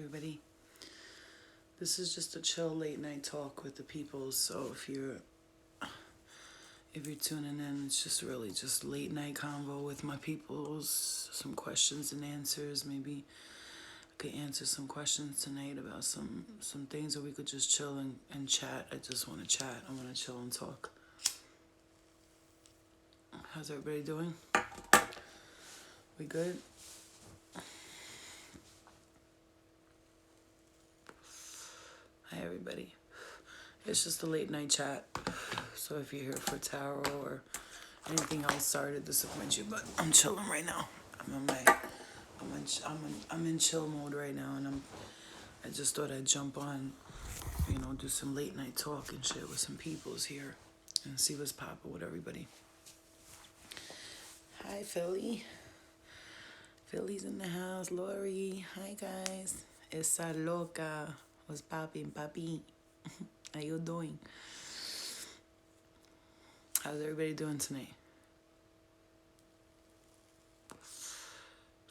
everybody. This is just a chill late night talk with the people. So if you're tuning in, it's just really just late night convo with my peoples. Some questions and answers. Maybe I could answer some questions tonight about some things, or we could just chill and chat. I just want to chat. I want to chill and talk. How's everybody doing? We good? Hi everybody. It's just a late night chat. So if you're here for tarot or anything else, sorry to disappoint you, but I'm chilling right now. I'm in chill mode right now, and I just thought I'd jump on, do some late night talk and shit with some peoples here and see what's poppin' with everybody. Hi Philly. Philly's in the house. Lori. Hi guys. Esa loca. What's poppin', papi? How you doing? How's everybody doing tonight?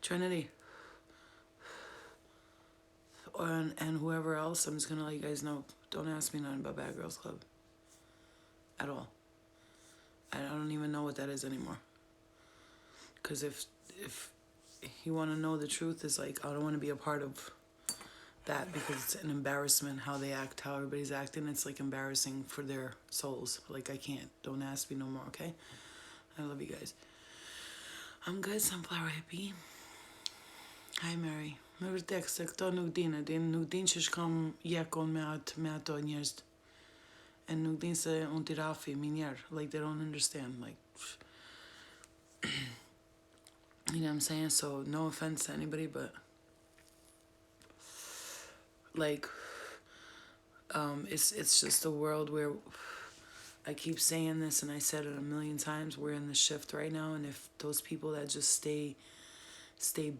Trinity. And whoever else, I'm just gonna let you guys know, don't ask me nothing about Bad Girls Club. At all. I don't even know what that is anymore. Because if you want to know the truth, it's like, I don't want to be a part of that, because it's an embarrassment how they act, how everybody's acting. It's like embarrassing for their souls. Like, I can't. Don't ask me no more, okay? I love you guys. I'm good, Sunflower Hippie. Hi, Mary. Mërtek se këto nuk dinë, nuk dinë që shkam jekon me ato njerëz. And nuk dinë se unë t'i rafi minjer. Like, they don't understand. Like, you know what I'm saying? So, no offense to anybody, but like, it's just a world where I keep saying this, and I said it a million times, we're in the shift right now, and if those people that just stay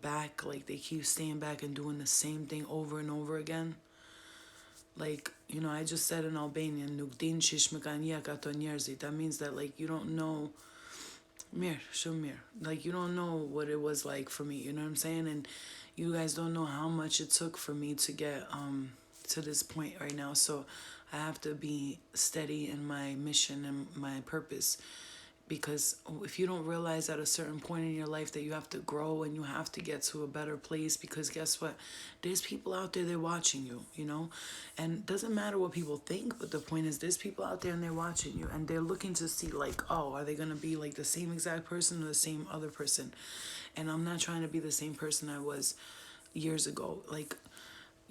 back, like they keep staying back and doing the same thing over and over again, like, I just said in Albanian, nuk din qish më kanë jek ato njerëzit. That means that, like, you don't know, like, you don't know what it was like for me, you know what I'm saying? And you guys don't know how much it took for me to get to this point right now. So I have to be steady in my mission and my purpose, because if you don't realize at a certain point in your life that you have to grow and you have to get to a better place, because guess what? There's people out there, they're watching you, and it doesn't matter what people think, but the point is there's people out there and they're watching you, and they're looking to see, like, oh, are they going to be like the same exact person or the same other person? And I'm not trying to be the same person I was years ago. Like,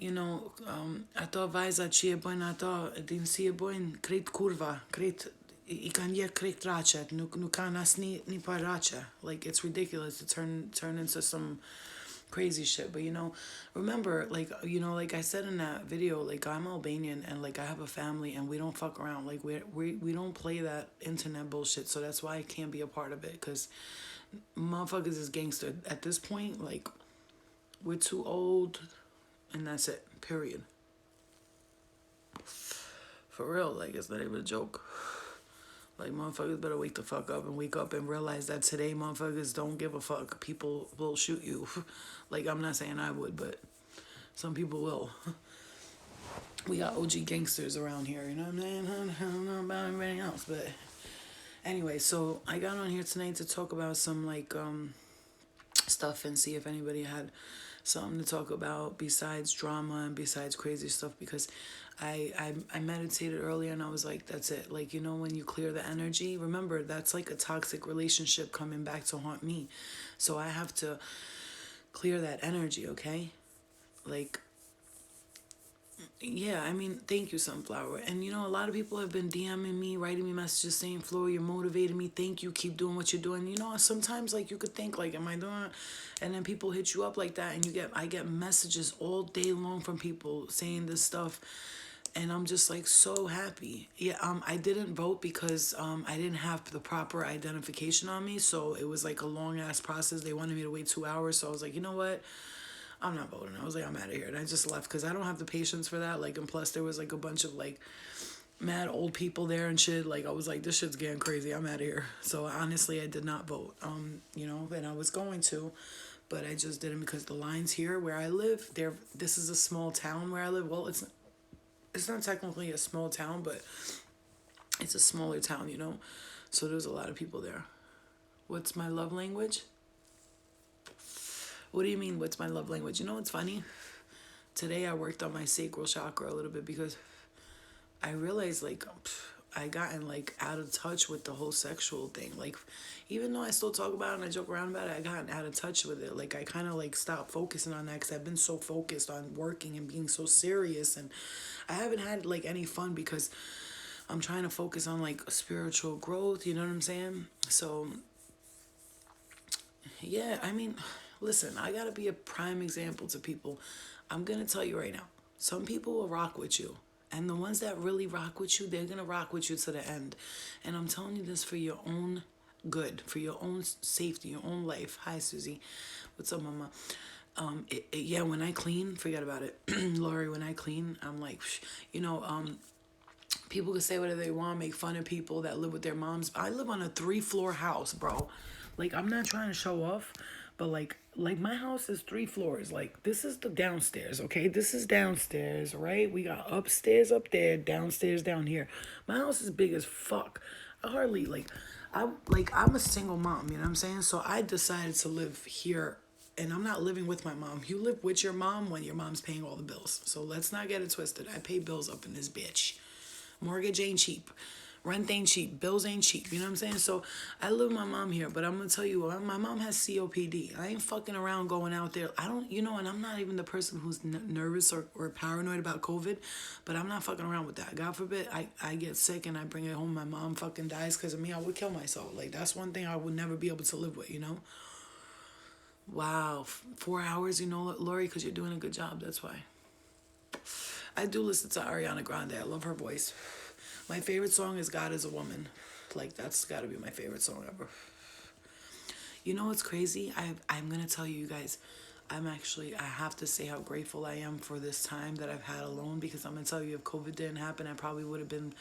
ato vajza që e bojnë ato, din si e bojnë krejt kurva, krejt I kanë jek krejt raqet, nuk kanë asni një par rache. Like, it's ridiculous to turn into some crazy shit. But remember, like, like I said in that video, like, I'm Albanian and like I have a family and we don't fuck around. Like, we don't play that internet bullshit. So that's why I can't be a part of it, because motherfuckers is gangster at this point. Like, we're too old, and that's it, period. For real, like, it's not even a joke. Like, motherfuckers better wake the fuck up and realize that today motherfuckers don't give a fuck. People will shoot you. Like, I'm not saying I would, but some people will. We got OG gangsters around here, you know what I'm saying? I don't know about everybody else, but anyway, so I got on here tonight to talk about some, like, stuff and see if anybody had something to talk about besides drama and besides crazy stuff, because I meditated earlier and I was like, that's it. Like, when you clear the energy, remember, that's like a toxic relationship coming back to haunt me. So I have to clear that energy, okay? Like, yeah, I mean, thank you, Sunflower. And, a lot of people have been DMing me, writing me messages saying, Flo, you're motivating me. Thank you. Keep doing what you're doing. Sometimes, like, you could think, like, am I doing it? And then people hit you up like that, and I get messages all day long from people saying this stuff. And I'm just, like, so happy. Yeah, I didn't vote because I didn't have the proper identification on me. So it was, like, a long-ass process. They wanted me to wait 2 hours. So I was like, you know what? I'm not voting. I was like, I'm out of here. And I just left because I don't have the patience for that. Like, and plus there was, like, a bunch of, like, mad old people there and shit. Like, I was like, this shit's getting crazy. I'm out of here. So honestly, I did not vote, and I was going to, but I just didn't because the lines here where I live, there. This is a small town where I live. Well, it's not technically a small town, but it's a smaller town, you know. So there's a lot of people there. What's my love language? What do you mean? What's my love language? You know what's funny? Today I worked on my sacral chakra a little bit because I realized like I gotten like out of touch with the whole sexual thing. Like even though I still talk about it and I joke around about it, I gotten out of touch with it. Like I kind of like stopped focusing on that because I've been so focused on working and being so serious, and I haven't had like any fun because I'm trying to focus on like spiritual growth. You know what I'm saying? So yeah, I mean, listen, I gotta be a prime example to people. I'm gonna tell you right now, some people will rock with you. And the ones that really rock with you, they're gonna rock with you to the end. And I'm telling you this for your own good, for your own safety, your own life. Hi, Susie. What's up, mama? Yeah, when I clean, forget about it. Lori, when I clean, I'm like, you know, people can say whatever they want, make fun of people that live with their moms. I live on a 3-floor house, bro. Like I'm not trying to show off, but like my house is 3 floors. Like this is the downstairs, okay? This is downstairs, right? We got upstairs up there, downstairs down here. My house is big as fuck. I hardly I'm a single mom, you know what I'm saying? So I decided to live here, and I'm not living with my mom. You live with your mom when your mom's paying all the bills. So let's not get it twisted. I pay bills up in this bitch. Mortgage ain't cheap. Rent ain't cheap. Bills ain't cheap. You know what I'm saying? So I live with my mom here, but I'm gonna tell you, my mom has COPD. I ain't fucking around going out there. I don't, you know, and I'm not even the person who's nervous or paranoid about COVID, but I'm not fucking around with that. God forbid I get sick and I bring it home. My mom fucking dies because of me. I would kill myself. Like that's one thing I would never be able to live with. You know? Wow, 4 hours. You know, Lori, because you're doing a good job. That's why. I do listen to Ariana Grande. I love her voice. My favorite song is God is a Woman. Like, that's got to be my favorite song ever. You know what's crazy? I'm going to tell you guys, I have to say how grateful I am for this time that I've had alone, because I'm going to tell you, if COVID didn't happen, I probably would have been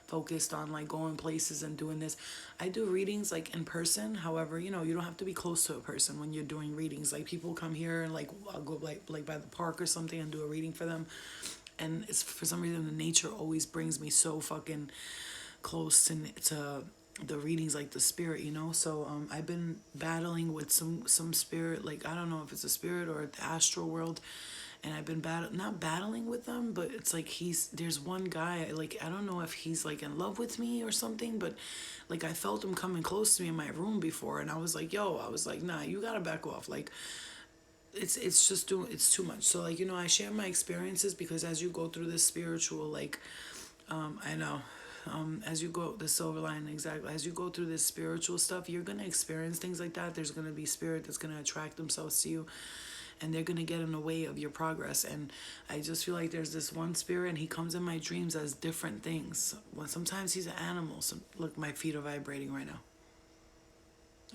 focused on like going places and doing this. I do readings like in person. However, you know, you don't have to be close to a person when you're doing readings. Like people come here and like I'll go like by the park or something and do a reading for them. And it's for some reason the nature always brings me so fucking close to the readings, like the spirit, you know. So I've been battling with some spirit, like I don't know if it's a spirit or the astral world, and I've been not battling with them, but it's like there's one guy, like I don't know if he's like in love with me or something, but like I felt him coming close to me in my room before, and I was like, nah, you gotta back off, like it's too much. So like, you know, I share my experiences because as you go through this spiritual, like I know, as you go the silver line, exactly, as you go through this spiritual stuff, you're gonna experience things like that. There's gonna be spirit that's gonna attract themselves to you, and they're gonna get in the way of your progress. And I just feel like there's this one spirit, and he comes in my dreams as different things. Well, sometimes he's an animal. Look, my feet are vibrating right now.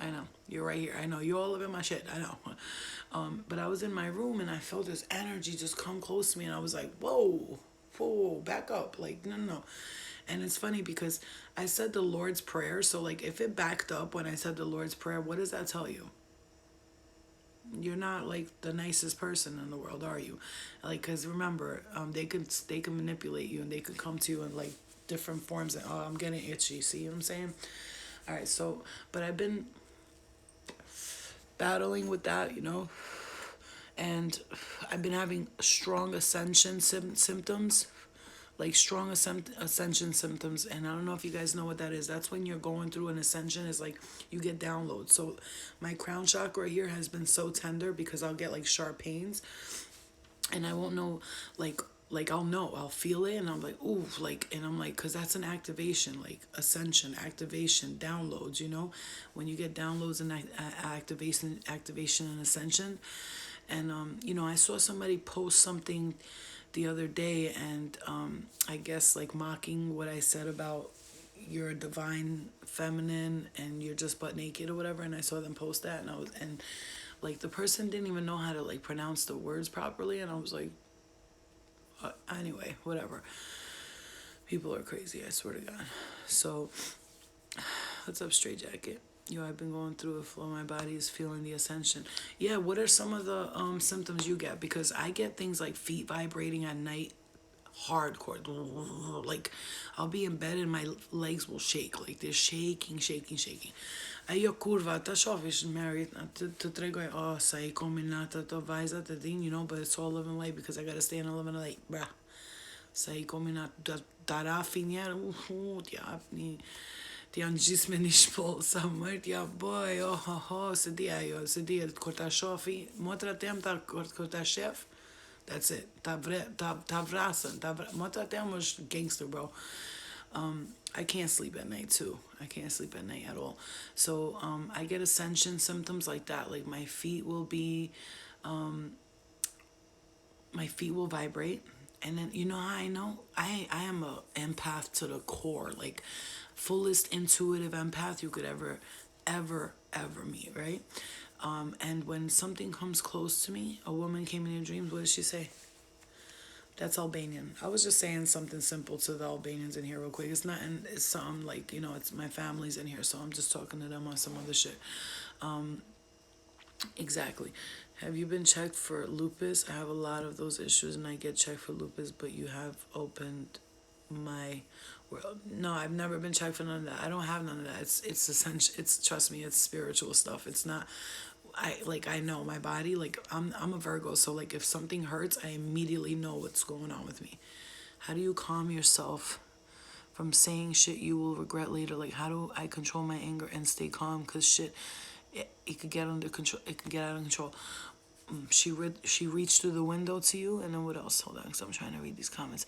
I know. You're right here. I know. You all live in my shit. I know. But I was in my room and I felt this energy just come close to me, and I was like, whoa, back up. Like, no. And it's funny because I said the Lord's Prayer. So, like, if it backed up when I said the Lord's Prayer, what does that tell you? You're not like the nicest person in the world, are you? Like, because remember, they can manipulate you, and they could come to you in like different forms. And I'm getting itchy. See what I'm saying? All right. So, but I've been battling with that, you know, and I've been having strong ascension symptoms, like strong ascension symptoms. And I don't know if you guys know what that is. That's when you're going through an ascension, is like you get downloads. So my crown chakra here has been so tender because I'll get like sharp pains, and I won't know, I'll feel it, and I'm like, ooh, like, and I'm like, because that's an activation, like ascension, activation, downloads, you know, when you get downloads and activation and ascension. And you know, I saw somebody post something the other day, and I guess like mocking what I said about you're a divine feminine and you're just butt naked or whatever. And I saw them post that, and like the person didn't even know how to like pronounce the words properly, and I was like, anyway, whatever. People are crazy, I swear to God. So, what's up, Straight Jacket? Yo, I've been going through a flow. My body is feeling the ascension. Yeah, what are some of the symptoms you get? Because I get things like feet vibrating at night, hardcore. Like, I'll be in bed and my legs will shake. Like, they're shaking, shaking, shaking. Io kurva, ta shofish married to trego sai combinata to visa to thing, you know, but it's all living late because I gotta stay in a living late, bruh. Sai combinata darà finire, diavni. Die han gis me nicht voll sammelt, ja boy, oh ho ho, se dia corta shofi, motra tem ta corta chef. That's it. Tavrasan. Motra tem was gangster, bro. I can't sleep at night too. I can't sleep at night at all. So I get ascension symptoms like that. Like my feet will vibrate. And then you know how I know? I am a empath to the core. Like fullest intuitive empath you could ever meet, right? And when something comes close to me, a woman came in your dreams, what did she say? That's Albanian. I was just saying something simple to the Albanians in here real quick. It's not, and it's something like, you know, it's my family's in here, so I'm just talking to them on some other shit. Exactly. Have you been checked for lupus? I have a lot of those issues and I get checked for lupus, but you have opened my world. No, I've never been checked for none of that. I don't have none of that. It's essential. It's, trust me, it's spiritual stuff. It's not, I know my body, like I'm a Virgo, so like if something hurts, I immediately know what's going on with me. How do you calm yourself from saying shit you will regret later? Like, how do I control my anger and stay calm? Because shit, it could get under control. It could get out of control. She reached through the window to you, and then what else? Hold on, because I'm trying to read these comments.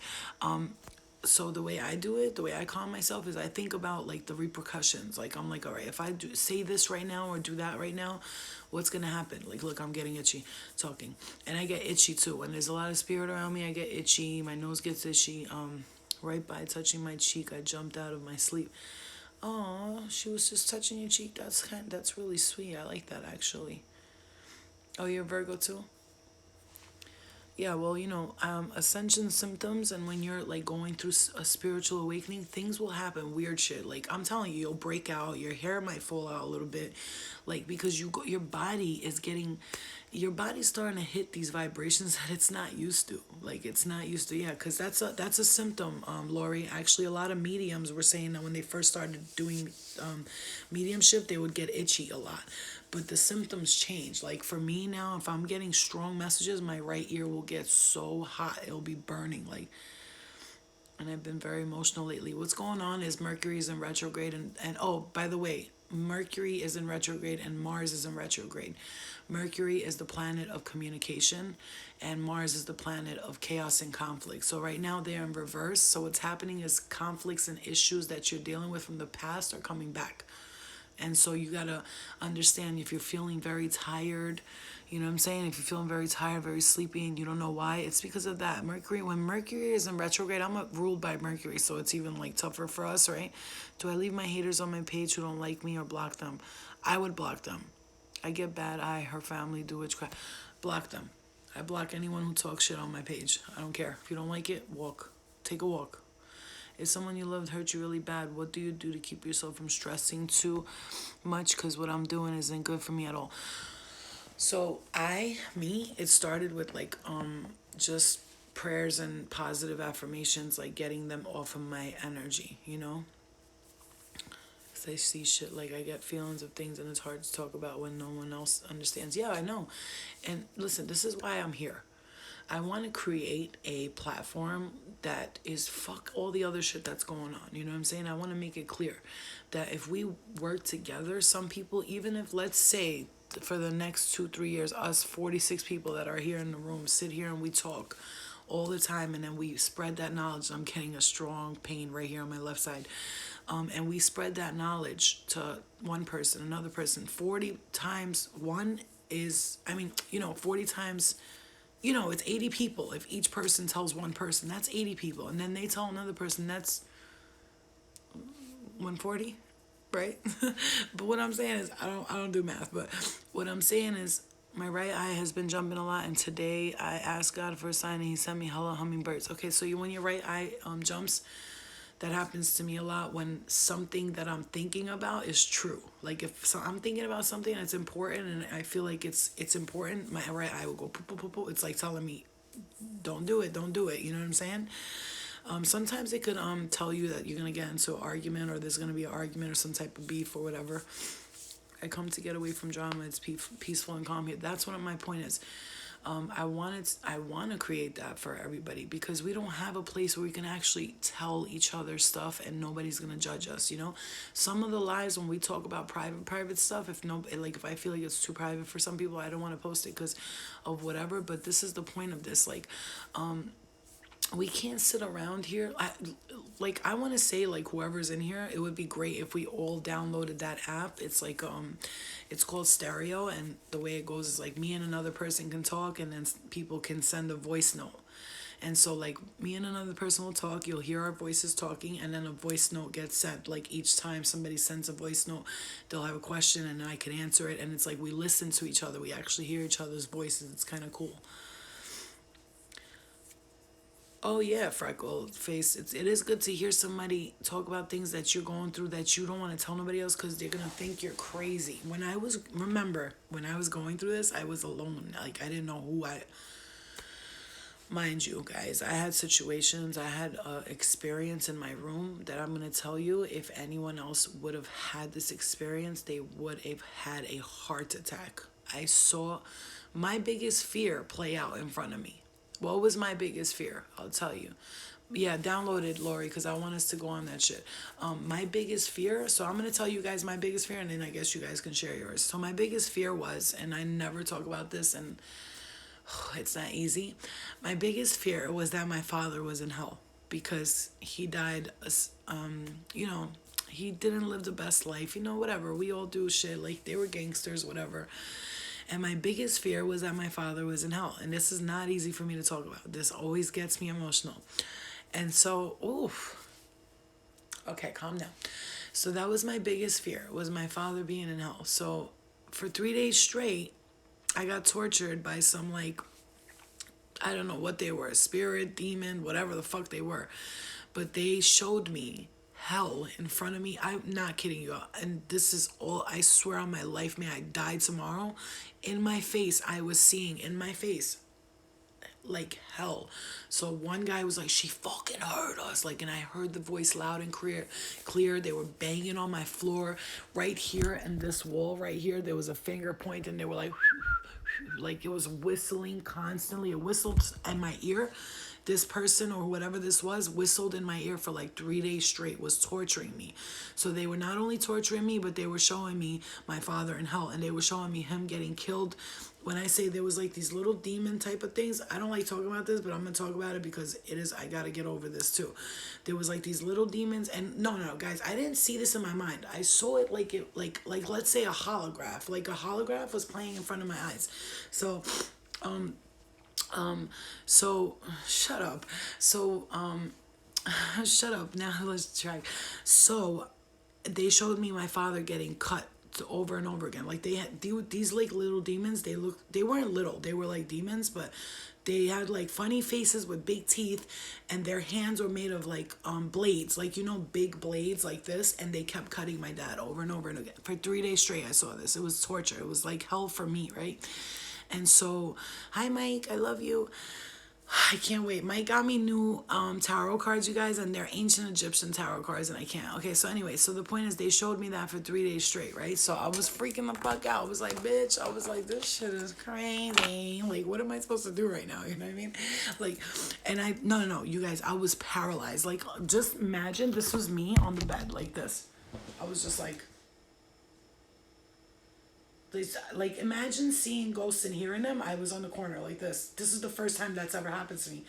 So the way I do it, the way I calm myself is I think about like the repercussions. Like I'm like, all right, if I do say this right now or do that right now, what's gonna happen? Like, look, I'm getting itchy talking, and I get itchy too. When there's a lot of spirit around me, I get itchy. My nose gets itchy. Right by touching my cheek, I jumped out of my sleep. Oh, she was just touching your cheek. That's really sweet. I like that actually. Oh, you're Virgo too? Yeah, well, ascension symptoms, and when you're like going through a spiritual awakening, things will happen. Weird shit. Like I'm telling you, you'll break out. Your hair might fall out a little bit, like because your body is getting, your body's starting to hit these vibrations that it's not used to. Like it's not used to. Yeah, because that's a symptom. Lori, actually, a lot of mediums were saying that when they first started doing mediumship, they would get itchy a lot, but the symptoms change. Like for me now, if I'm getting strong messages, my right ear will get so hot, it'll be burning. Like, and I've been very emotional lately. What's going on is Mercury is in retrograde, and oh, by the way, Mercury is in retrograde and Mars is in retrograde. Mercury is the planet of communication and Mars is the planet of chaos and conflict. So right now they're in reverse. So what's happening is conflicts and issues that you're dealing with from the past are coming back. And so you gotta understand if you're feeling very tired, you know what I'm saying? If you're feeling very tired, very sleepy, and you don't know why, it's because of that. Mercury, when Mercury is in retrograde, I'm ruled by Mercury, so it's even like tougher for us, right? Do I leave my haters on my page who don't like me or block them? I would block them. I get bad eye, her family do witchcraft. Block them. I block anyone who talks shit on my page. I don't care. If you don't like it, walk. Take a walk. If someone you loved hurt you really bad, what do you do to keep yourself from stressing too much? Because what I'm doing isn't good for me at all. So it started with like just prayers and positive affirmations, like getting them off of my energy, you know? Because I see shit, like I get feelings of things and it's hard to talk about when no one else understands. Yeah, I know. And listen, this is why I'm here. I want to create a platform that is fuck all the other shit that's going on. You know what I'm saying? I want to make it clear that if we work together, some people, even if, let's say, for the next 2-3 years, us 46 people that are here in the room sit here and we talk all the time, and then we spread that knowledge. I'm getting a strong pain right here on my left side. And we spread that knowledge to one person, another person. 40 times one is, 40 times, it's 80 people. If each person tells one person, that's 80 people. And then they tell another person, that's 140, right? But what I'm saying is, I don't do math, but what I'm saying is my right eye has been jumping a lot, and today I asked God for a sign and he sent me hella hummingbirds. Okay, so when your right eye jumps, That happens to me a lot when something that I'm thinking about is true. Like if I'm thinking about something that's important and I feel like it's important, my right eye will go poo, poo, poo, poo. It's like telling me, don't do it, don't do it. You know what I'm saying? Sometimes it could tell you that you're gonna get into an argument or there's gonna be an argument or some type of beef or whatever. I come to get away from drama. It's peaceful and calm here. That's what my point is. I want to create that for everybody because we don't have a place where we can actually tell each other stuff and nobody's gonna judge us. You know, some of the lives when we talk about private stuff. If no, like if I feel like it's too private for some people, I don't want to post it because of whatever. But this is the point of this. Like, we can't sit around here. I want to say like whoever's in here, it would be great if we all downloaded that app. It's like it's called Stereo, and the way it goes is like me and another person can talk, and then people can send a voice note. And so like me and another person will talk, you'll hear our voices talking, and then a voice note gets sent. Like each time somebody sends a voice note, they'll have a question and I can answer it, and it's like we listen to each other. We actually hear each other's voices. It's kind of cool. Oh yeah, freckle face. It is good to hear somebody talk about things that you're going through that you don't want to tell nobody else because they're gonna think you're crazy. When I was going through this, I was alone. Like I didn't know who I. Mind you, guys, I had situations. I had experience in my room that I'm gonna tell you. If anyone else would have had this experience, they would have had a heart attack. I saw my biggest fear play out in front of me. What was my biggest fear? I'll tell you. Yeah, download it, Lori, because I want us to go on that shit. My biggest fear, so I'm going to tell you guys my biggest fear, and then I guess you guys can share yours. So my biggest fear was, and I never talk about this, and it's not easy. My biggest fear was that my father was in hell because he died, you know, he didn't live the best life, you know, whatever. We all do shit, like they were gangsters, whatever. And my biggest fear was that my father was in hell. And this is not easy for me to talk about. This always gets me emotional. And so, oof. Okay, calm down. So that was my biggest fear, was my father being in hell. So for 3 days straight, I got tortured by some like, I don't know what they were, spirit, demon, whatever the fuck they were. But they showed me hell in front of me. I'm not kidding you. And this is all, I swear on my life, may I die tomorrow. In my face, I was seeing in my face like hell. So one guy was like, she fucking heard us. Like, and I heard the voice loud and clear. They were banging on my floor right here, and this wall right here. There was a finger point, and they were like it was whistling constantly. It whistled in my ear. This person or whatever this was whistled in my ear for like 3 days straight, was torturing me. So they were not only torturing me, but they were showing me my father in hell, and they were showing me him getting killed. When I say there was like these little demon type of things, I don't like talking about this, but I'm gonna talk about it because it is, I gotta get over this too. There was like these little demons, and no, guys, I didn't see this in my mind. I saw it like let's say a holograph. Like a holograph was playing in front of my eyes. So so shut up. So shut up. Now let's try. So they showed me my father getting cut over and over again. Like they had these like little demons. They weren't little. They were like demons, but they had like funny faces with big teeth, and their hands were made of like blades, like you know, big blades like this, and they kept cutting my dad over and over and again. For 3 days straight I saw this. It was torture. It was like hell for me, right? And so, hi Mike, I love you. I can't wait. Mike got me new tarot cards, you guys, and they're ancient Egyptian tarot cards, and I can't. Okay, so anyway, so the point is they showed me that for 3 days straight, right? So I was freaking the fuck out. I was like, bitch, I was like, this shit is crazy. Like, what am I supposed to do right now? You know what I mean? Like, and no, you guys, I was paralyzed. Like, just imagine this was me on the bed like this. I was just like imagine seeing ghosts and hearing them. I was on the corner like this. This is the first time that's ever happened to me.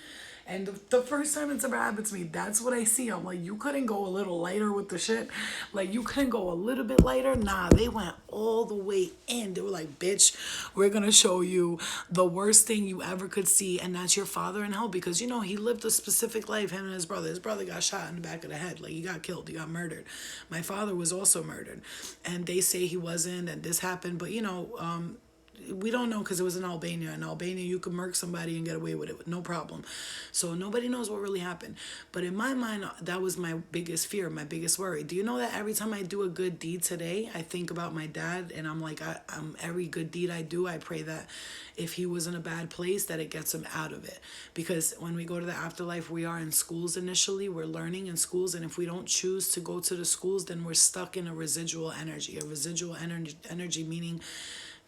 And the first time it's ever happened to me, that's what I see. I'm like, you couldn't go a little lighter with the shit? Like, you couldn't go a little bit lighter? Nah, they went all the way in. They were like, bitch, we're going to show you the worst thing you ever could see, and that's your father in hell. Because, you know, he lived a specific life, him and his brother. His brother got shot in the back of the head. Like, he got killed. He got murdered. My father was also murdered. And they say he wasn't, and this happened. But, you know, we don't know because it was in Albania. In Albania, you could murk somebody and get away with it, no problem. So nobody knows what really happened. But in my mind, that was my biggest fear, my biggest worry. Do you know that every time I do a good deed today, I think about my dad, and I'm like, I'm every good deed I do, I pray that if he was in a bad place, that it gets him out of it. Because when we go to the afterlife, we are in schools initially, we're learning in schools, and if we don't choose to go to the schools, then we're stuck in a residual energy. A residual energy meaning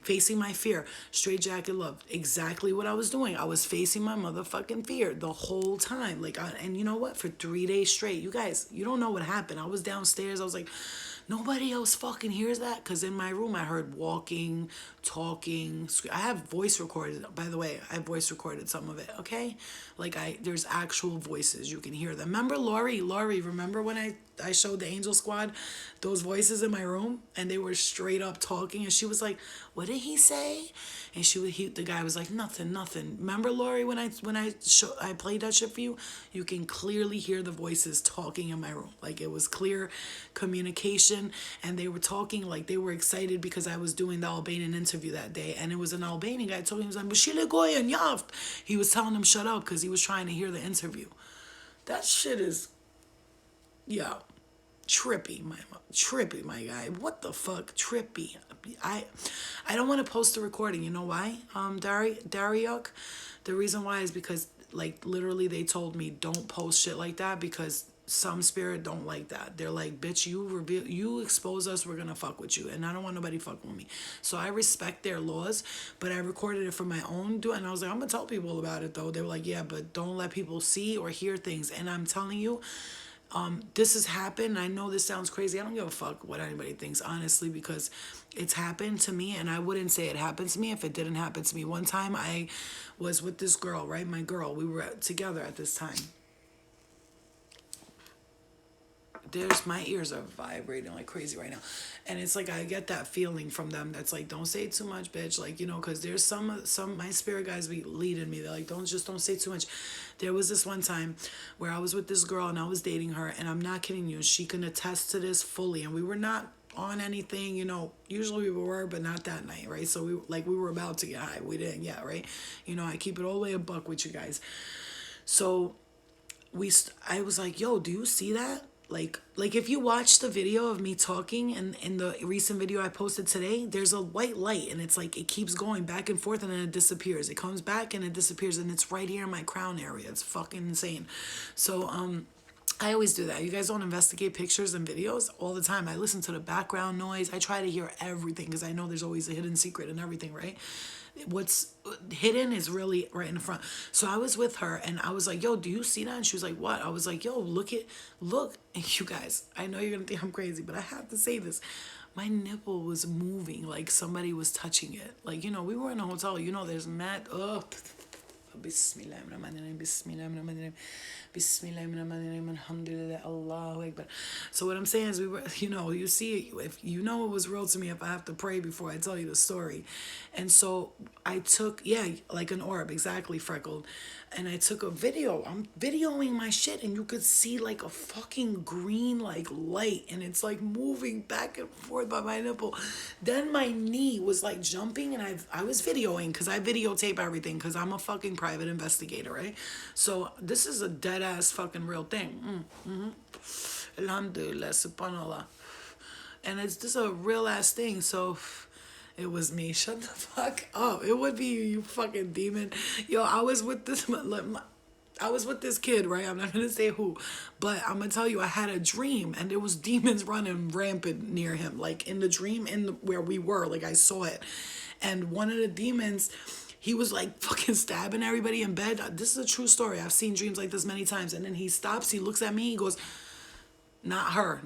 facing my fear. Straight Jacket Love, exactly what I was doing. I was facing my motherfucking fear the whole time. And you know what? For 3 days straight, you guys, you don't know what happened. I was downstairs. I was like, nobody else fucking hears that, because in my room I heard walking, talking. I have voice recorded, by the way. I voice recorded some of it, okay? There's actual voices, you can hear them. Remember Lori, remember when I showed the Angel Squad those voices in my room, and they were straight up talking, and she was like, what did he say? And the guy was like, nothing. Remember Lori, when I played that shit for you? You can clearly hear the voices talking in my room. Like, it was clear communication, and they were talking like they were excited because I was doing the Albanian interview that day, and it was an Albanian guy talking. He was like, "Bashila Goyen Yaft." He was telling him shut up because he was trying to hear the interview. That shit is, yeah, trippy, my guy. What the fuck, trippy. I don't want to post the recording. You know why? Dariuk. The reason why is because, like, literally they told me don't post shit like that, because some spirit don't like that. They're like, bitch, you expose us, we're gonna fuck with you, and I don't want nobody fucking with me. So I respect their laws, but I recorded it for my own do, and I was like, I'm gonna tell people about it though. They were like, yeah, but don't let people see or hear things. And I'm telling you, this has happened. I know this sounds crazy. I don't give a fuck what anybody thinks, honestly, because it's happened to me, and I wouldn't say it happened to me if it didn't happen to me. One time I was with this girl, right? My girl. We were together at this time. My ears are vibrating like crazy right now, and it's like I get that feeling from them that's like, don't say too much, bitch, like, you know, because there's some my spirit guys be leading me. They're like, don't say too much. There was this one time where I was with this girl and I was dating her, and I'm not kidding you, she can attest to this fully, and we were not on anything, you know. Usually we were, but not that night, right? So we were about to get high, we didn't yet, right? You know, I keep it all the way a buck with you guys. So I was like, yo, do you see that? Like if you watch the video of me talking, and in the recent video I posted today, there's a white light, and it's like it keeps going back and forth, and then it disappears. It comes back and it disappears, and it's right here in my crown area. It's fucking insane. So I always do that. You guys don't investigate pictures and videos all the time. I listen to the background noise. I try to hear everything because I know there's always a hidden secret and everything, right? What's hidden is really right in the front. So I was with her, and I was like, yo, do you see that? And she was like, what? I was like, yo, look. And you guys, I know you're gonna think I'm crazy, but I have to say this. My nipple was moving like somebody was touching it. Like, you know, we were in a hotel, you know, there's mad Bismillahirrahmanirrahim, Bismillahirrahmanirrahim, Bismillahirrahmanirrahim, Alhamdulillah, Allahu Akbar. So what I'm saying is, we were, you know, you see, if you know it was real to me if I have to pray before I tell you the story. And so I took, yeah, like an orb, exactly, Freckled. And I took a video. I'm videoing my shit, and you could see like a fucking green like light, and it's like moving back and forth by my nipple. Then my knee was like jumping, and I was videoing because I videotape everything because I'm a fucking private investigator, right? So this is a dead ass fucking real thing. Alhamdulillah, subhanallah. And it's just a real ass thing. So it was me. Shut the fuck up. It would be you fucking demon. Yo, I was with this kid, right? I'm not gonna say who, but I'm gonna tell you, I had a dream, and there was demons running rampant near him, like in the dream, where we were, like I saw it, and one of the demons, he was like fucking stabbing everybody in bed. This is a true story. I've seen dreams like this many times, and then he stops, he looks at me, he goes, not her.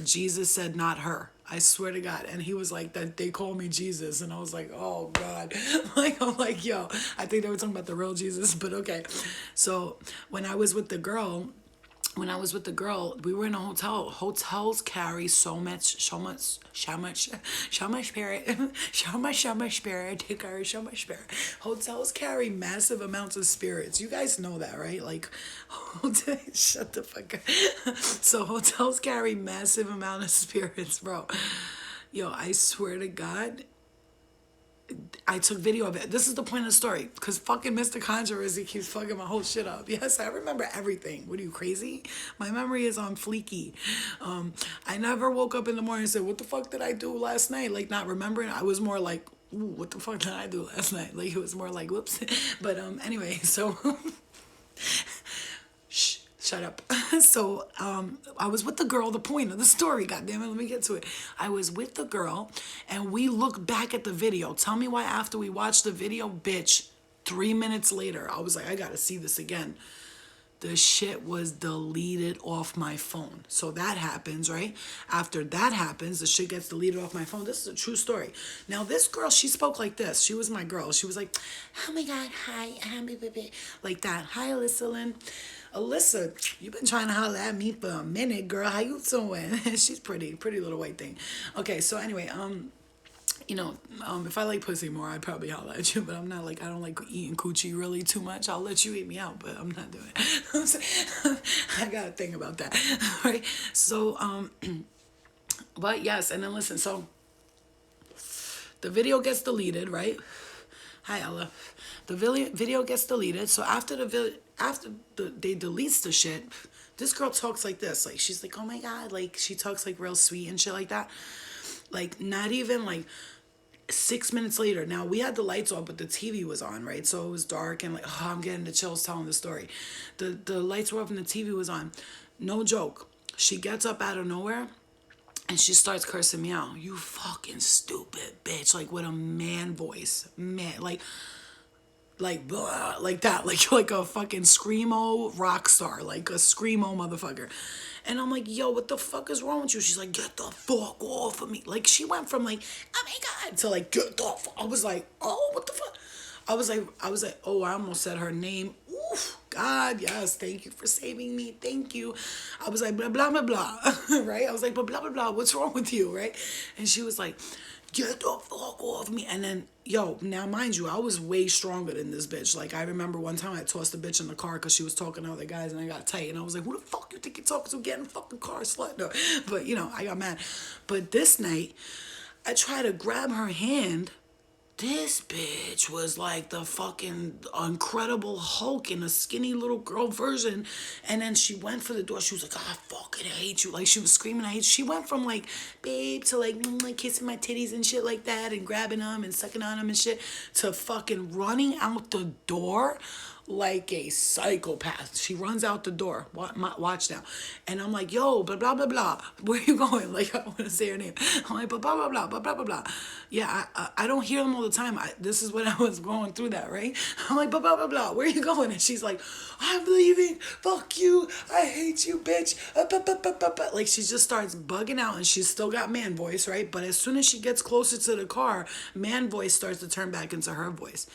Jesus said not her. I swear to God. And he was like, that they call me Jesus. And I was like, oh God. I'm like, yo, I think they were talking about the real Jesus, but okay. So when I was with the girl, we were in a hotel. Hotels carry so much spirit. They carry so much spirit. Hotels carry massive amounts of spirits. You guys know that, right? Like, shut the fuck up. So hotels carry massive amount of spirits, bro. Yo, I swear to God, I took video of it. This is the point of the story. Because fucking Mr. Controversy keeps fucking my whole shit up. Yes, I remember everything. What are you, crazy? My memory is on fleeky. I never woke up in the morning and said, what the fuck did I do last night? Like, not remembering. I was more like, ooh, what the fuck did I do last night? Like, it was more like, whoops. But anyway, so... Shh. Shut up. So, I was with the girl, the point of the story, goddammit, let me get to it. I was with the girl, and we looked back at the video. Tell me why after we watched the video, bitch, 3 minutes later, I was like, I gotta see this again. The shit was deleted off my phone. So that happens, right? After that happens, the shit gets deleted off my phone. This is a true story. Now, this girl, she spoke like this. She was my girl. She was like, oh my God, hi, baby. Like that. Hi, Alyssa Lynn. Alyssa, you've been trying to holler at me for a minute, girl. How you doing? She's pretty little white thing. Okay, so anyway, you know, if I like pussy more, I'd probably holler at you, but I'm not like, I don't like eating coochie really too much. I'll let you eat me out, but I'm not doing it. I got to think about that, right? So, but yes, and then listen, so the video gets deleted, right? Hi, Ella. The video gets deleted. So after they deletes the shit, this girl talks like this. Like, she's like, oh my God. Like, she talks like real sweet and shit like that. Like, not even like 6 minutes later. Now, we had the lights on, but the TV was on, right? So it was dark and like, oh, I'm getting the chills telling the story. The lights were off and the TV was on. No joke. She gets up out of nowhere and she starts cursing me out. You fucking stupid bitch. Like, with a man voice. Man, like blah, like that, like a fucking screamo rock star, like a screamo motherfucker. And I'm like, yo, what the fuck is wrong with you? She's like, get the fuck off of me. Like, she went from like, oh my God, to like, get the fuck. I was like, oh, what the fuck? I was like, oh, I almost said her name. Oof, God, yes, thank you for saving me. Thank you. I was like, blah, blah, blah, blah, right? I was like, blah, blah, blah, what's wrong with you, right? And she was like, get the fuck off me. And then, yo, now mind you, I was way stronger than this bitch. Like, I remember one time I tossed a bitch in the car because she was talking to other guys and I got tight. And I was like, who the fuck you think you're talking to? Get in the fucking car, slut. No. But, you know, I got mad. But this night, I tried to grab her hand. This bitch was like the fucking Incredible Hulk in a skinny little girl version. And then she went for the door. She was like, I fucking hate you. Like, she was screaming, I hate you. She went from like, babe, to like kissing my titties and shit like that and grabbing them and sucking on them and shit, to fucking running out the door like a psychopath. She runs out the door. Watch now. And I'm like, yo, blah, blah, blah, blah. Where you going? Like, I don't want to say her name. I'm like, blah, blah, blah, blah, blah, blah, blah, blah. Yeah, I don't hear them all the time. This is when I was going through that, right? I'm like, blah, blah, blah, blah. Where you going? And she's like, I'm leaving. Fuck you. I hate you, bitch. Like, she just starts bugging out and she's still got man voice, right? But as soon as she gets closer to the car, man voice starts to turn back into her voice.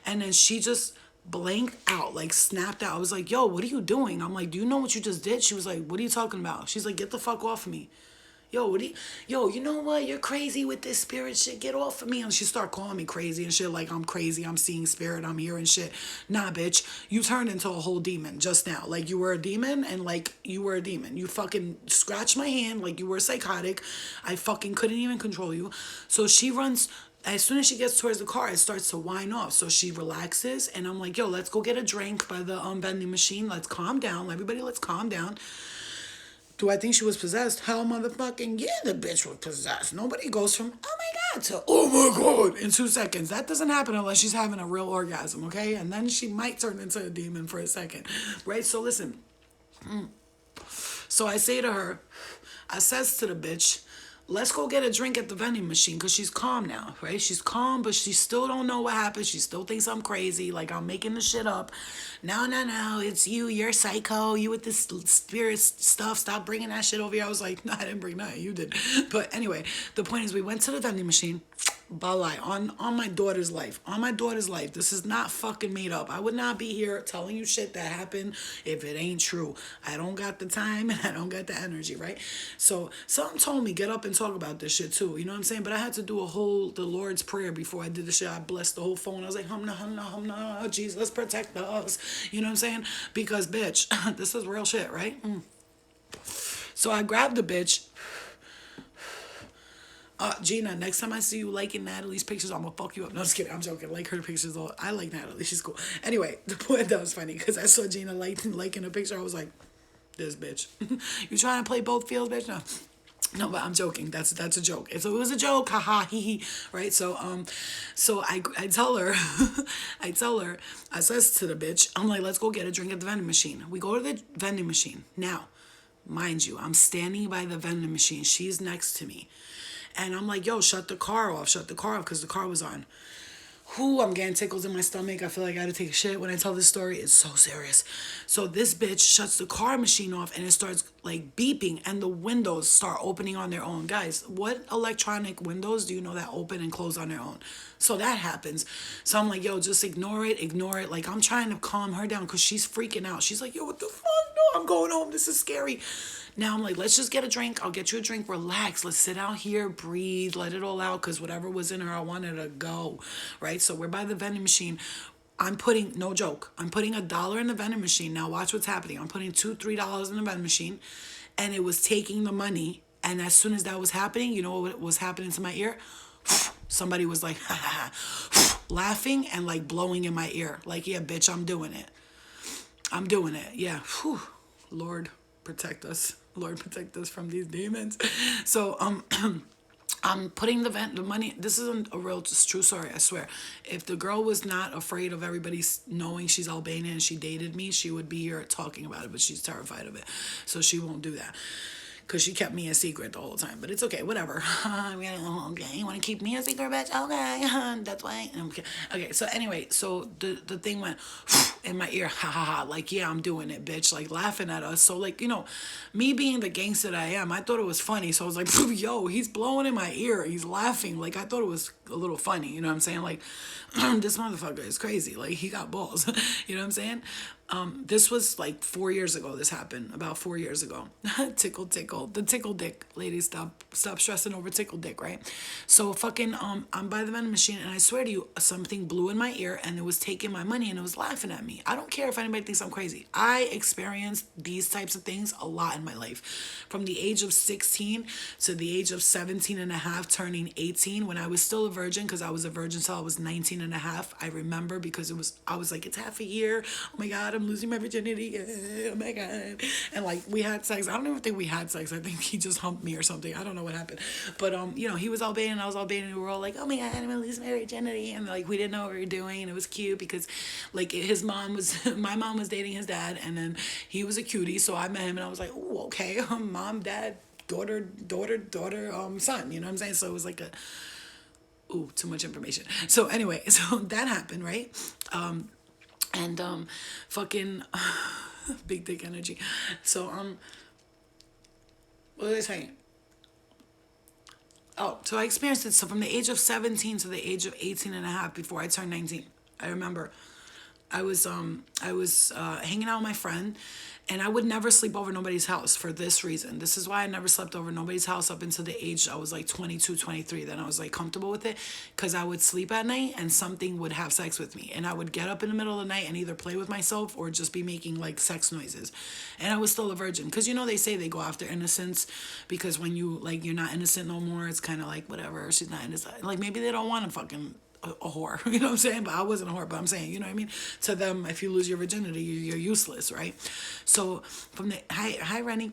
And then she just blanked out, like snapped out. I was like, yo, what are you doing? I'm like, do you know what you just did? She was like, what are you talking about? She's like, get the fuck off of me. Yo, you know what? You're crazy with this spirit shit. Get off of me. And she started calling me crazy and shit. Like, I'm crazy. I'm seeing spirit. I'm hearing shit. Nah, bitch. You turned into a whole demon just now. Like, you were a demon and like, you were a demon. You fucking scratched my hand like you were psychotic. I fucking couldn't even control you. So she runs. As soon as she gets towards the car, it starts to whine off. So she relaxes, and I'm like, yo, let's go get a drink by the vending machine. Let's calm down. Everybody, let's calm down. Do I think she was possessed? Hell motherfucking yeah, the bitch was possessed. Nobody goes from, oh my God, to, oh my God, in 2 seconds. That doesn't happen unless she's having a real orgasm, okay? And then she might turn into a demon for a second, right? So listen. So I say to her, I says to the bitch, let's go get a drink at the vending machine, because she's calm now, right? She's calm, but she still don't know what happened. She still thinks I'm crazy, like I'm making the shit up. No, it's you. You're psycho. You with this spirit stuff. Stop bringing that shit over here. I was like, no, I didn't bring that. You did. But anyway, the point is we went to the vending machine. Balai, on my daughter's life. On my daughter's life. This is not fucking made up. I would not be here telling you shit that happened if it ain't true. I don't got the time and I don't got the energy, right? So something told me get up and talk about this shit too. You know what I'm saying? But I had to do the Lord's Prayer before I did the shit. I blessed the whole phone. I was like, humna, humna, humna, Jesus protect us. You know what I'm saying? Because bitch, this is real shit, right? So I grabbed the bitch. Gina, next time I see you liking Natalie's pictures, I'm gonna fuck you up. No, just kidding. I'm joking. Like her pictures, all. I like Natalie. She's cool. Anyway, the point that was funny because I saw Gina liking a picture. I was like, this bitch. You trying to play both fields, bitch? No. No, but I'm joking. That's a joke. So it was a joke, haha, hee hee, right? So I tell her, I says to the bitch, I'm like, let's go get a drink at the vending machine. We go to the vending machine. Now, mind you, I'm standing by the vending machine. She's next to me, and I'm like, yo, shut the car off, because the car was on. Whoo, I'm getting tickles in my stomach. I feel like I gotta take a shit when I tell this story. It's so serious. So this bitch shuts the car machine off and it starts like beeping and the windows start opening on their own. Guys, what electronic windows do you know that open and close on their own? So that happens. So I'm like, yo, just ignore it. Like I'm trying to calm her down because she's freaking out. She's like, yo, what the fuck? No, I'm going home. This is scary. Now I'm like, let's just get a drink. I'll get you a drink. Relax. Let's sit out here, breathe, let it all out. Because whatever was in her, I wanted to go. Right? So we're by the vending machine. I'm putting, no joke, I'm putting $1 in the vending machine. Now watch what's happening. I'm putting $2, $3 in the vending machine. And it was taking the money. And as soon as that was happening, you know what was happening to my ear? Somebody was like, laughing and like blowing in my ear. Like, yeah, bitch, I'm doing it. I'm doing it. Yeah. Whew. Lord, protect us. Lord, protect us from these demons. So, I'm putting the money. This isn't a real, true story, I swear. If the girl was not afraid of everybody knowing she's Albanian and she dated me, she would be here talking about it, but she's terrified of it. So she won't do that. Because she kept me a secret the whole time. But it's okay, whatever. Okay, you want to keep me a secret, bitch? Okay, that's why. Okay, so anyway, so the thing went in my ear, ha ha ha, like, yeah, I'm doing it, bitch, like laughing at us. So, like, you know, me being the gangster that I am, I thought it was funny. So I was like, yo, he's blowing in my ear. He's laughing. Like, I thought it was a little funny, you know what I'm saying? Like, this motherfucker is crazy. Like, he got balls, you know what I'm saying? This was like 4 years ago. This happened about 4 years ago. Tickle, the tickle dick, ladies. Stop stressing over tickle dick, right? So fucking, I'm by the vending machine, and I swear to you, something blew in my ear, and it was taking my money, and it was laughing at me. I don't care if anybody thinks I'm crazy. I experienced these types of things a lot in my life, from the age of 16 to the age of 17 and a half, turning 18, when I was still a virgin, because I was a virgin till I was 19 and a half. I remember because I was like, it's half a year. Oh my God, I'm losing my virginity. Oh my God. And like, we had sex. I don't even think we had sex. I think he just humped me or something. I don't know what happened. But, you know, he was Albanian, I was Albanian. We were all like, oh my God, I'm gonna lose my virginity. And like, we didn't know what we were doing. And it was cute because like my mom was dating his dad. And then he was a cutie. So I met him and I was like, oh, okay. Mom, dad, daughter, son. You know what I'm saying? So it was like too much information. So anyway, so that happened, right? And fucking big dick energy. So what was I saying? Oh, so I experienced it. So from the age of 17 to the age of 18 and a half, before I turned 19, I remember I was hanging out with my friend, and I would never sleep over nobody's house for this reason. This is why I never slept over nobody's house up until the age I was like 22, 23. Then I was like comfortable with it, because I would sleep at night and something would have sex with me, and I would get up in the middle of the night and either play with myself or just be making like sex noises. And I was still a virgin, because you know they say they go after innocence, because when you like you're not innocent no more, it's kind of like whatever, she's not innocent. Like maybe they don't want to fucking a whore, you know what I'm saying? But I wasn't a whore, but I'm saying, you know what I mean? To them, if you lose your virginity, you're useless, right? So from the, hi Rennie.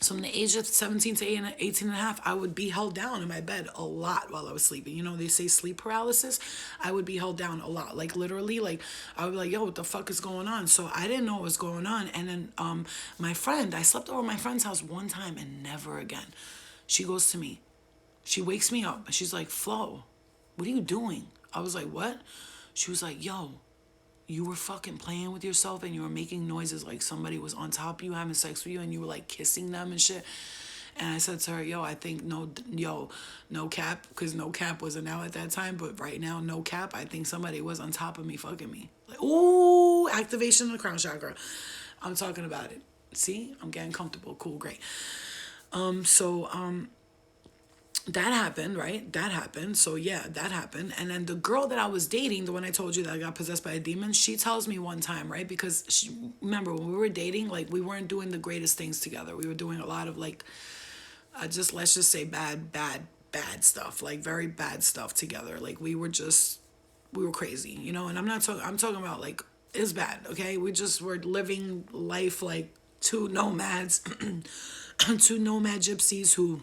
So from the age of 17 to 18 and a half, I would be held down in my bed a lot while I was sleeping. You know, they say sleep paralysis. I would be held down a lot. Like literally, like I would be like, yo, what the fuck is going on? So I didn't know what was going on. And then my friend, I slept over at my friend's house one time and never again. She goes to me. She wakes me up and she's like, Flo, what are you doing? I was like, what? She was like, yo, you were fucking playing with yourself and you were making noises like somebody was on top of you having sex with you and you were like kissing them and shit. And I said to her, yo, I think no cap, because no cap wasn't out at that time, but right now, no cap, I think somebody was on top of me fucking me. Like, ooh, activation of the crown chakra. I'm talking about it. See, I'm getting comfortable. Cool, great. That happened, right? That happened. So yeah, that happened. And then the girl that I was dating, the one I told you that I got possessed by a demon, she tells me one time, right? Because remember when we were dating, like we weren't doing the greatest things together. We were doing a lot of like, let's just say bad bad stuff, like very bad stuff together. Like we were crazy, you know. And I'm talking about like it's bad. Okay, we just were living life like two nomads, two nomad gypsies who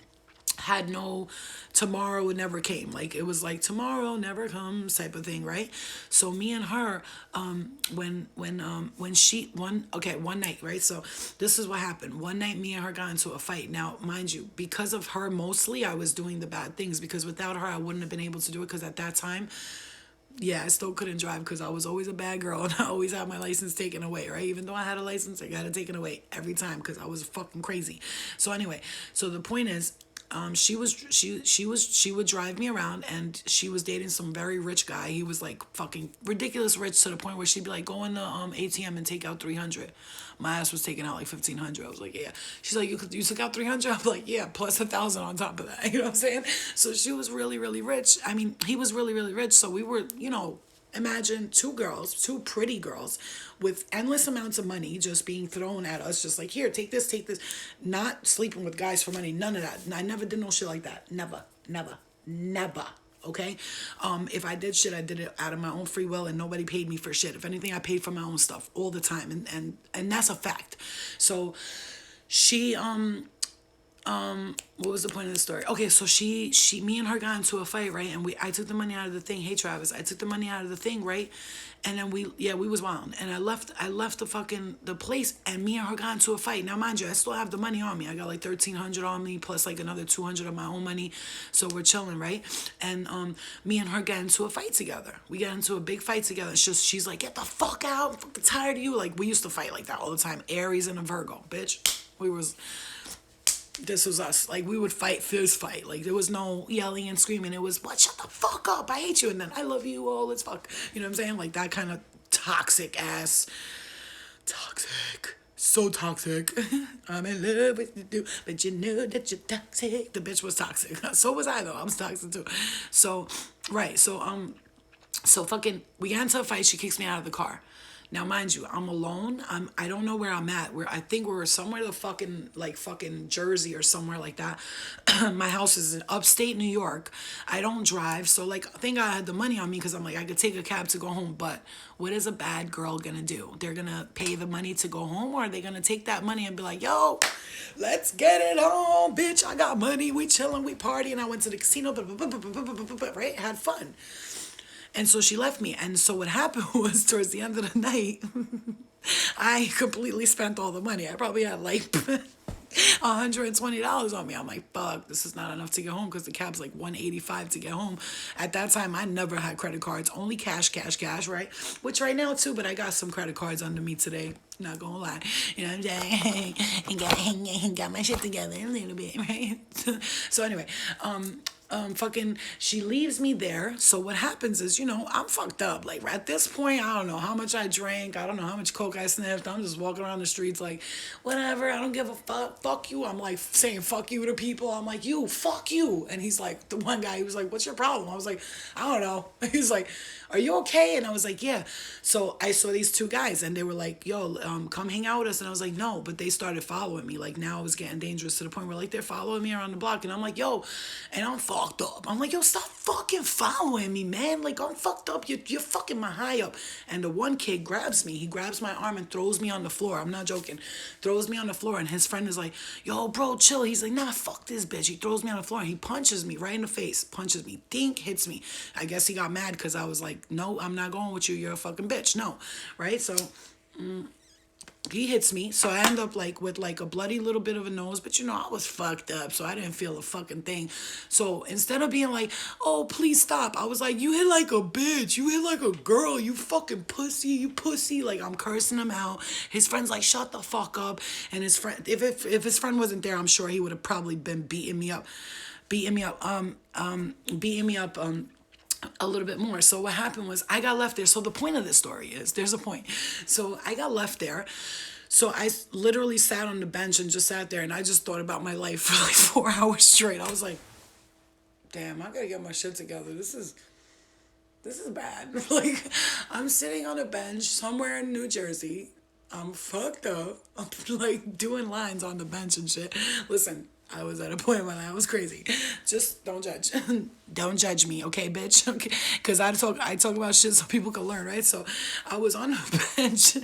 had no tomorrow never came. Like it was like tomorrow never comes type of thing, right? So me and her, when she one night, right? So this is what happened. One night me and her got into a fight. Now, mind you, because of her mostly I was doing the bad things, because without her I wouldn't have been able to do it, because at that time, yeah, I still couldn't drive because I was always a bad girl and I always had my license taken away, right? Even though I had a license, I got it taken away every time because I was fucking crazy. So anyway, so the point is, she would drive me around, and she was dating some very rich guy. He was like fucking ridiculous rich to the point where she'd be like, go in the ATM and take out 300. My ass was taking out like 1,500. I was like, yeah. She's like, you took out 300. I'm like, yeah, plus 1,000 on top of that. You know what I'm saying? So she was really really rich. I mean, he was really really rich. So we were, you know, imagine two girls, two pretty girls with endless amounts of money just being thrown at us, just like, here, take this. Not sleeping with guys for money, none of that. I never did no shit like that. Never, never, never. Okay? If I did shit, I did it out of my own free will, and nobody paid me for shit. If anything, I paid for my own stuff all the time, and that's a fact. So she what was the point of the story? Okay, so me and her got into a fight, right? And I took the money out of the thing. Hey Travis, I took the money out of the thing, right? And then we was wild. And I left the place, and me and her got into a fight. Now mind you, I still have the money on me. I got like 1,300 on me plus like another 200 of my own money. So we're chilling, right? And me and her got into a fight together. We got into a big fight together. It's just, she's like, get the fuck out. I'm fucking tired of you. Like, we used to fight like that all the time. Aries and a Virgo, bitch. This was us. Like, we would fight, fist fight. Like, there was no yelling and screaming. It was, what, shut the fuck up, I hate you, and then I love you, oh, let's fuck. You know what I'm saying? Like, that kind of toxic. So toxic. I'm in love with you, but you know that you're toxic. The bitch was toxic. So was I, though. I was toxic, too. So, right. So fucking, we got into a fight. She kicks me out of the car. Now, mind you, I'm alone. I don't know where I'm at. I think we're somewhere the fucking Jersey or somewhere like that. My house is in upstate New York. I don't drive, so like, thank God I had the money on me, because I'm like, I could take a cab to go home. But what is a bad girl gonna do? They're gonna pay the money to go home, or are they gonna take that money and be like, yo, let's get it home, bitch. I got money. We chilling, we partying. I went to the casino, right? Had fun. And so she left me. And so what happened was, towards the end of the night, I completely spent all the money. I probably had like $120 on me. I'm like, fuck, this is not enough to get home, because the cab's like $185 to get home. At that time, I never had credit cards, only cash, right? Which right now too, but I got some credit cards under me today. Not gonna lie, you know what I'm saying? And got my shit together a little bit, right? So anyway, fucking, she leaves me there. So what happens is, you know, I'm fucked up. Like, at this point, I don't know how much I drank. I don't know how much coke I sniffed. I'm just walking around the streets like, whatever, I don't give a fuck. Fuck you. I'm like saying fuck you to people. I'm like, you, fuck you. And he's like, the one guy, he was like, what's your problem? I was like, I don't know. He's like, are you okay? And I was like, yeah. So I saw these two guys, and they were like, yo, come hang out with us. And I was like, no. But they started following me. Like, now it was getting dangerous to the point where, like, they're following me around the block. And I'm like, yo, and I'm fucked up. I'm like, yo, stop fucking following me, man. Like, I'm fucked up. You're fucking my high up. And the one kid grabs me. He grabs my arm and throws me on the floor. I'm not joking. Throws me on the floor. And his friend is like, yo, bro, chill. He's like, nah, fuck this bitch. He throws me on the floor, and he punches me right in the face. Punches me. Dink, hits me. I guess he got mad because I was like, no, I'm not going with you. You're a fucking bitch. No. Right? So he hits me. So I end up like with like a bloody little bit of a nose, but you know, I was fucked up, so I didn't feel a fucking thing. So instead of being like, oh, please stop, I was like, you hit like a bitch. You hit like a girl. You fucking pussy. You pussy. Like, I'm cursing him out. His friend's like, shut the fuck up. And his friend, if his friend wasn't there, I'm sure he would have probably been beating me up a little bit more. So what happened was, I got left there. So the point of this story is, there's a point. So I got left there. So I literally sat on the bench and just sat there, and I just thought about my life for like 4 hours straight. I was like, damn, I gotta get my shit together. This is bad. Like, I'm sitting on a bench somewhere in New Jersey. I'm fucked up. I'm like doing lines on the bench and shit. Listen, I was at a point in my life. I was crazy. Just don't judge. Don't judge me, okay, bitch? Okay, because I talk about shit so people can learn, right? So I was on the bench.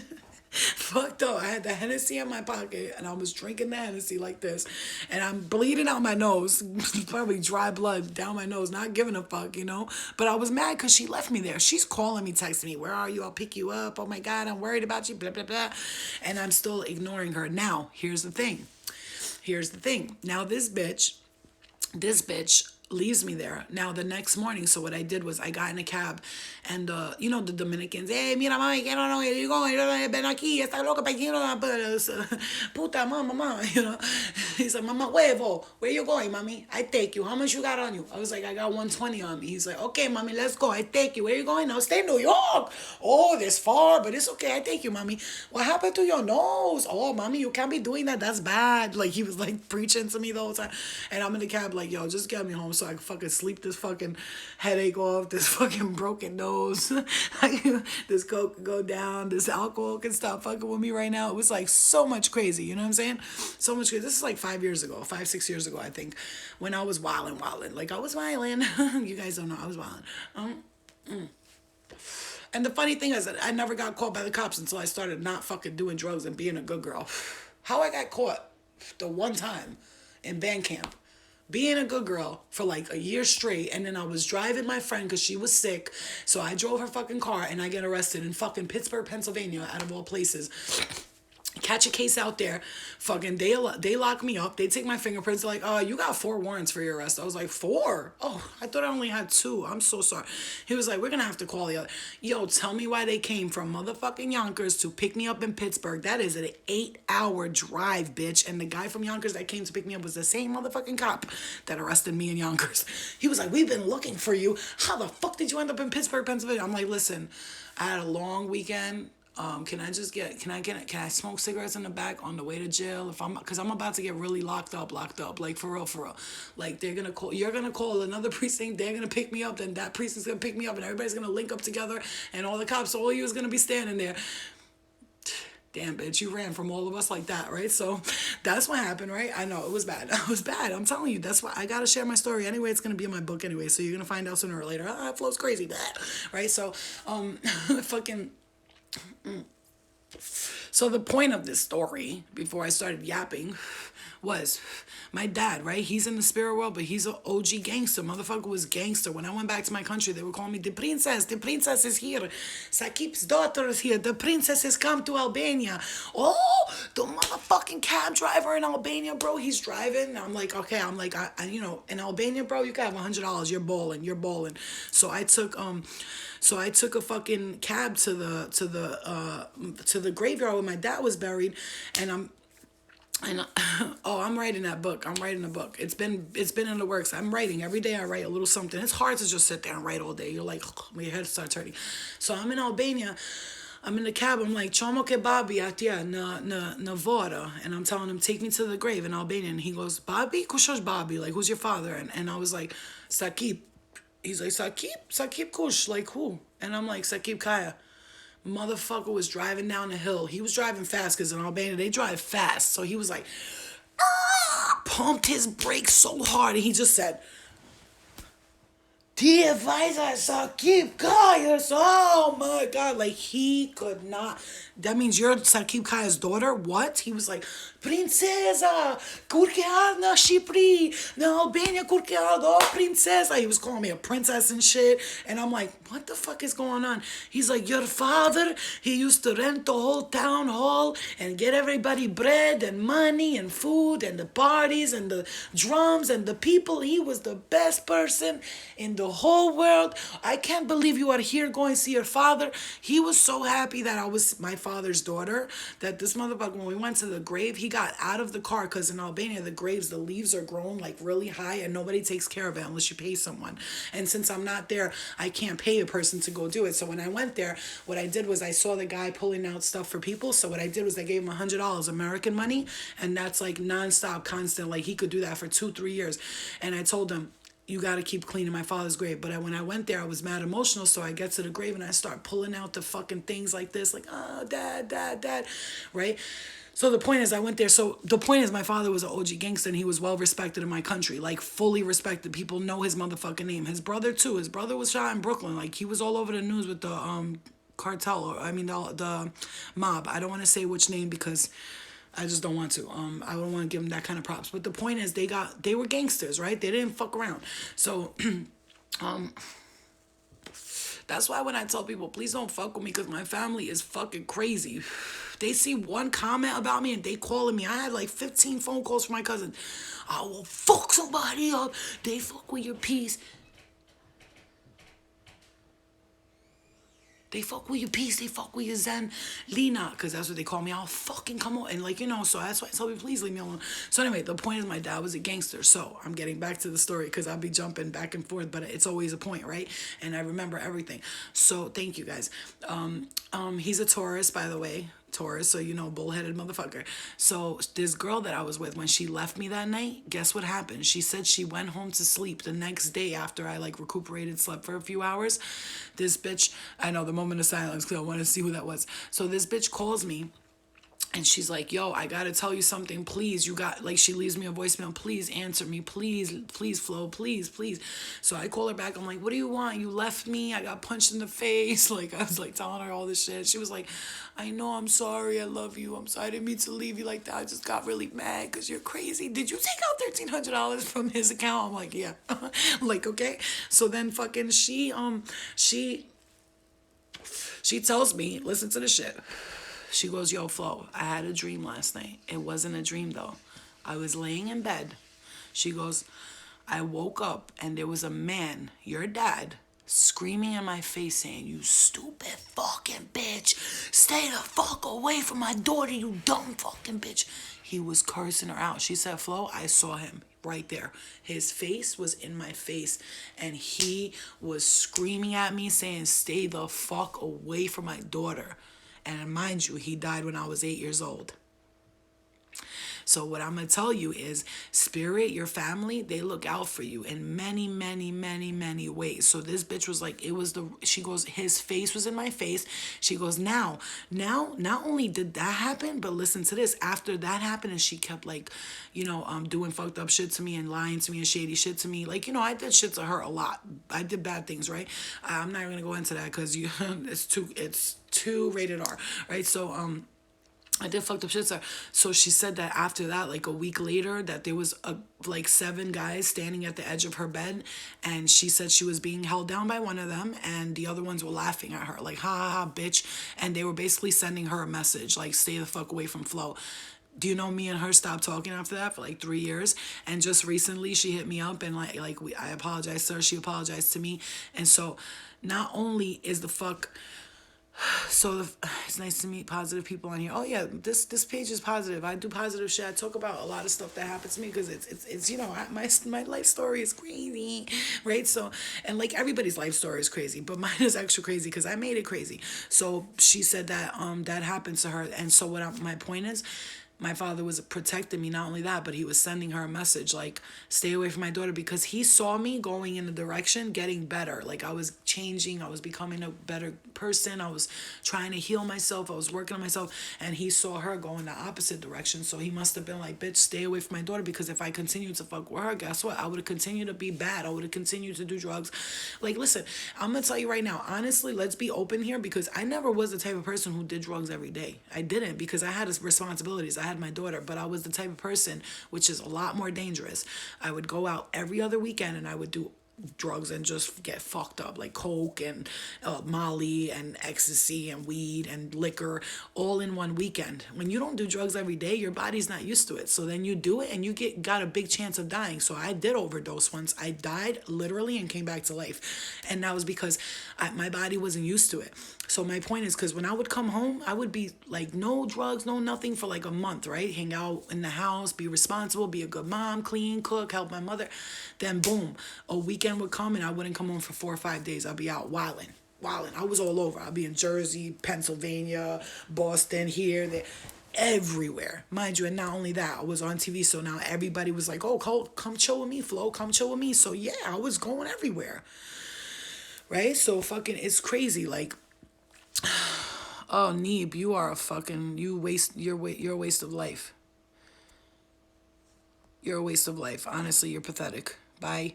Fucked up. I had the Hennessy in my pocket and I was drinking the Hennessy like this. And I'm bleeding out my nose. Probably dry blood down my nose. Not giving a fuck, you know? But I was mad because she left me there. She's calling me, texting me, where are you? I'll pick you up. Oh my God, I'm worried about you. Blah, blah, blah. And I'm still ignoring her. Now, here's the thing. Here's the thing. Now this bitch leaves me there. Now the next morning, so what I did was I got in a cab, and you know the Dominicans, hey, mira mami, que no, no, where you going? Ven aquí, está loca, puta mama, you know. He's like, mama huevo, where you going, mommy? I take you. How much you got on you? I was like, I got 120 on me. He's like, okay, mommy, let's go. I take you. Where you going? No, stay in New York. Oh, this far, but it's okay. I take you, mommy. What happened to your nose? Oh, mommy, you can't be doing that. That's bad. Like he was like preaching to me the whole time, and I'm in the cab like, yo, just get me home so I can fucking sleep this fucking headache off, this fucking broken nose, like, this coke can go down, this alcohol can stop fucking with me right now. It was like so much crazy, you know what I'm saying? So much crazy. This is like 5 years ago, 5, 6 years ago, I think, when I was wilding. Like I was wilding. You guys don't know, I was wilding. And the funny thing is that I never got caught by the cops until I started not fucking doing drugs and being a good girl. How I got caught the one time in band camp, being a good girl for like a year straight, and then I was driving my friend because she was sick, so I drove her fucking car, and I get arrested in fucking Pittsburgh, Pennsylvania, out of all places. Catch a case out there, fucking they lock me up, they take my fingerprints, they're like, oh, you got 4 warrants for your arrest. I was like, 4? Oh, I thought I only had 2. I'm so sorry. He was like, we're gonna have to call the other. Yo, tell me why they came from motherfucking Yonkers to pick me up in Pittsburgh. That is an 8-hour drive, bitch. And the guy from Yonkers that came to pick me up was the same motherfucking cop that arrested me in Yonkers. He was like, we've been looking for you. How the fuck did you end up in Pittsburgh, Pennsylvania? I'm like, listen, I had a long weekend. Can I smoke cigarettes in the back on the way to jail because I'm about to get really locked up, like for real. Like you're gonna call another precinct, they're gonna pick me up, then that precinct's gonna pick me up, and everybody's gonna link up together, and all the cops, all you is gonna be standing there. Damn, bitch, you ran from all of us like that, right? So that's what happened, right? I know, it was bad. It was bad. I'm telling you, that's why I gotta share my story anyway. It's gonna be in my book anyway, so you're gonna find out sooner or later. It flows crazy, right? So, fucking. So the point of this story, before I started yapping, was my dad, right? He's in the spirit world, but he's an OG gangster. Motherfucker was gangster. When I went back to my country, they were calling me the princess. The princess is here. Sakib's daughter is here. The princess has come to Albania. Oh, the motherfucking cab driver in Albania, bro. He's driving. I'm like, okay. I'm like, you know, in Albania, bro, you can have $100. You're balling. So I took a fucking cab to the graveyard where my dad was buried, and I'm writing that book. I'm writing a book. It's been in the works. I'm writing every day. I write a little something. It's hard to just sit there and write all day. You're like, your head starts hurting. So I'm in Albania. I'm in the cab. I'm like, Chomo ke babi atia na vora, and I'm telling him, take me to the grave in Albania. And he goes, Babi, kushosh Babi, like, who's your father? And I was like, Sakib. He's like, Sakib Kush, like who? And I'm like, Sakib Kaya. Motherfucker was driving down the hill. He was driving fast because in Albania they drive fast. So he was like, pumped his brakes so hard, and he just said, Dear Visor, Sakib Kaya's. Oh my God. Like he could not. That means you're Sakib Kaya's daughter? What? He was like, Princesa, kurkear na Shqipëri, na Albania kurkear, oh princesa. He was calling me a princess and shit. And I'm like, what the fuck is going on? He's like, your father, he used to rent the whole town hall and get everybody bread and money and food and the parties and the drums and the people. He was the best person in the whole world. I can't believe you are here going to see your father. He was so happy that I was my father's daughter that this motherfucker, when we went to the grave, he got out of the car because in Albania, the graves, the leaves are grown like really high and nobody takes care of it unless you pay someone. And since I'm not there, I can't pay a person to go do it. So when I went there, what I did was I saw the guy pulling out stuff for people. So what I did was I gave him $100 American money, and that's like nonstop, constant. Like he could do that for 2-3 years. And I told him, you got to keep cleaning my father's grave. But when I went there, I was mad emotional. So I get to the grave and I start pulling out the fucking things like this, like, oh, dad, dad, dad, right? So the point is, I went there. So the point is, my father was an OG gangster and he was well respected in my country, like fully respected. People know his motherfucking name. His brother too. His brother was shot in Brooklyn. Like he was all over the news with the cartel, or I mean the mob. I don't want to say which name because I just don't want to. I don't want to give them that kind of props. But the point is, they were gangsters, right? They didn't fuck around. So that's why when I tell people, please don't fuck with me because my family is fucking crazy. They see one comment about me and they calling me. I had like 15 phone calls from my cousin. I will fuck somebody up. They fuck with your peace. They fuck with your peace. They fuck with your zen. Lena, because that's what they call me. I'll fucking come on. And like, so that's why I tell me, please leave me alone. So anyway, the point is my dad was a gangster. So I'm getting back to the story because I'll be jumping back and forth, but it's always a point, right? And I remember everything. So thank you guys. He's a Taurus, by the way. Taurus, so bullheaded motherfucker. So this girl that I was with, when she left me that night, guess what happened? She said she went home to sleep the next day after I like recuperated, slept for a few hours. This bitch, I know the moment of silence because I want to see who that was. So this bitch calls me. And she's like, yo, I gotta tell you something, please. She leaves me a voicemail. Please answer me. Please, please, Flo. Please, please. So I call her back. I'm like, what do you want? You left me. I got punched in the face. Like, I was like telling her all this shit. She was like, I know, I'm sorry. I love you. I'm sorry. I didn't mean to leave you like that. I just got really mad because you're crazy. Did you take out $1,300 from his account? I'm like, yeah. I'm like, okay. So then fucking she tells me, listen to the shit. She goes, yo, Flo, I had a dream last night. It wasn't a dream, though. I was laying in bed. She goes, I woke up and there was a man, your dad, screaming in my face saying, you stupid fucking bitch. Stay the fuck away from my daughter, you dumb fucking bitch. He was cursing her out. She said, Flo, I saw him right there. His face was in my face and he was screaming at me saying, stay the fuck away from my daughter. And mind you, he died when I was 8 years old. So what I'm going to tell you is spirit, your family, they look out for you in many, many, many, many ways. So this bitch was like, she goes, his face was in my face. She goes, now, not only did that happen, but listen to this. After that happened and she kept like, doing fucked up shit to me and lying to me and shady shit to me. Like, I did shit to her a lot. I did bad things, right? I'm not going to go into that because it's too rated R, right? So, I did fucked up shit to her. So she said that after that, like a week later, that there was like 7 guys standing at the edge of her bed, and she said she was being held down by one of them, and the other ones were laughing at her, like, ha ha ha, bitch. And they were basically sending her a message, like, stay the fuck away from Flo. Do you know me and her stopped talking after that for like 3 years? And just recently she hit me up and I apologized to her. She apologized to me. And so not only is the fuck... So it's nice to meet positive people on here. Oh yeah, this page is positive. I do positive shit. I talk about a lot of stuff that happens to me because it's my life story is crazy, right? So, and like everybody's life story is crazy, but mine is extra crazy because I made it crazy. So she said that that happened to her, and so my point is, my father was protecting me. Not only that, but he was sending her a message like, stay away from my daughter, because he saw me going in a direction, getting better. Like I was changing, I was becoming a better person. I was trying to heal myself. I was working on myself, and he saw her go in the opposite direction. So he must have been like, bitch, stay away from my daughter, because if I continued to fuck with her, guess what? I would have continued to be bad. I would have continued to do drugs. Like, listen, I'm going to tell you right now, honestly, let's be open here, because I never was the type of person who did drugs every day. I didn't, because I had responsibilities. I had my daughter, but I was the type of person, which is a lot more dangerous. I would go out every other weekend and I would do drugs and just get fucked up, like coke and Molly and ecstasy and weed and liquor all in one weekend. When you don't do drugs every day, your body's not used to it. So then you do it and you got a big chance of dying. So I did overdose once. I died literally and came back to life. And that was because my body wasn't used to it. So my point is, because when I would come home, I would be like, no drugs, no nothing for like a month, right? Hang out in the house, be responsible, be a good mom, clean, cook, help my mother. Then boom, a weekend would come and I wouldn't come home for 4 or 5 days. I'd be out wilding. I was all over. I'd be in Jersey, Pennsylvania, Boston, here, there. everywhere, mind you. And not only that, I was on TV, so now everybody was like, oh, come chill with me, Flo, come chill with me. So yeah, I was going everywhere, right? So fucking, it's crazy. Like, oh, Neeb, you are a fucking, you're a waste of life. You're a waste of life. Honestly, you're pathetic. Bye.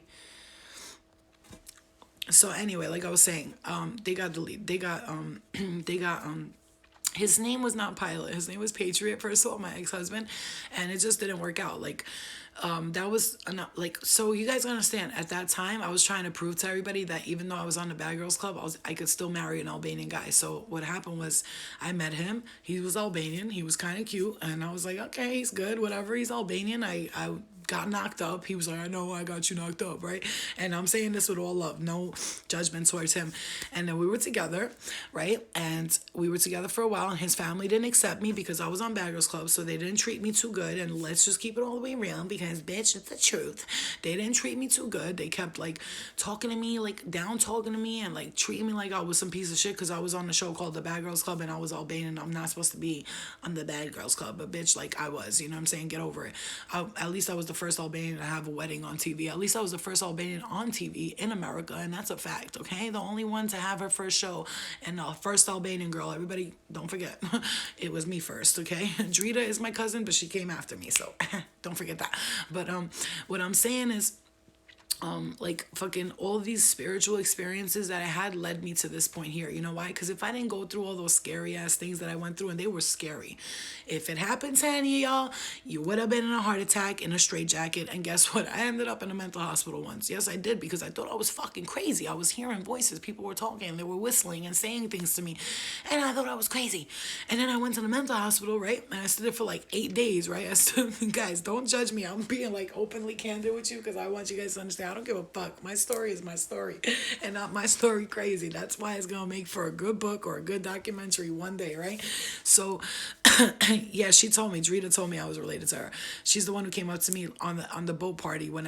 So anyway, like I was saying, they got deleted. They got they got his name was not Pilot. His name was Patriot, first of all, my ex-husband, and it just didn't work out. Like, that was enough. Like, so you guys understand, at that time, I was trying to prove to everybody that even though I was on the Bad Girls Club, I could still marry an Albanian guy. So what happened was, I met him. He was Albanian. He was kind of cute, and I was like, okay, he's good, whatever. He's Albanian. I got knocked up. He was like, I know I got you knocked up, right? And I'm saying this with all love, no judgment towards him. And then we were together, right? And we were together for a while, and his family didn't accept me because I was on Bad Girls Club, so they didn't treat me too good. And let's just keep it all the way real, because bitch, it's the truth. They didn't treat me too good. They kept like talking to me, like down talking to me, and like treating me like I was some piece of shit because I was on a show called The Bad Girls Club and I was Albanian. I'm not supposed to be on The Bad Girls Club, but bitch, like I was, you know what I'm saying? Get over it. At least I was the first Albanian to have a wedding on TV. At least I was the first Albanian on TV in America, and that's a fact, okay? The only one to have her first show, and the first Albanian girl. Everybody, don't forget, it was me first, okay? Drita is my cousin, but she came after me, so don't forget that. But what I'm saying is, like fucking all these spiritual experiences that I had led me to this point here. You know why? Because if I didn't go through all those scary ass things that I went through, and they were scary, if it happened to any of y'all, you would have been in a heart attack in a straitjacket. And guess what? I ended up in a mental hospital once. Yes, I did, because I thought I was fucking crazy. I was hearing voices. People were talking. They were whistling and saying things to me, and I thought I was crazy. And then I went to the mental hospital, right? And I stood there for like 8 days, right? I stood, guys, don't judge me. I'm being like openly candid with you because I want you guys to understand. I don't give a fuck. My story is my story, and not my story crazy. That's why it's gonna make for a good book or a good documentary one day, right? So, yeah, she told me. Drita told me I was related to her. She's the one who came up to me on the boat party when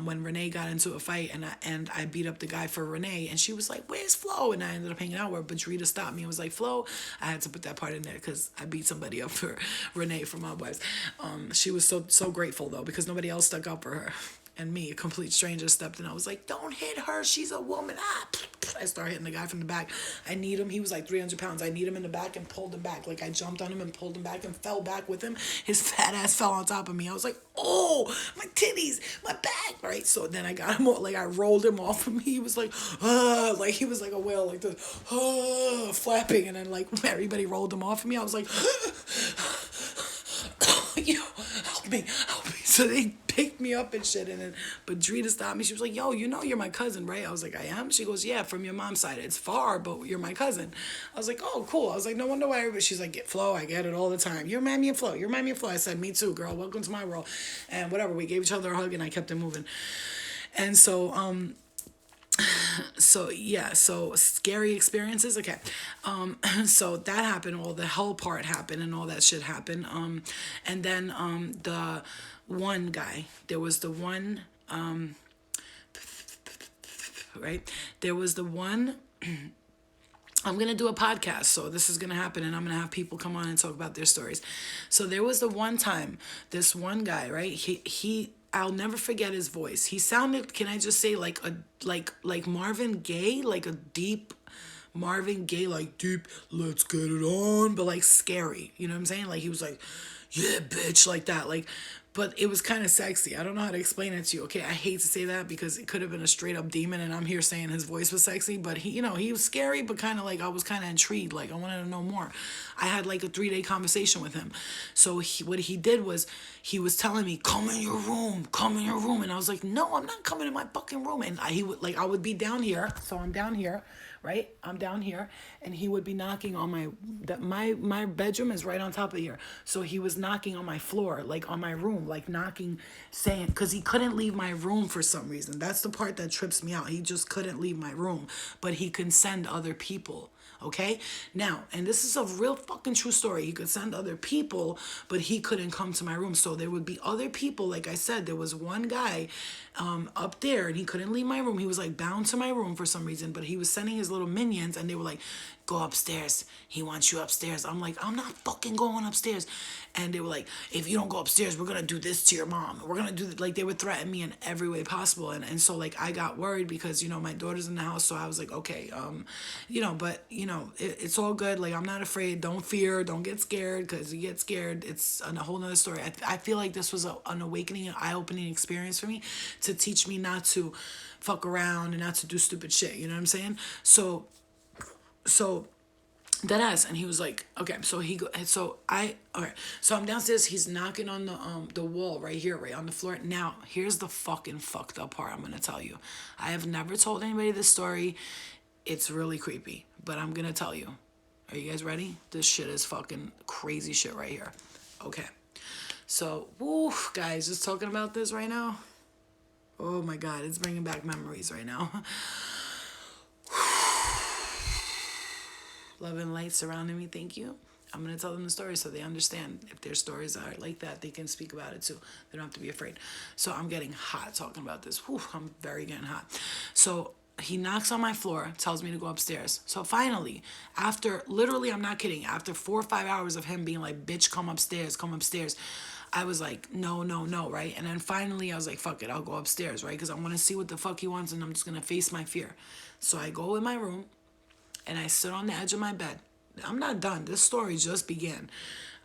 when Renee got into a fight, and I beat up the guy for Renee, and she was like, "Where's Flo?" And I ended up hanging out with her, but Drita stopped me and was like, "Flo," I had to put that part in there because I beat somebody up for Renee from Mob Wives. She was so grateful though, because nobody else stuck up for her. And me, a complete stranger, stepped in. I was like, don't hit her. She's a woman. Ah. I started hitting the guy from the back. I need him. He was like 300 pounds. I need him in the back and pulled him back. Like I jumped on him and pulled him back and fell back with him. His fat ass fell on top of me. I was like, oh, my titties, my back. Right? So then I got him, like I rolled him off of me. He was like, ah, like he was like a whale, like this, ah, flapping. And then like everybody rolled him off of me. I was like, yo, help me. So they picked me up and shit, and then, but Drita stopped me. She was like, yo, you know you're my cousin, right? I was like, I am? She goes, yeah, from your mom's side. It's far, but you're my cousin. I was like, oh, cool. I was like, no wonder why everybody, she's like, get Flo, I get it all the time. You remind me of Flo. You remind me of Flo. I said, me too, girl. Welcome to my world. And whatever, we gave each other a hug, and I kept it moving. And so, so scary experiences. Okay. So that happened, all the hell part happened and all that shit happened. And then the one guy, there was the one right? There was the one I'm going to do a podcast, so this is going to happen, and I'm going to have people come on and talk about their stories. So there was the one time, this one guy, right? I'll never forget his voice. He sounded, can I just say, like Marvin Gaye, like a deep Marvin Gaye, like deep, let's get it on, but like scary. You know what I'm saying? Like he was like, yeah, bitch, like that. Like, but it was kind of sexy. I don't know how to explain it to you. Okay, I hate to say that because it could have been a straight up demon, and I'm here saying his voice was sexy, but he, he was scary, but kind of like I was kind of intrigued. Like I wanted to know more. I had like a 3-day conversation with him. So what he did was he was telling me, come in your room, and I was like, no, I'm not coming in my fucking room. And I would be down here, so I'm down here. Right? I'm down here, and he would be knocking on my bedroom is right on top of here. So he was knocking on my floor, like on my room, like knocking, saying, because he couldn't leave my room for some reason. That's the part that trips me out. He just couldn't leave my room, but he can send other people. Okay? Now, and this is a real fucking true story. He could send other people, but he couldn't come to my room. So there would be other people. Like I said, there was one guy up there, and he couldn't leave my room. He was like bound to my room for some reason, but he was sending his little minions, and they were like, go upstairs. He wants you upstairs. I'm like, I'm not fucking going upstairs. And they were like, if you don't go upstairs, we're gonna do this to your mom. We're gonna do like they would threaten me in every way possible. And so like I got worried because, you know, my daughter's in the house, so I was like, okay, you know, but you know, it's all good. Like I'm not afraid. Don't fear. Don't get scared, because you get scared, it's a whole nother story. I feel like this was an awakening, an eye-opening experience for me to teach me not to fuck around and not to do stupid shit. You know what I'm saying? So that ass, and he was like, okay, so he go, and so I, okay, so I'm downstairs, he's knocking on the wall right here, right on the floor. Now here's the fucking fucked up part I'm gonna tell you. I have never told anybody this story. It's really creepy, but I'm gonna tell you. Are you guys ready? This shit is fucking crazy shit right here. Okay, so woo, guys, just talking about this right now, oh my god, it's bringing back memories right now. Love and light surrounding me, thank you. I'm going to tell them the story so they understand. If their stories are like that, they can speak about it too. They don't have to be afraid. So I'm getting hot talking about this. Whew, I'm very getting hot. So he knocks on my floor, tells me to go upstairs. So finally, after, literally, I'm not kidding, after 4 or 5 hours of him being like, bitch, come upstairs, I was like, no, no, no, right? And then finally, I was like, fuck it, I'll go upstairs, right? Because I want to see what the fuck he wants, and I'm just going to face my fear. So I go in my room, and I sit on the edge of my bed. I'm not done. This story just began.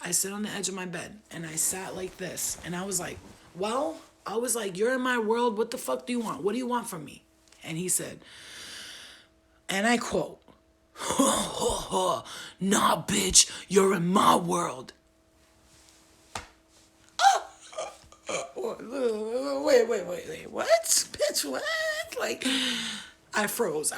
I sit on the edge of my bed, and I sat like this, and I was like, well, you're in my world. What the fuck do you want? What do you want from me? And he said, and I quote, nah, bitch, you're in my world. Wait, what? Bitch, what? Like, I froze.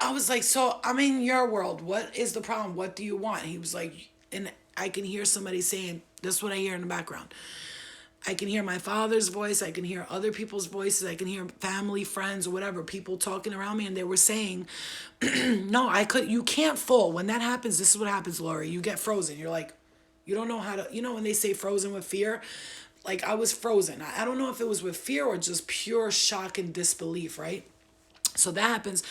I was like, so I'm in your world. What is the problem? What do you want? He was like, and I can hear somebody saying, this is what I hear in the background. I can hear my father's voice. I can hear other people's voices. I can hear family, friends, or whatever, people talking around me. And they were saying, no, you can't fall. When that happens, this is what happens, Lori. You get frozen. You're like, you don't know how to, you know, when they say frozen with fear, like I was frozen. I don't know if it was with fear or just pure shock and disbelief, right? So that happens,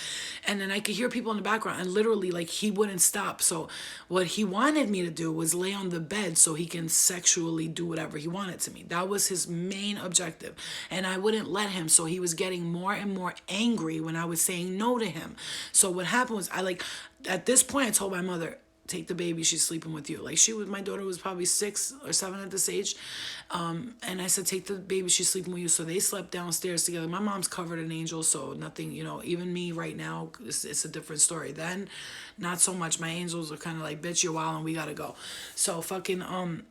and then I could hear people in the background, and literally, like, he wouldn't stop. So what he wanted me to do was lay on the bed so he can sexually do whatever he wanted to me. That was his main objective, and I wouldn't let him. So he was getting more and more angry when I was saying no to him. So what happened was, at this point, I told my mother, take the baby, she's sleeping with you. Like, my daughter was probably 6 or 7 at this age. And I said, take the baby, she's sleeping with you. So they slept downstairs together. My mom's covered in angels, so nothing, you know, even me right now, it's a different story. Then, not so much. My angels are kind of like, bitch, you're wild and we gotta go. So fucking,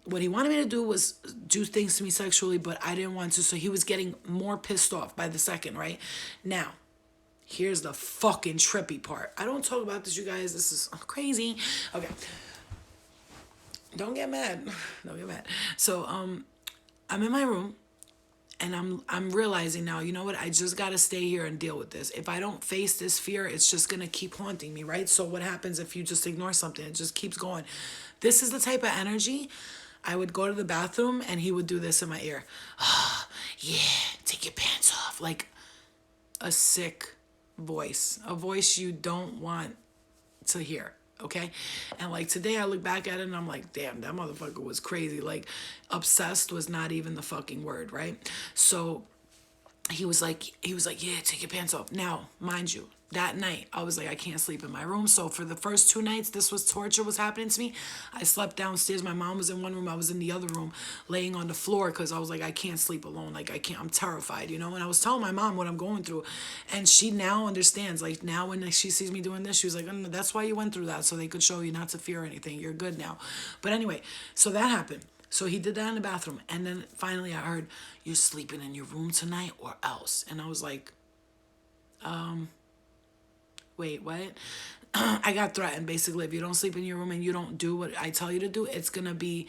what he wanted me to do was do things to me sexually, but I didn't want to. So he was getting more pissed off by the second, right? Now, here's the fucking trippy part. I don't talk about this, you guys. This is crazy. Okay. Don't get mad. Don't get mad. So, I'm in my room, and I'm realizing now, you know what? I just got to stay here and deal with this. If I don't face this fear, it's just going to keep haunting me, right? So what happens if you just ignore something? It just keeps going. This is the type of energy. I would go to the bathroom, and he would do this in my ear. Yeah, take your pants off. Like a sick voice, a voice you don't want to hear, okay? And like today I look back at it and I'm like, damn, that motherfucker was crazy. Like, obsessed was not even the fucking word, right? So he was like, yeah, take your pants off. Now, mind you, that night, I was like, I can't sleep in my room. So for the first 2 nights, torture was happening to me. I slept downstairs. My mom was in one room. I was in the other room laying on the floor because I was like, I can't sleep alone. Like, I'm terrified, you know? And I was telling my mom what I'm going through. And she now understands. Like, now when she sees me doing this, she was like, oh, that's why you went through that. So they could show you not to fear anything. You're good now. But anyway, so that happened. So he did that in the bathroom. And then finally I heard, you're sleeping in your room tonight or else. And I was like, wait, what? I got threatened, basically. If you don't sleep in your room and you don't do what I tell you to do, it's gonna be,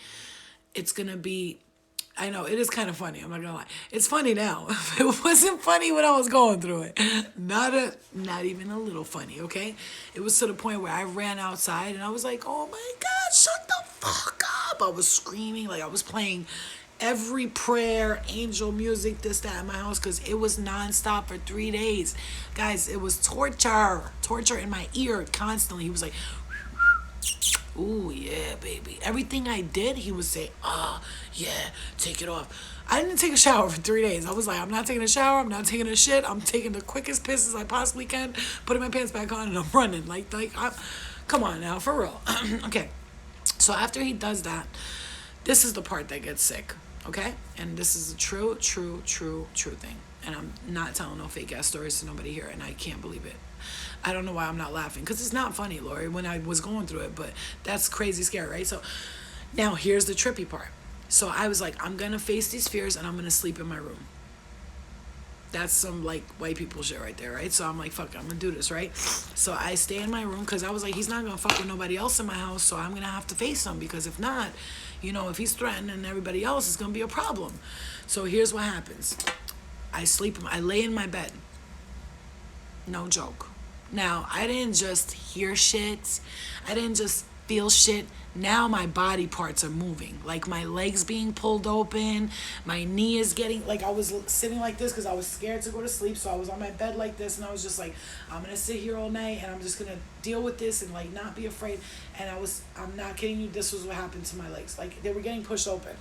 I know, it is kind of funny, I'm not gonna lie. It's funny now. It wasn't funny when I was going through it. Not even a little funny, okay? It was to the point where I ran outside and I was like, oh my God, shut the fuck up. I was screaming, like I was playing every prayer, angel music, this, that in my house because it was nonstop for 3 days. Guys, it was torture in my ear constantly. He was like, ooh, yeah, baby. Everything I did, he would say, yeah, take it off. I didn't take a shower for 3 days. I was like, I'm not taking a shower. I'm not taking a shit. I'm taking the quickest pisses I possibly can, putting my pants back on, and I'm running. Come on now, for real. Okay. So after he does that, this is the part that gets sick, okay? And this is a true thing. And I'm not telling no fake ass stories to nobody here, and I can't believe it. I don't know why I'm not laughing, because it's not funny, Lori, when I was going through it, but that's crazy scary, right? So now here's the trippy part. So I was like, I'm gonna face these fears and I'm gonna sleep in my room. That's some like white people shit right there, right? So I'm like, fuck, I'm gonna do this, right? So I stay in my room because I was like, he's not gonna fuck with nobody else in my house, so I'm gonna have to face him because if not, if he's threatening everybody else, it's gonna be a problem. So here's what happens. I lay in my bed. No joke. Now, I didn't just hear shit. I didn't just feel shit. Now my body parts are moving. Like my legs being pulled open. My knee is getting, like I was sitting like this because I was scared to go to sleep. So I was on my bed like this and I was just like, I'm going to sit here all night and I'm just going to deal with this and like not be afraid. And I'm not kidding you. This was what happened to my legs. Like they were getting pushed open.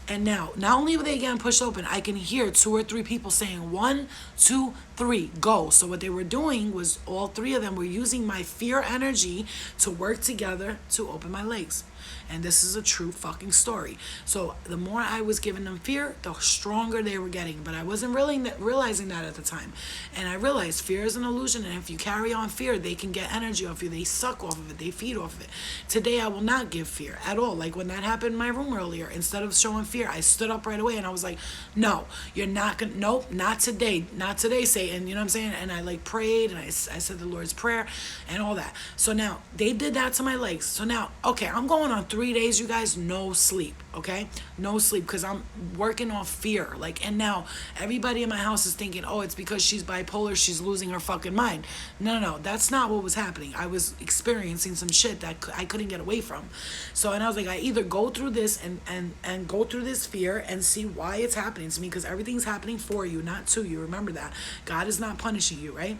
And now, not only were they getting pushed open, I can hear 2 or 3 people saying 1, 2, 3, go. So what they were doing was all 3 of them were using my fear energy to work together to open my legs. And this is a true fucking story. So the more I was giving them fear, the stronger they were getting. But I wasn't really realizing that at the time. And I realized fear is an illusion. And if you carry on fear, they can get energy off you. They suck off of it. They feed off of it. Today, I will not give fear at all. Like when that happened in my room earlier, instead of showing fear, I stood up right away and I was like, no, you're not going to, nope, not today. Not today, Satan. You know what I'm saying? And I like prayed and I said the Lord's Prayer and all that. So now they did that to my legs. So now, okay, I'm going on 3 days, you guys, no sleep, okay? No sleep because I'm working off fear. And now everybody in my house is thinking, oh, it's because she's bipolar, she's losing her fucking mind. No, that's not what was happening. I was experiencing some shit that I couldn't get away from. So, and I was like, I either go through this and go through this fear and see why it's happening to me because everything's happening for you, not to you. Remember that. God is not punishing you, right?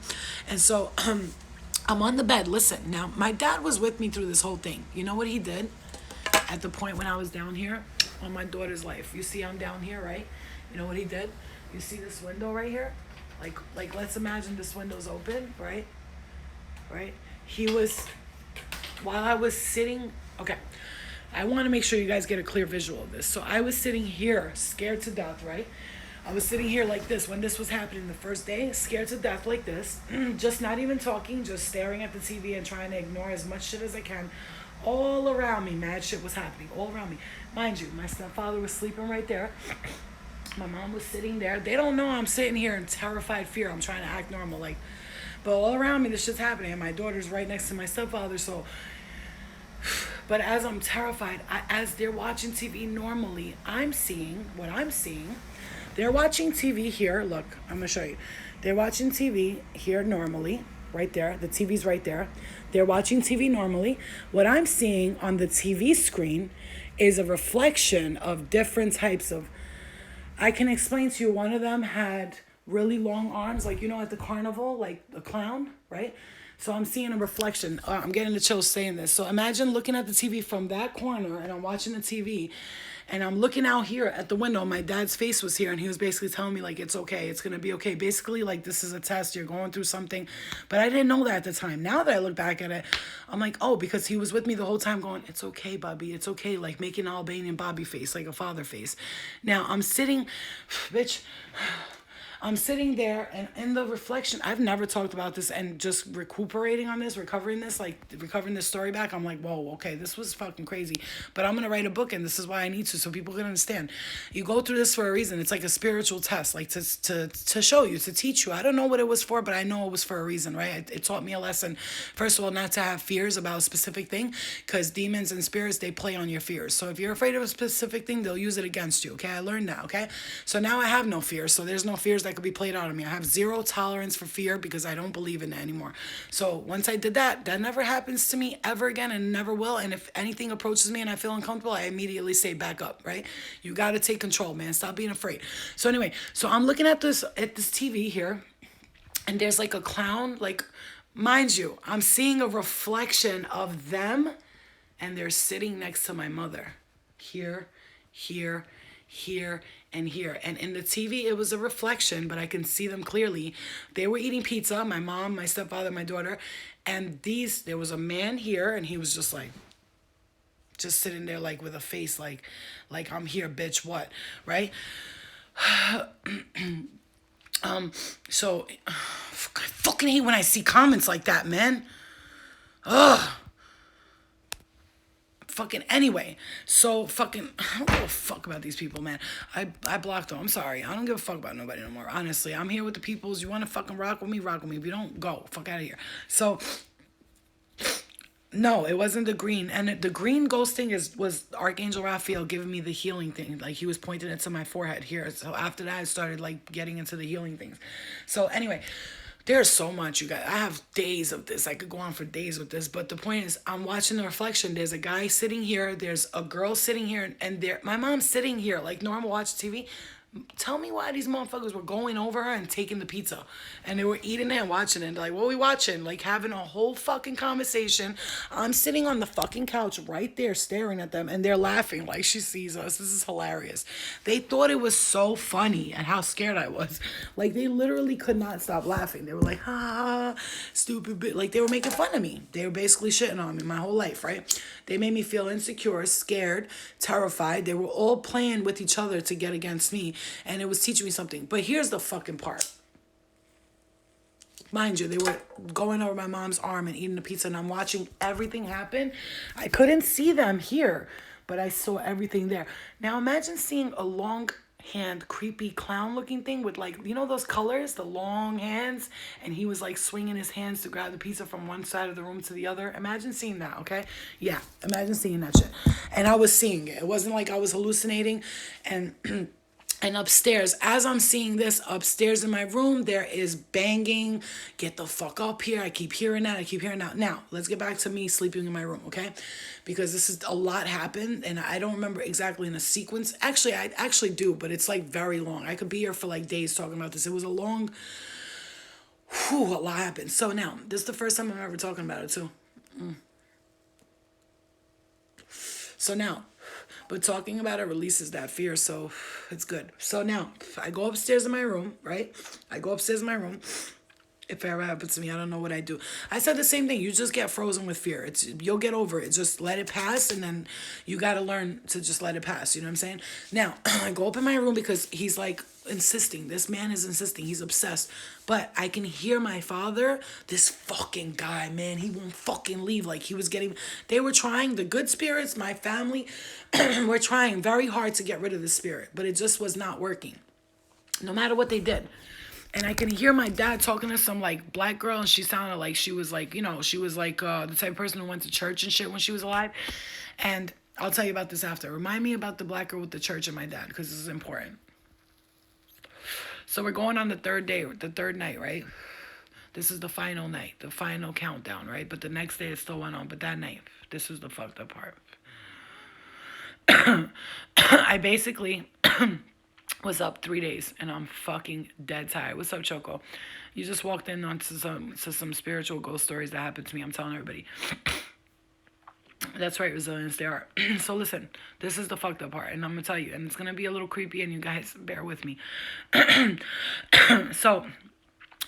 And so I'm on the bed. Listen, now my dad was with me through this whole thing. You know what he did? At the point when I was down here on my daughter's life. You see I'm down here, right? You know what he did? You see this window right here? Like let's imagine this window's open, right? Right? He was, while I was sitting, okay, I want to make sure you guys get a clear visual of this. So I was sitting here, scared to death, right? I was sitting here like this when this was happening the first day, scared to death like this, just not even talking, just staring at the TV and trying to ignore as much shit as I can. All around me, mad shit was happening, all around me. Mind you, my stepfather was sleeping right there. My mom was sitting there. They don't know I'm sitting here in terrified fear. I'm trying to act normal, but all around me, this shit's happening. And my daughter's right next to my stepfather, so. But as I'm terrified, as they're watching TV normally, I'm seeing what I'm seeing. They're watching TV here. Look, I'm going to show you. They're watching TV here normally. Right there. The TV's right there. They're watching TV normally. What I'm seeing on the TV screen is a reflection of different types of... I can explain to you, one of them had really long arms, like, at the carnival, like a clown, right? So I'm seeing a reflection. I'm getting the chills saying this. So imagine looking at the TV from that corner and I'm watching the TV and I'm looking out here at the window. My dad's face was here and he was basically telling me it's okay. It's going to be okay. Basically this is a test. You're going through something. But I didn't know that at the time. Now that I look back at it, I'm like, oh, because he was with me the whole time going, it's okay, Bobby. It's okay. Making Albanian Bobby face, like a father face. Now I'm sitting, bitch... I'm sitting there and in the reflection, I've never talked about this and just recuperating on this, recovering this story back. I'm like, whoa, okay, this was fucking crazy. But I'm going to write a book and this is why I need to so people can understand. You go through this for a reason. It's like a spiritual test, to show you, to teach you. I don't know what it was for, but I know it was for a reason, right? It taught me a lesson. First of all, not to have fears about a specific thing because demons and spirits, they play on your fears. So if you're afraid of a specific thing, they'll use it against you, okay? I learned that, okay? So now I have no fears. So there's no fears that that could be played out on me. I have zero tolerance for fear because I don't believe in it anymore. So once I did that, that never happens to me ever again and never will. And if anything approaches me and I feel uncomfortable, I immediately say back up, right? You got to take control, man. Stop being afraid. So anyway, so I'm looking at this TV here, and there's like a clown, like, mind you, I'm seeing a reflection of them, and they're sitting next to my mother. Here, here, here, and here. And in the TV, it was a reflection, but I can see them clearly. They were eating pizza, my mom, my stepfather, my daughter. And there was a man here, and he was just like, just sitting there like with a face like I'm here, bitch, what, right? So I fucking hate when I see comments like that, man. Ugh. Fucking anyway, so fucking I don't give a fuck about these people, man. I blocked them. I'm sorry. I don't give a fuck about nobody no more. Honestly, I'm here with the peoples. You want to fucking rock with me? Rock with me. If you don't, go fuck out of here. So no, it wasn't the green, and the green ghosting was Archangel Raphael giving me the healing thing. Like he was pointing it to my forehead here. So after that, I started like getting into the healing things. So anyway. There's so much, you guys. I have days of this. I could go on for days with this. But the point is, I'm watching the reflection. There's a guy sitting here. There's a girl sitting here. And my mom's sitting here like normal watch TV. Tell me why these motherfuckers were going over her and taking the pizza. And they were eating it and watching it. Like, what are we watching? Like, having a whole fucking conversation. I'm sitting on the fucking couch right there staring at them. And they're laughing like she sees us. This is hilarious. They thought it was so funny and how scared I was. Like, they literally could not stop laughing. They were like, ha, stupid bitch. Like, they were making fun of me. They were basically shitting on me my whole life, right? They made me feel insecure, scared, terrified. They were all playing with each other to get against me. And it was teaching me something. But here's the fucking part. Mind you, they were going over my mom's arm and eating the pizza, and I'm watching everything happen. I couldn't see them here, but I saw everything there. Now imagine seeing a long hand, creepy clown looking thing with, like, you know those colors, the long hands, and he was like swinging his hands to grab the pizza from one side of the room to the other. Imagine seeing that, okay? Yeah, imagine seeing that shit. And I was seeing it. It wasn't like I was hallucinating. And and upstairs, as I'm seeing this, upstairs in my room, there is banging. Get the fuck up here. I keep hearing that. Now, let's get back to me sleeping in my room, okay? Because this is a lot happened, and I don't remember exactly in a sequence. Actually, I actually do, but it's like very long. I could be here for like days talking about this. It was a long, a lot happened. So now, this is the first time I'm ever talking about it too. So now, but talking about it releases that fear, so it's good. So now, I go upstairs in my room, right? I go upstairs in my room. If it ever happens to me, I don't know what I do. I said the same thing. You just get frozen with fear. You'll get over it. Just let it pass, and then you got to learn to just let it pass. You know what I'm saying? Now, I go up in my room because he's like insisting. This man is insisting. He's obsessed. But I can hear my father, this fucking guy, man, he won't fucking leave. Like, they were trying, the good spirits, my family, were trying very hard to get rid of the spirit, but it just was not working. No matter what they did. And I can hear my dad talking to some, like, black girl, and she sounded like she was, like, you know, she was, like, the type of person who went to church and shit when she was alive. And I'll tell you about this after. Remind me about the black girl with the church and my dad, because this is important. So we're going on the third night, right? This is the final night, the final countdown, right? But the next day it still went on. But that night, this is the fucked up part. I basically... was up 3 days, and I'm fucking dead tired. What's up, Choco? You just walked in onto some spiritual ghost stories that happened to me. I'm telling everybody. That's right, resilience, they are. So listen, this is the fucked up part, and I'm gonna tell you, and it's gonna be a little creepy, and you guys bear with me. So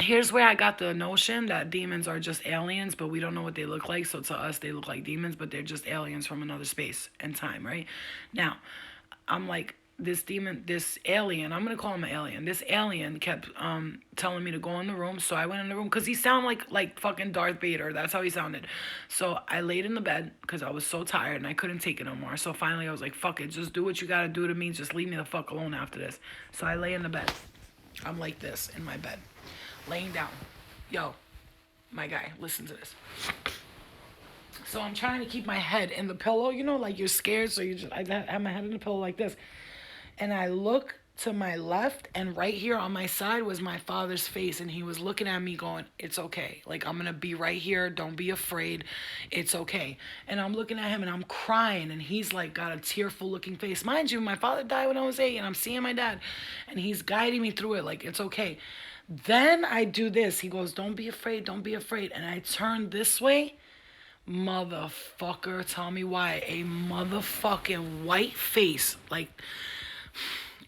here's where I got the notion that demons are just aliens, but we don't know what they look like. So to us, they look like demons, but they're just aliens from another space and time, right? Now, I'm like, this alien, I'm going to call him an alien. This alien kept telling me to go in the room. So I went in the room because he sounded like fucking Darth Vader. That's how he sounded. So I laid in the bed because I was so tired and I couldn't take it no more. So finally I was like, fuck it. Just do what you got to do to me. Just leave me the fuck alone after this. So I lay in the bed. I'm like this in my bed, laying down. Yo, my guy, listen to this. So I'm trying to keep my head in the pillow, you know, like you're scared. So I have my head in the pillow like this. And I look to my left, and right here on my side was my father's face, and he was looking at me going, it's okay, like, I'm gonna be right here, don't be afraid, it's okay. And I'm looking at him and I'm crying, and he's like got a tearful looking face. Mind you, my father died when I was 8, and I'm seeing my dad, and he's guiding me through it like it's okay. Then I do this. He goes, don't be afraid, don't be afraid. And I turn this way. Motherfucker, tell me why. A motherfucking white face. Like,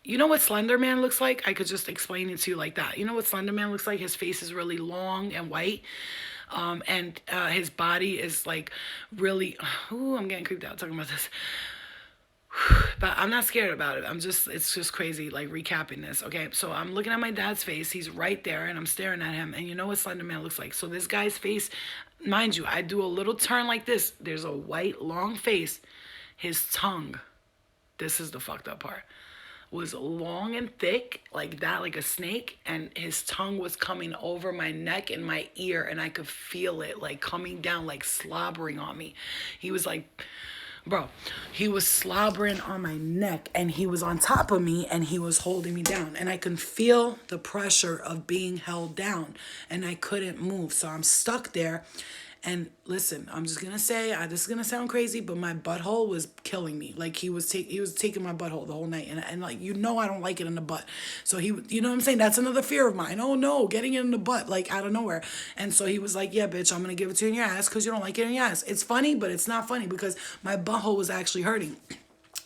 you know what Slender Man looks like? I could just explain it to you like that. You know what Slender Man looks like? His face is really long and white. And his body is like really. Ooh, I'm getting creeped out talking about this. But I'm not scared about it. It's just crazy, like recapping this. Okay, so I'm looking at my dad's face. He's right there, and I'm staring at him. And you know what Slender Man looks like? So this guy's face, mind you, I do a little turn like this. There's a white, long face. His tongue, this is the fucked up part, was long and thick, like that, like a snake. And his tongue was coming over my neck and my ear, and I could feel it, like coming down, like slobbering on me. He was like, bro, he was slobbering on my neck, and he was on top of me, and he was holding me down, and I can feel the pressure of being held down, and I couldn't move. So I'm stuck there. And listen, I'm just gonna say, this is gonna sound crazy, but my butthole was killing me. Like he was taking my butthole the whole night, and like, you know, I don't like it in the butt. So you know what I'm saying? That's another fear of mine. Oh no, getting it in the butt, like out of nowhere. And so he was like, yeah, bitch, I'm gonna give it to you in your ass because you don't like it in your ass. It's funny, but it's not funny because my butthole was actually hurting.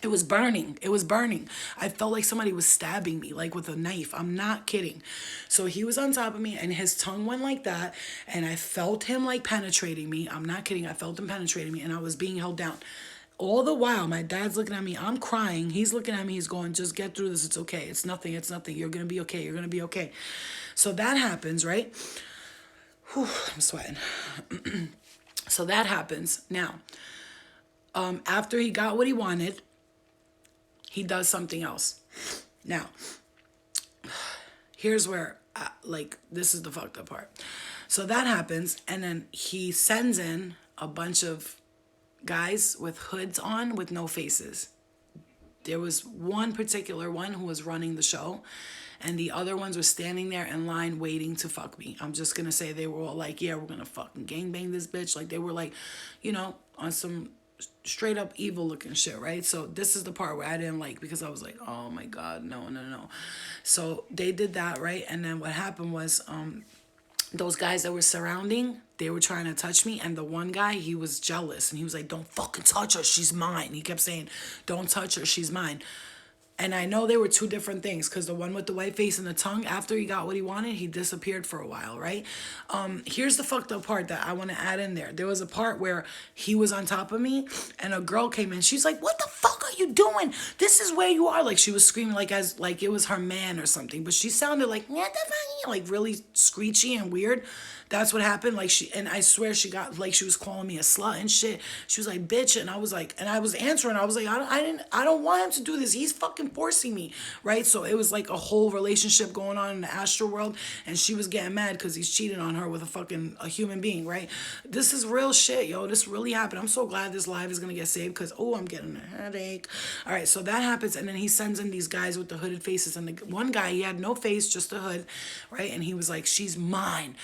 It was burning. It was burning. I felt like somebody was stabbing me, like with a knife. I'm not kidding. So he was on top of me, and his tongue went like that, and I felt him like penetrating me. I'm not kidding. I felt him penetrating me, and I was being held down. All the while, my dad's looking at me. I'm crying. He's looking at me. He's going, just get through this. It's okay. It's nothing. It's nothing. You're going to be okay. You're going to be okay. So that happens, right? Whew, I'm sweating. So that happens. Now, after he got what he wanted, he does something else. Now, here's where, this is the fucked up part. So that happens, and then he sends in a bunch of guys with hoods on with no faces. There was one particular one who was running the show, and the other ones were standing there in line waiting to fuck me. I'm just gonna say they were all like, yeah, we're gonna fucking gangbang this bitch. Like, they were like, you know, on some straight up evil looking shit, right? So this is the part where I didn't like, because I was like, oh my god, no, no, no. So they did that, right? And then what happened was, those guys that were surrounding, they were trying to touch me, and the one guy, he was jealous, and he was like, don't fucking touch her, she's mine. He kept saying, don't touch her, she's mine. And I know they were two different things, because the one with the white face and the tongue, after he got what he wanted, he disappeared for a while, right? Here's the fucked up part that I want to add in there. There was a part where he was on top of me, and a girl came in. She's like, what the fuck are you doing? This is where you are. Like, she was screaming like it was her man or something. But she sounded like, what the fuck? Like, really screechy and weird. That's what happened. Like, and I swear she got, like, she was calling me a slut and shit. She was like, bitch. And I was like, and I was answering. I was like, I don't want him to do this. He's fucking forcing me. Right. So it was like a whole relationship going on in the astral world. And she was getting mad because he's cheating on her with a human being. Right. This is real shit, yo. This really happened. I'm so glad this live is going to get saved because, oh, I'm getting a headache. All right. So that happens. And then he sends in these guys with the hooded faces. And the one guy, he had no face, just a hood. Right. And he was like, she's mine.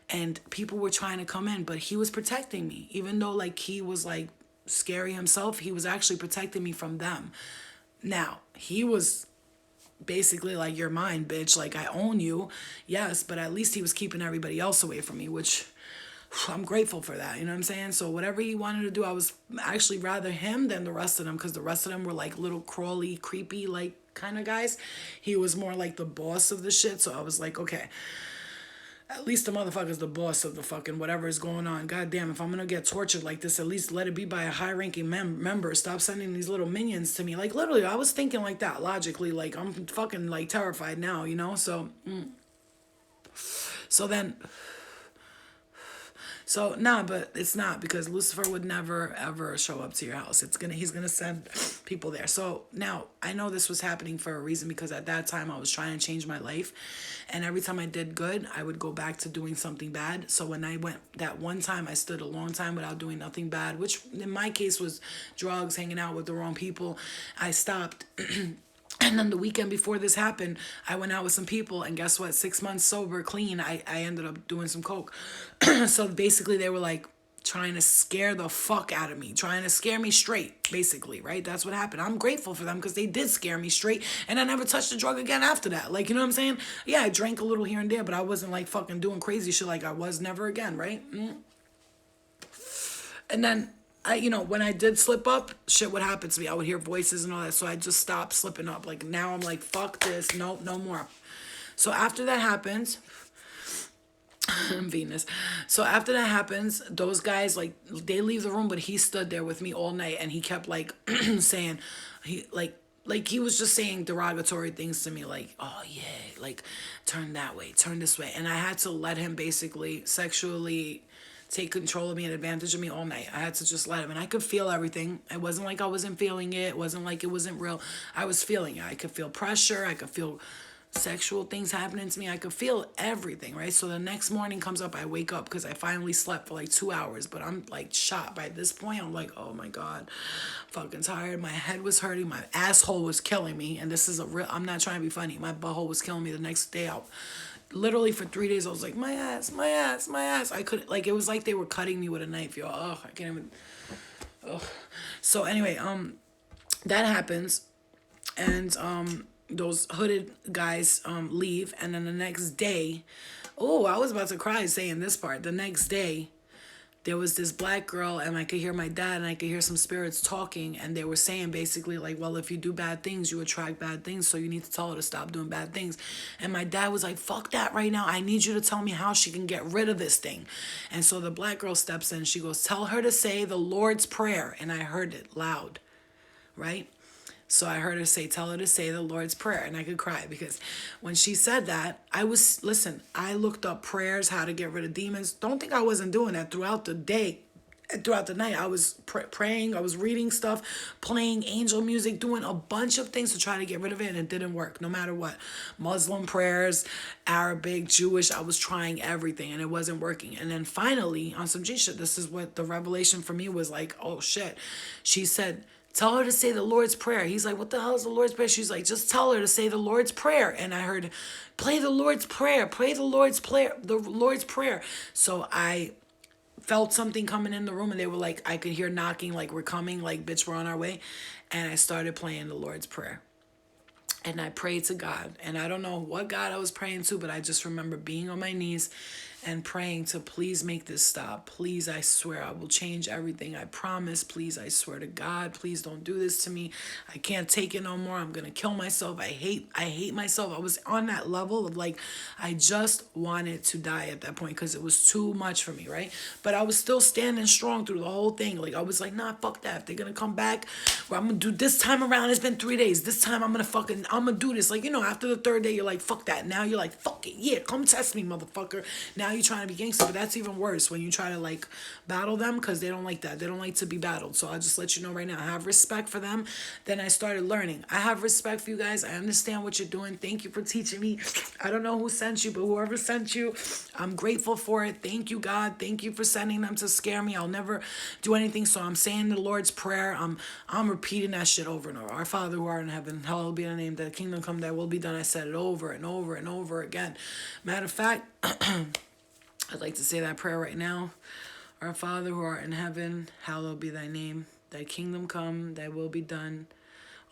And people were trying to come in, but he was protecting me. Even though, like, he was, like, scary himself, he was actually protecting me from them. Now, he was basically like, you're mine, bitch. Like, I own you. Yes, but at least he was keeping everybody else away from me, which I'm grateful for that. You know what I'm saying? So whatever he wanted to do, I was actually rather him than the rest of them, because the rest of them were, like, little crawly, creepy, like, kind of guys. He was more like the boss of the shit. So I was like, okay, at least the motherfucker's the boss of the fucking whatever is going on. God damn, if I'm gonna get tortured like this, at least let it be by a high-ranking member. Stop sending these little minions to me. Like, literally, I was thinking like that, logically. Like, I'm fucking, like, terrified now, you know? So, so then... So, nah, but it's not, because Lucifer would never, ever show up to your house. He's gonna send people there. So now, I know this was happening for a reason, because at that time I was trying to change my life. And every time I did good, I would go back to doing something bad. So when I went that one time, I stood a long time without doing nothing bad, which in my case was drugs, hanging out with the wrong people. I stopped. And then the weekend before this happened, I went out with some people, and guess what? 6 months sober, clean, I ended up doing some coke. So basically, they were like trying to scare the fuck out of me, trying to scare me straight, basically, right? That's what happened. I'm grateful for them because they did scare me straight, and I never touched a drug again after that. Like, you know what I'm saying? Yeah, I drank a little here and there, but I wasn't like fucking doing crazy shit like I was never again, right? And then when I did slip up, shit would happen to me. I would hear voices and all that. So I just stopped slipping up. Like now I'm like, fuck this. Nope, no more. So after that happens, Venus. So after that happens, those guys, like, they leave the room, but he stood there with me all night, and he kept like saying, he was just saying derogatory things to me, like, oh yeah, like, turn that way, turn this way. And I had to let him basically sexually take control of me and advantage of me all night. I had to just let him. And I could feel everything. It wasn't like I wasn't feeling it. It wasn't like it wasn't real. I was feeling it. I could feel pressure. I could feel sexual things happening to me. I could feel everything, right? So the next morning comes up, I wake up because I finally slept for like 2 hours, but I'm like shot by this point. I'm like, oh my God, fucking tired. My head was hurting. My asshole was killing me. And this is I'm not trying to be funny. My butthole was killing me the next day out. Literally for 3 days, I was like, my ass, my ass, my ass. I couldn't, like, it was like they were cutting me with a knife, yo. Oh, I can't even, So anyway, that happens. And, those hooded guys leave, and then the next day, oh, I was about to cry saying this part. The next day, there was this black girl, and I could hear my dad, and I could hear some spirits talking, and they were saying basically like, well, if you do bad things, you attract bad things, so you need to tell her to stop doing bad things. And my dad was like, fuck that right now. I need you to tell me how she can get rid of this thing. And so the black girl steps in. She goes, tell her to say the Lord's Prayer. And I heard it loud, right? So I heard her say, tell her to say the Lord's Prayer. And I could cry because when she said that, I looked up prayers, how to get rid of demons. Don't think I wasn't doing that throughout the day. Throughout the night, I was praying, I was reading stuff, playing angel music, doing a bunch of things to try to get rid of it, and it didn't work, no matter what. Muslim prayers, Arabic, Jewish, I was trying everything, and it wasn't working. And then finally, on some G shit, this is what the revelation for me was like, oh shit. She said, tell her to say the Lord's Prayer. He's like, what the hell is the Lord's Prayer? She's like, just tell her to say the Lord's Prayer. And I heard, play the Lord's Prayer, play the Lord's Prayer, the Lord's Prayer. So I felt something coming in the room, and they were like, I could hear knocking, like, we're coming, like, bitch, we're on our way. And I started playing the Lord's Prayer. And I prayed to God. And I don't know what God I was praying to, but I just remember being on my knees and praying to please make this stop. Please, I swear I will change everything. I promise. Please, I swear to God, please don't do this to me. I can't take it no more. I'm going to kill myself. I hate myself. I was on that level of like, I just wanted to die at that point because it was too much for me, right? But I was still standing strong through the whole thing. Like, I was like, nah, fuck that. If they're going to come back, well, I'm going to do this time around. It's been 3 days. This time I'm going to do this. Like, after the third day, you're like, fuck that. Now you're like, fuck it. Yeah, come test me, motherfucker. Now you're trying to be gangster, but that's even worse when you try to like battle them because they don't like that. They don't like to be battled. So I'll just let you know right now, I have respect for them. Then I started learning. I have respect for you guys. I understand what you're doing. Thank you for teaching me. I don't know who sent you, but whoever sent you, I'm grateful for it. Thank you, God. Thank you for sending them to scare me. I'll never do anything. So I'm saying the Lord's Prayer. I'm repeating that shit over and over. Our Father who art in heaven, hallowed be thy name. Thy kingdom come, thy will be done. I said it over and over and over again. Matter of fact, I'd like to say that prayer right now. Our Father who art in heaven, hallowed be thy name. Thy kingdom come, thy will be done,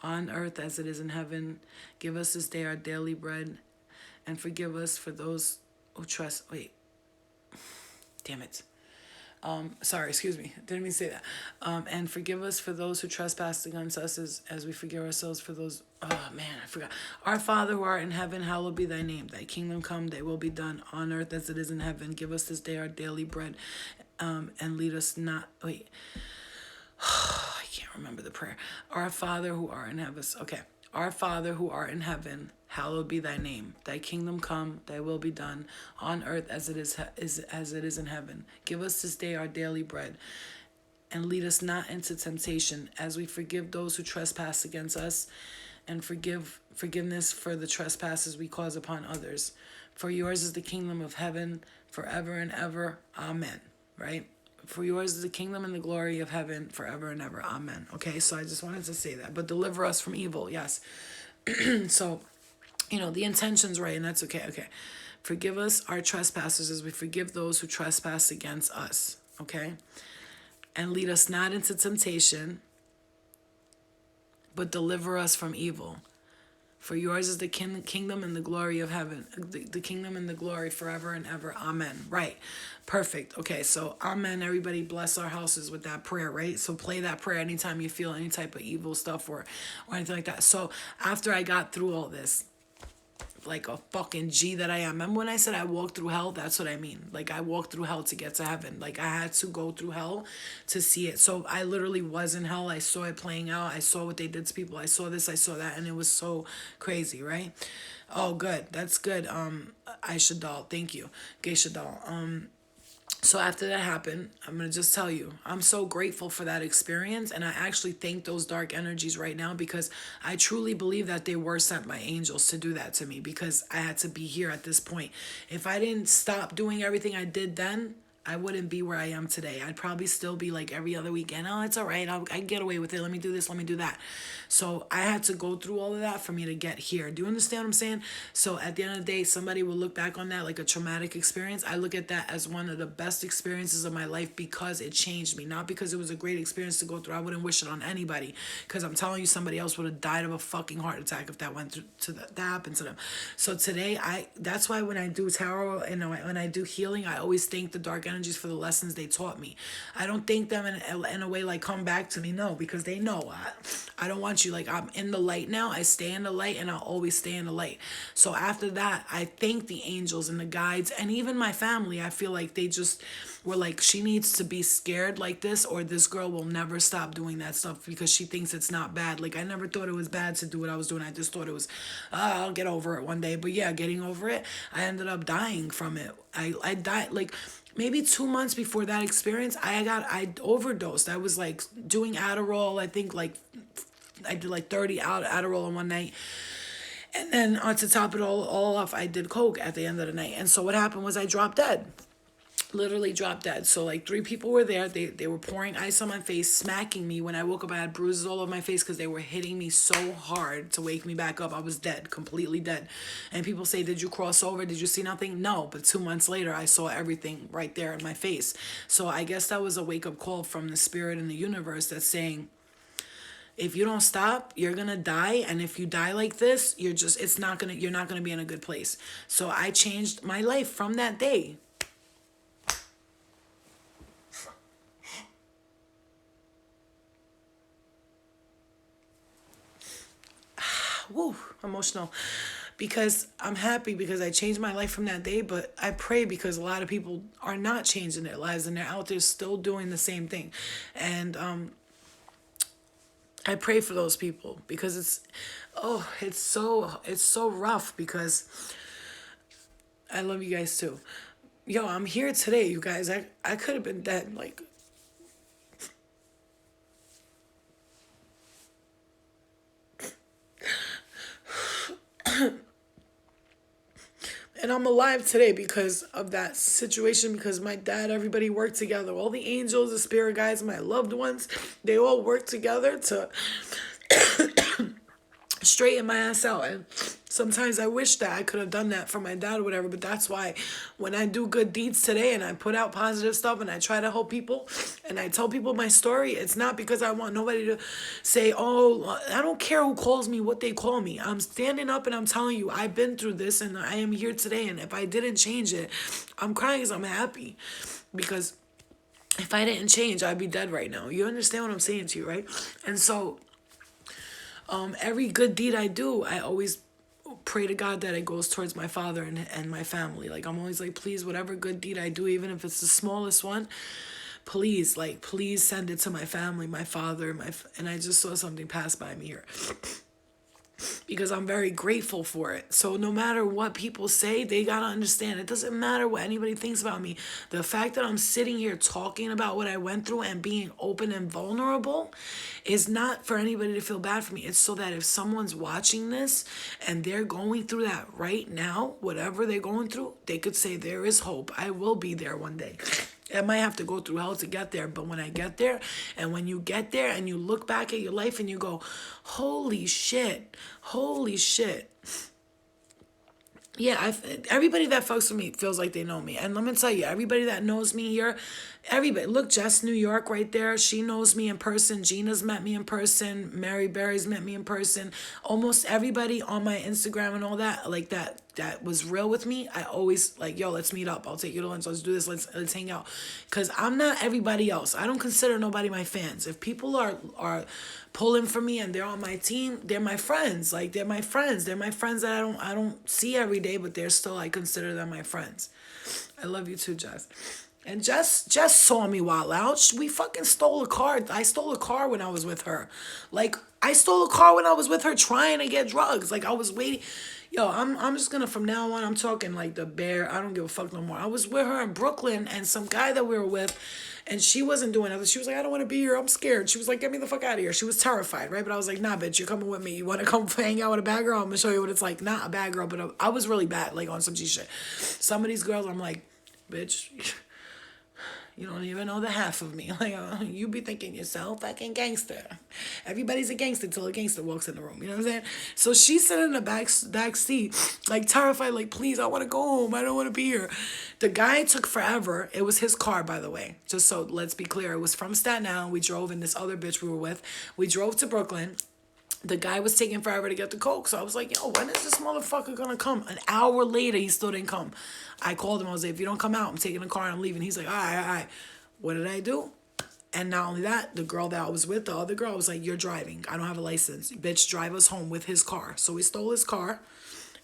on earth as it is in heaven. Give us this day our daily bread, and forgive us for those who excuse me. Didn't mean to say that. And forgive us for those who trespass against us as we forgive ourselves for those. Oh, man, I forgot. Our Father who art in heaven, hallowed be thy name. Thy kingdom come, thy will be done on earth as it is in heaven. Give us this day our daily bread, and lead us not. I can't remember the prayer. Our Father who art in heaven. Okay. Our Father who art in heaven, hallowed be thy name. Thy kingdom come, thy will be done, on earth as it is in heaven. Give us this day our daily bread, and lead us not into temptation, as we forgive those who trespass against us, and forgiveness for the trespasses we cause upon others. For yours is the kingdom of heaven, forever and ever. Amen. Right? For yours is the kingdom and the glory of heaven forever and ever. Amen. Okay, so I just wanted to say that. But deliver us from evil. Yes. So, the intention's right, and that's okay. Okay. Forgive us our trespasses as we forgive those who trespass against us. Okay. And lead us not into temptation, but deliver us from evil. For yours is the kingdom and the glory of heaven, the kingdom and the glory forever and ever. Amen. Right. Perfect. Okay, so amen. Everybody bless our houses with that prayer, right? So play that prayer anytime you feel any type of evil stuff or anything like that. So after I got through all this, like a fucking G that I am. Remember when I said I walked through hell? That's what I mean. Like I walked through hell to get to heaven. Like I had to go through hell to see it. So I literally was in hell. I saw it playing out. I saw what they did to people. I saw this, I saw that, and it was so crazy, right? Oh, good. That's good. Aisha Doll. Thank you. Geisha Doll. So after that happened, I'm going to just tell you, I'm so grateful for that experience. And I actually thank those dark energies right now because I truly believe that they were sent by angels to do that to me because I had to be here at this point. If I didn't stop doing everything I did then, I wouldn't be where I am today. I'd probably still be like every other weekend. Oh, it's all right. I can get away with it. Let me do this. Let me do that. So I had to go through all of that for me to get here. Do you understand what I'm saying? So at the end of the day, somebody will look back on that like a traumatic experience. I look at that as one of the best experiences of my life because it changed me. Not because it was a great experience to go through. I wouldn't wish it on anybody because I'm telling you, somebody else would have died of a fucking heart attack if that went through that happened to them. So today, that's why when I do tarot and when I do healing, I always thank the dark energies for the lessons they taught me. I don't thank them in a way like come back to me. No, because they know I don't want you. Like I'm in the light now. I stay in the light and I'll always stay in the light. So after that, I thank the angels and the guides and even my family. I feel like they just were like, she needs to be scared like this or this girl will never stop doing that stuff because she thinks it's not bad. Like I never thought it was bad to do what I was doing. I just thought it was, I'll get over it one day. But yeah, getting over it, I ended up dying from it. I died like maybe 2 months before that experience. I overdosed. I was like doing Adderall. I think like I did like 30 Adderall in one night. And then to top it all off, I did coke at the end of the night. And so what happened was I dropped dead. Literally dropped dead. So like 3 people were there. They were pouring ice on my face, smacking me. When I woke up, I had bruises all over my face because they were hitting me so hard to wake me back up. I was dead, completely dead. And people say, did you cross over? Did you see nothing? No. But 2 months later, I saw everything right there in my face. So I guess that was a wake-up call from the spirit in the universe that's saying, if you don't stop, you're gonna die. And if you die like this, you're not gonna be in a good place. So I changed my life from that day. Woo, emotional. Because I'm happy because I changed my life from that day, but I pray because a lot of people are not changing their lives and they're out there still doing the same thing. And I pray for those people because it's so rough because I love you guys too. Yo, I'm here today, you guys. I could have been dead like and I'm alive today because of that situation, because my dad, everybody worked together. All the angels, the spirit guides, my loved ones, they all worked together to straighten my ass out. And sometimes I wish that I could have done that for my dad or whatever, but that's why when I do good deeds today and I put out positive stuff and I try to help people and I tell people my story, it's not because I want nobody to say, oh, I don't care who calls me, what they call me. I'm standing up and I'm telling you, I've been through this and I am here today. And if I didn't change it, I'm crying because I'm happy. Because if I didn't change, I'd be dead right now. You understand what I'm saying to you, right? And so every good deed I do, I always pray to God that it goes towards my father and my family. Like, I'm always like, please, whatever good deed I do, even if it's the smallest one, please send it to my family, my father, and I just saw something pass by me here. Because I'm very grateful for it. So no matter what people say, they gotta understand. It doesn't matter what anybody thinks about me. The fact that I'm sitting here talking about what I went through and being open and vulnerable is not for anybody to feel bad for me. It's so that if someone's watching this and they're going through that right now, whatever they're going through, they could say there is hope. I will be there one day. I might have to go through hell to get there, but when I get there, and when you get there and you look back at your life and you go, holy shit, holy shit. Yeah, everybody that fucks with me feels like they know me. And let me tell you, everybody that knows me here, everybody, look, Jess New York right there. She knows me in person. Gina's met me in person. Mary Berry's met me in person. Almost everybody on my Instagram and all that, like that was real with me. I always like, yo, let's meet up. I'll take you to lunch. Let's do this. Let's hang out. Cause I'm not everybody else. I don't consider nobody my fans. If people are pulling for me and they're on my team, they're my friends. Like they're my friends. They're my friends that I don't see every day, but they're still, I consider them my friends. I love you too, Jess. And Jess saw me while out. We fucking stole a car. I stole a car when I was with her. Like I stole a car when I was with her trying to get drugs. Like I was waiting. Yo, I'm just gonna, from now on, I'm talking like the bear. I don't give a fuck no more. I was with her in Brooklyn and some guy that we were with, and she wasn't doing nothing. She was like, I don't want to be here. I'm scared. She was like, get me the fuck out of here. She was terrified, right? But I was like, nah, bitch, you're coming with me. You want to come hang out with a bad girl? I'm gonna show you what it's like. Not a bad girl, but I was really bad, like on some G shit. Some of these girls, I'm like, bitch, you don't even know the half of me. Like, you be thinking yourself fucking gangster. Everybody's a gangster till a gangster walks in the room. You know what I'm saying? So she's sitting in the back seat, like terrified, like, please, I want to go home. I don't want to be here. The guy took forever. It was his car, by the way. Just so let's be clear. It was from Staten Island. We drove, and this other bitch we were with, we drove to Brooklyn. The guy was taking forever to get the coke. So I was like, yo, when is this motherfucker gonna come? An hour later, he still didn't come. I called him. I was like, if you don't come out, I'm taking the car and I'm leaving. He's like, all right, all right. What did I do? And not only that, the girl that I was with, the other girl, was like, you're driving. I don't have a license. Bitch, drive us home with his car. So we stole his car.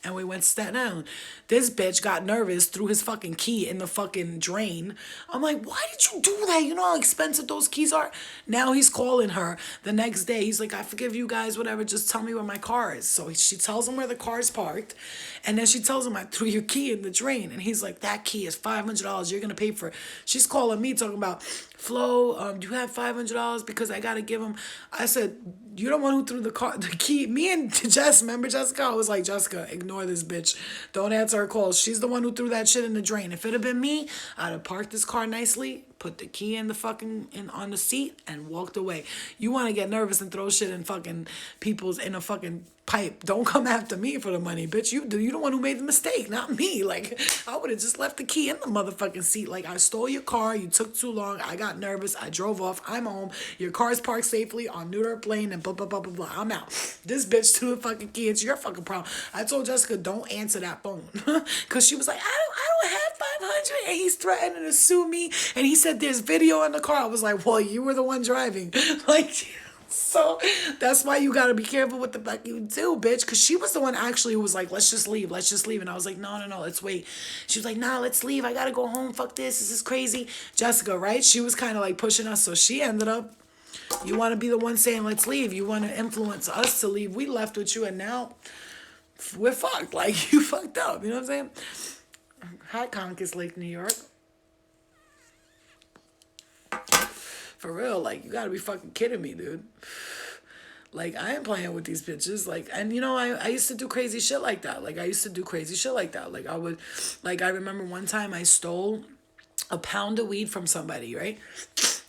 And we went to Staten Island. This bitch got nervous, threw his fucking key in the fucking drain. I'm like, why did you do that? You know how expensive those keys are? Now he's calling her the next day. He's like, I forgive you guys, whatever. Just tell me where my car is. So she tells him where the car is parked. And then she tells him, I threw your key in the drain. And he's like, that key is $500. You're going to pay for it. She's calling me talking about, Flo, do you have $500? Because I got to give him. I said, you're the one who threw the key. Me and Jess, remember Jessica? I was like, Jessica, ignore this bitch. Don't answer her calls. She's the one who threw that shit in the drain. If it had been me, I'd have parked this car nicely, put the key in the fucking, on the seat, and walked away. You want to get nervous and throw shit in fucking people's, in a fucking pipe. Don't come after me for the money, bitch. You the one who made the mistake, not me. Like, I would have just left the key in the motherfucking seat. Like, I stole your car. You took too long. I got nervous. I drove off. I'm home. Your car's parked safely on New York Plane and blah, blah, blah, blah, blah. I'm out. This bitch threw the fucking key. It's your fucking problem. I told Jessica, don't answer that phone. Because she was like, I don't have 500. And he's threatening to sue me. And he said, there's video in the car. I was like, well, you were the one driving. Like, so that's why you gotta be careful what the fuck you do, bitch. Because she was the one actually who was like, let's just leave. Let's just leave. And I was like, no, let's wait. She was like, nah, let's leave. I gotta go home. Fuck this. This is crazy. Jessica, right? She was kind of like pushing us. So she ended up, you want to be the one saying, let's leave. You want to influence us to leave. We left with you and now we're fucked. Like, you fucked up. You know what I'm saying? Hi, Conkus Lake, New York. For real, like, you gotta be fucking kidding me, dude. Like, I ain't playing with these bitches. Like, and you know, I used to do crazy shit like that. Like, I remember one time I stole a pound of weed from somebody, right?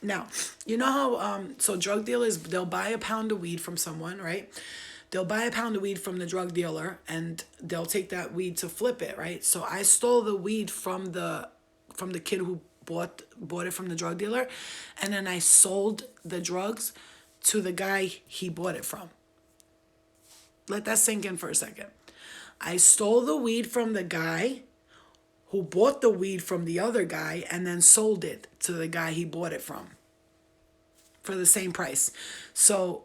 Now, you know how, so drug dealers, they'll buy a pound of weed from someone, right? They'll buy a pound of weed from the drug dealer and they'll take that weed to flip it, right? So I stole the weed from the kid who bought it from the drug dealer, and then I sold the drugs to the guy he bought it from. Let that sink in for a second. I stole the weed from the guy who bought the weed from the other guy and then sold it to the guy he bought it from for the same price. So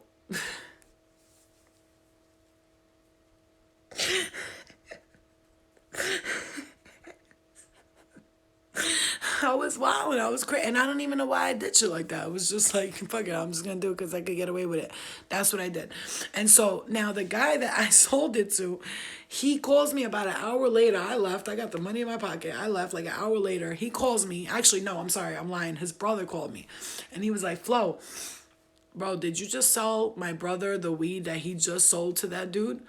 I was wild and I was crazy. And I don't even know why I did shit like that. It was just like, fuck it, I'm just going to do it because I could get away with it. That's what I did. And so now the guy that I sold it to, he calls me about an hour later. I left. I got the money in my pocket. I left like an hour later. He calls me. Actually, no, I'm sorry. I'm lying. His brother called me. And he was like, Flo, bro, did you just sell my brother the weed that he just sold to that dude?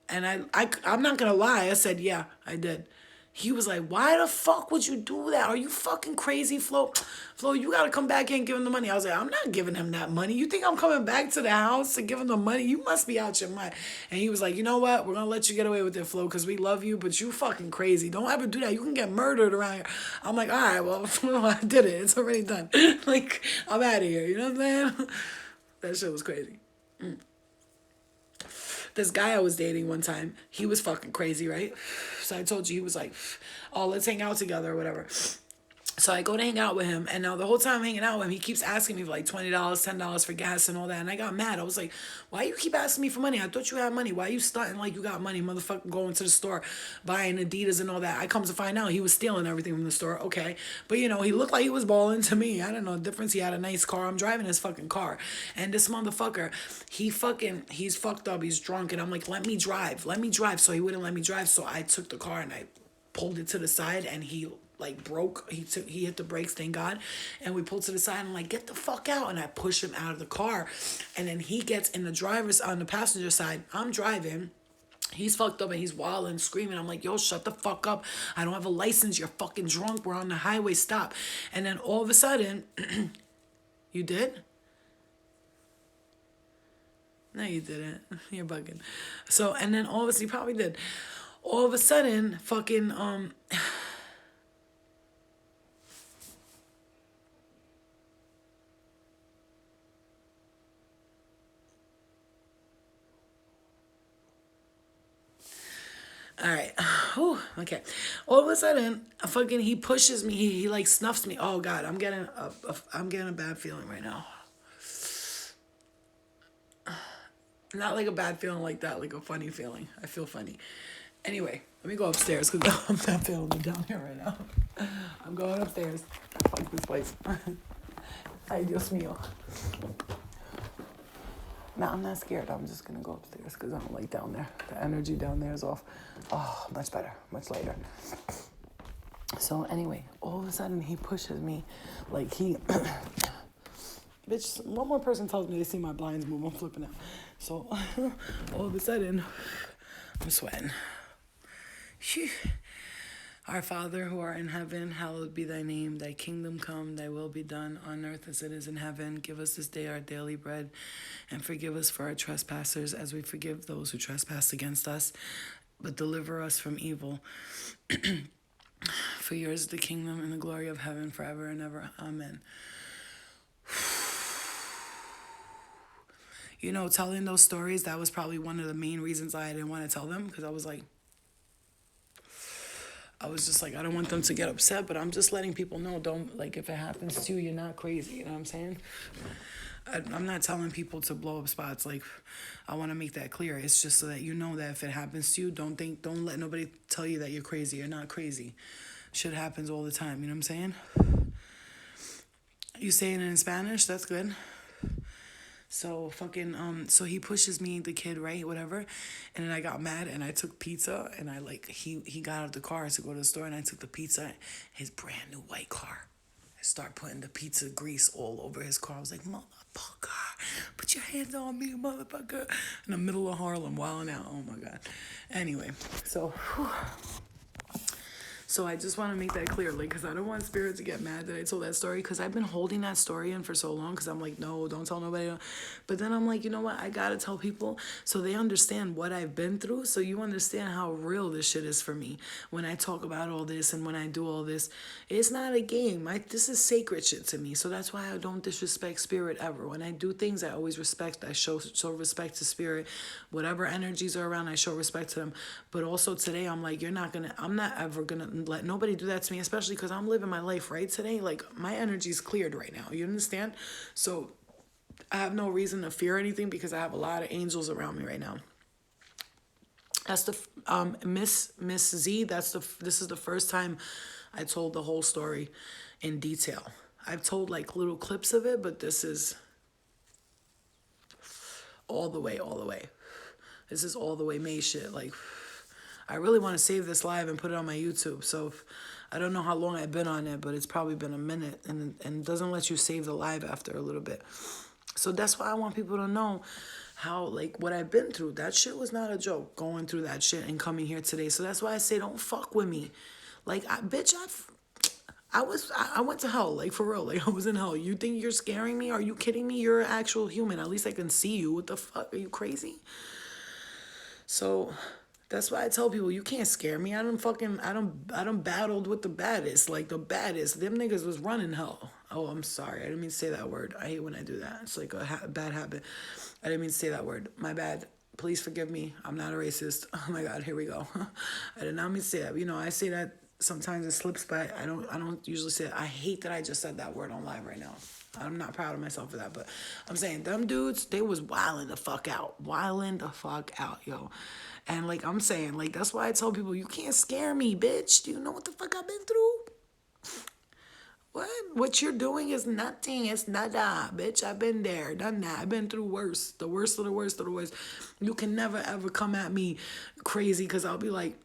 And I'm not going to lie. I said, yeah, I did. He was like, why the fuck would you do that? Are you fucking crazy, Flo? Flo, you gotta come back here and give him the money. I was like, I'm not giving him that money. You think I'm coming back to the house to give him the money? You must be out your mind. And he was like, you know what? We're gonna let you get away with it, Flo, because we love you, but you fucking crazy. Don't ever do that. You can get murdered around here. I'm like, all right, well, I did it. It's already done. Like, I'm out of here. You know what I'm saying? That shit was crazy. This guy I was dating one time, he was fucking crazy, right? So I told you, he was like, oh, let's hang out together or whatever. So I go to hang out with him, and now the whole time I'm hanging out with him, he keeps asking me for like $20, $10 for gas and all that. And I got mad. I was like, why you keep asking me for money? I thought you had money. Why you stunting like you got money, motherfucker, going to the store, buying Adidas and all that? I come to find out he was stealing everything from the store. Okay. But you know, he looked like he was balling to me. I don't know the difference. He had a nice car. I'm driving his fucking car. And this motherfucker, he's fucked up. He's drunk. And I'm like, let me drive. Let me drive. So he wouldn't let me drive. So I took the car and I pulled it to the side, and he like broke. He hit the brakes, thank God. And we pulled to the side and I'm like, get the fuck out. And I push him out of the car. And then he gets in on the passenger side. I'm driving. He's fucked up and he's wild and screaming. I'm like, yo, shut the fuck up. I don't have a license. You're fucking drunk. We're on the highway. Stop. And then all of a sudden, you did? No, you didn't. You're bugging. So, and then all of a sudden, you probably did. All of a sudden, fucking, all right. Whew, okay. All of a sudden, he pushes me. He like snuffs me. Oh God, I'm getting a bad feeling right now. Not like a bad feeling like that, like a funny feeling. I feel funny. Anyway, let me go upstairs because I'm not feeling it down here right now. I'm going upstairs. Fuck this place. Ay, Dios mío. No, I'm not scared. I'm just going to go upstairs because I don't like down there. The energy down there is off. Oh, much better. Much later. So anyway, all of a sudden he pushes me. Like he... Bitch, one more person tells me they see my blinds move. I'm flipping out. So all of a sudden, I'm sweating. Phew. Our Father who art in heaven, hallowed be thy name. Thy kingdom come, thy will be done on earth as it is in heaven. Give us this day our daily bread, and forgive us for our trespasses as we forgive those who trespass against us. But deliver us from evil. For yours is the kingdom and the glory of heaven forever and ever. Amen. You know, telling those stories, that was probably one of the main reasons I didn't want to tell them, because I was just like, I don't want them to get upset, but I'm just letting people know, don't, like, if it happens to you, you're not crazy, you know what I'm saying? I'm not telling people to blow up spots, like, I want to make that clear. It's just so that you know that if it happens to you, don't let nobody tell you that you're crazy. You're not crazy. Shit happens all the time, you know what I'm saying? You saying it in Spanish? That's good. So so he pushes me, the kid, right, whatever, and then I got mad and I took pizza and I he got out of the car to go to the store and I took the pizza, his brand new white car. I start putting the pizza grease all over his car. I was like, motherfucker, put your hands on me, motherfucker, in the middle of Harlem, wilding out. Oh my God. Anyway, so. So I just want to make that clear, like, because I don't want Spirit to get mad that I told that story, because I've been holding that story in for so long, because I'm like, no, don't tell nobody. But then I'm like, you know what? I got to tell people so they understand what I've been through, so you understand how real this shit is for me. When I talk about all this and when I do all this, it's not a game. This is sacred shit to me, so that's why I don't disrespect Spirit ever. When I do things, I always respect. I show respect to Spirit. Whatever energies are around, I show respect to them. But also today, I'm like, I'm not ever going to let nobody do that to me, especially because I'm living my life right today. Like, my energy's cleared right now. You understand? So I have no reason to fear anything because I have a lot of angels around me right now. That's the Miss Z. This is the first time I told the whole story in detail. I've told like little clips of it, but this is all the way. This is all the way May shit. Like, I really want to save this live and put it on my YouTube. So I don't know how long I've been on it, but it's probably been a minute, and it doesn't let you save the live after a little bit. So that's why I want people to know how, like, what I've been through. That shit was not a joke, going through that shit and coming here today. So that's why I say, don't fuck with me. Like, bitch, I went to hell, like, for real. Like, I was in hell. You think you're scaring me? Are you kidding me? You're an actual human. At least I can see you. What the fuck? Are you crazy? So that's why I tell people you can't scare me. I don't battled with the baddest. Like the baddest. Them niggas was running hell. Oh, I'm sorry. I didn't mean to say that word. I hate when I do that. It's like a bad habit. I didn't mean to say that word. My bad. Please forgive me. I'm not a racist. Oh my God, here we go. I did not mean to say that. You know, I say that sometimes it slips by. I don't usually say it. I hate that I just said that word on live right now. I'm not proud of myself for that, but I'm saying them dudes, they was wilding the fuck out. Wilding the fuck out, yo. And like I'm saying, like that's why I tell people you can't scare me, bitch. Do you know what the fuck I've been through? What? What you're doing is nothing. It's nada, bitch. I've been there, done that. I've been through worse. The worst of the worst of the worst. You can never ever come at me crazy because I'll be like,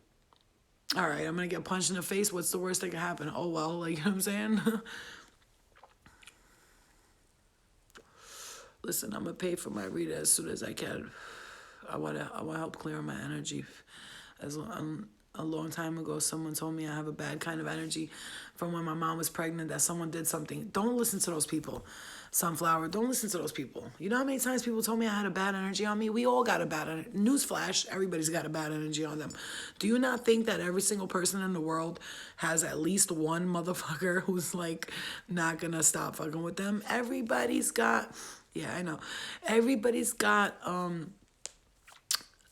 all right, I'm gonna get punched in the face. What's the worst that can happen? Oh well, like you know what I'm saying? Listen, I'm gonna pay for my read as soon as I can. I wanna help clear my energy. A long time ago, someone told me I have a bad kind of energy from when my mom was pregnant. That someone did something. Don't listen to those people. Sunflower, don't listen to those people. You know how many times people told me I had a bad energy on me? We all got a bad energy. Newsflash, everybody's got a bad energy on them. Do you not think that every single person in the world has at least one motherfucker who's like not gonna stop fucking with them? Everybody's got, yeah, I know. Everybody's got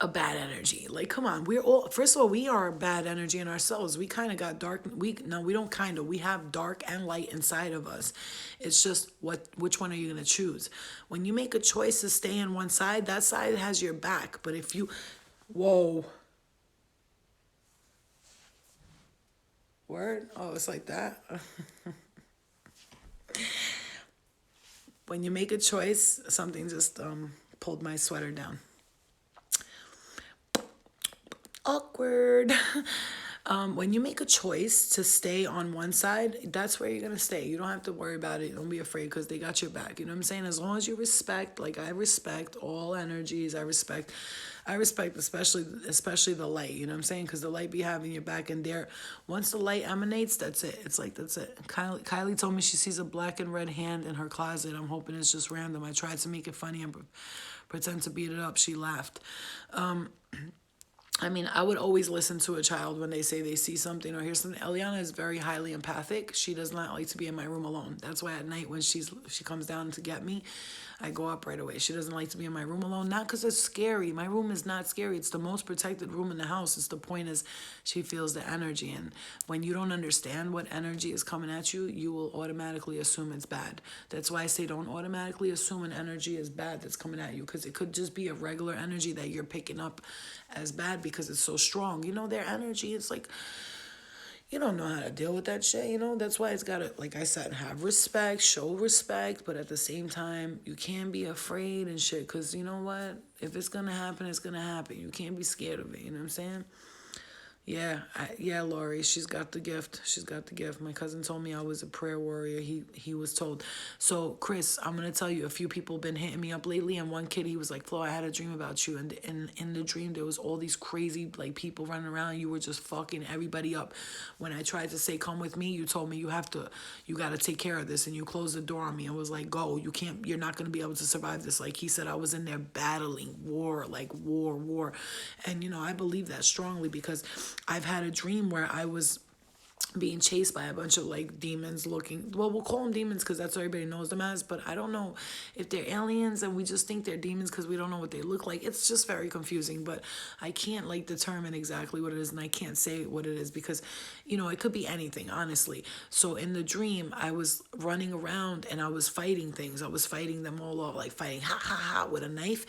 a bad energy. Like, come on, we're all, first of all, we are bad energy in ourselves. We kind of got dark. We don't kind of, we have dark and light inside of us. It's just which one are you going to choose? When you make a choice to stay on one side, that side has your back. But if you, whoa, word? Oh, it's like that. When you make a choice, something just pulled my sweater down. Awkward. When you make a choice to stay on one side, that's where you're gonna stay. You don't have to worry about it. Don't be afraid because they got your back. You know what I'm saying? As long as you respect, like I respect all energies. I respect especially the light. You know what I'm saying? Because the light be having your back, and there, once the light emanates, that's it. It's like that's it. Kylie told me she sees a black and red hand in her closet. I'm hoping it's just random. I tried to make it funny and pretend to beat it up. She laughed. I mean, I would always listen to a child when they say they see something or hear something. Eliana is very highly empathic. She does not like to be in my room alone. That's why at night when she comes down to get me, I go up right away. She doesn't like to be in my room alone. Not because it's scary. My room is not scary. It's the most protected room in the house. It's the point is she feels the energy. And when you don't understand what energy is coming at you, you will automatically assume it's bad. That's why I say don't automatically assume an energy is bad that's coming at you, because it could just be a regular energy that you're picking up as bad because it's so strong. You know, their energy is like, you don't know how to deal with that shit, you know? That's why it's gotta, like I said, have respect, show respect, but at the same time, you can't be afraid and shit, because you know what? If it's gonna happen, it's gonna happen. You can't be scared of it, you know what I'm saying? Yeah, Lori, she's got the gift. She's got the gift. My cousin told me I was a prayer warrior. He was told. So, Chris, I'm going to tell you, a few people been hitting me up lately, and one kid, he was like, Flo, I had a dream about you, and in the dream, there was all these crazy, like, people running around. You were just fucking everybody up. When I tried to say, come with me, you told me you got to take care of this, and you closed the door on me and was like, go, you're not going to be able to survive this. Like, he said I was in there battling war, like war. And, you know, I believe that strongly because I've had a dream where I was being chased by a bunch of like demons looking, well, we'll call them demons because that's what everybody knows them as, but I don't know if they're aliens and we just think they're demons because we don't know what they look like. It's just very confusing, but I can't like determine exactly what it is, and I can't say what it is because, you know, it could be anything, honestly. So in the dream, I was running around and I was fighting things. I was fighting them all off, like fighting with a knife,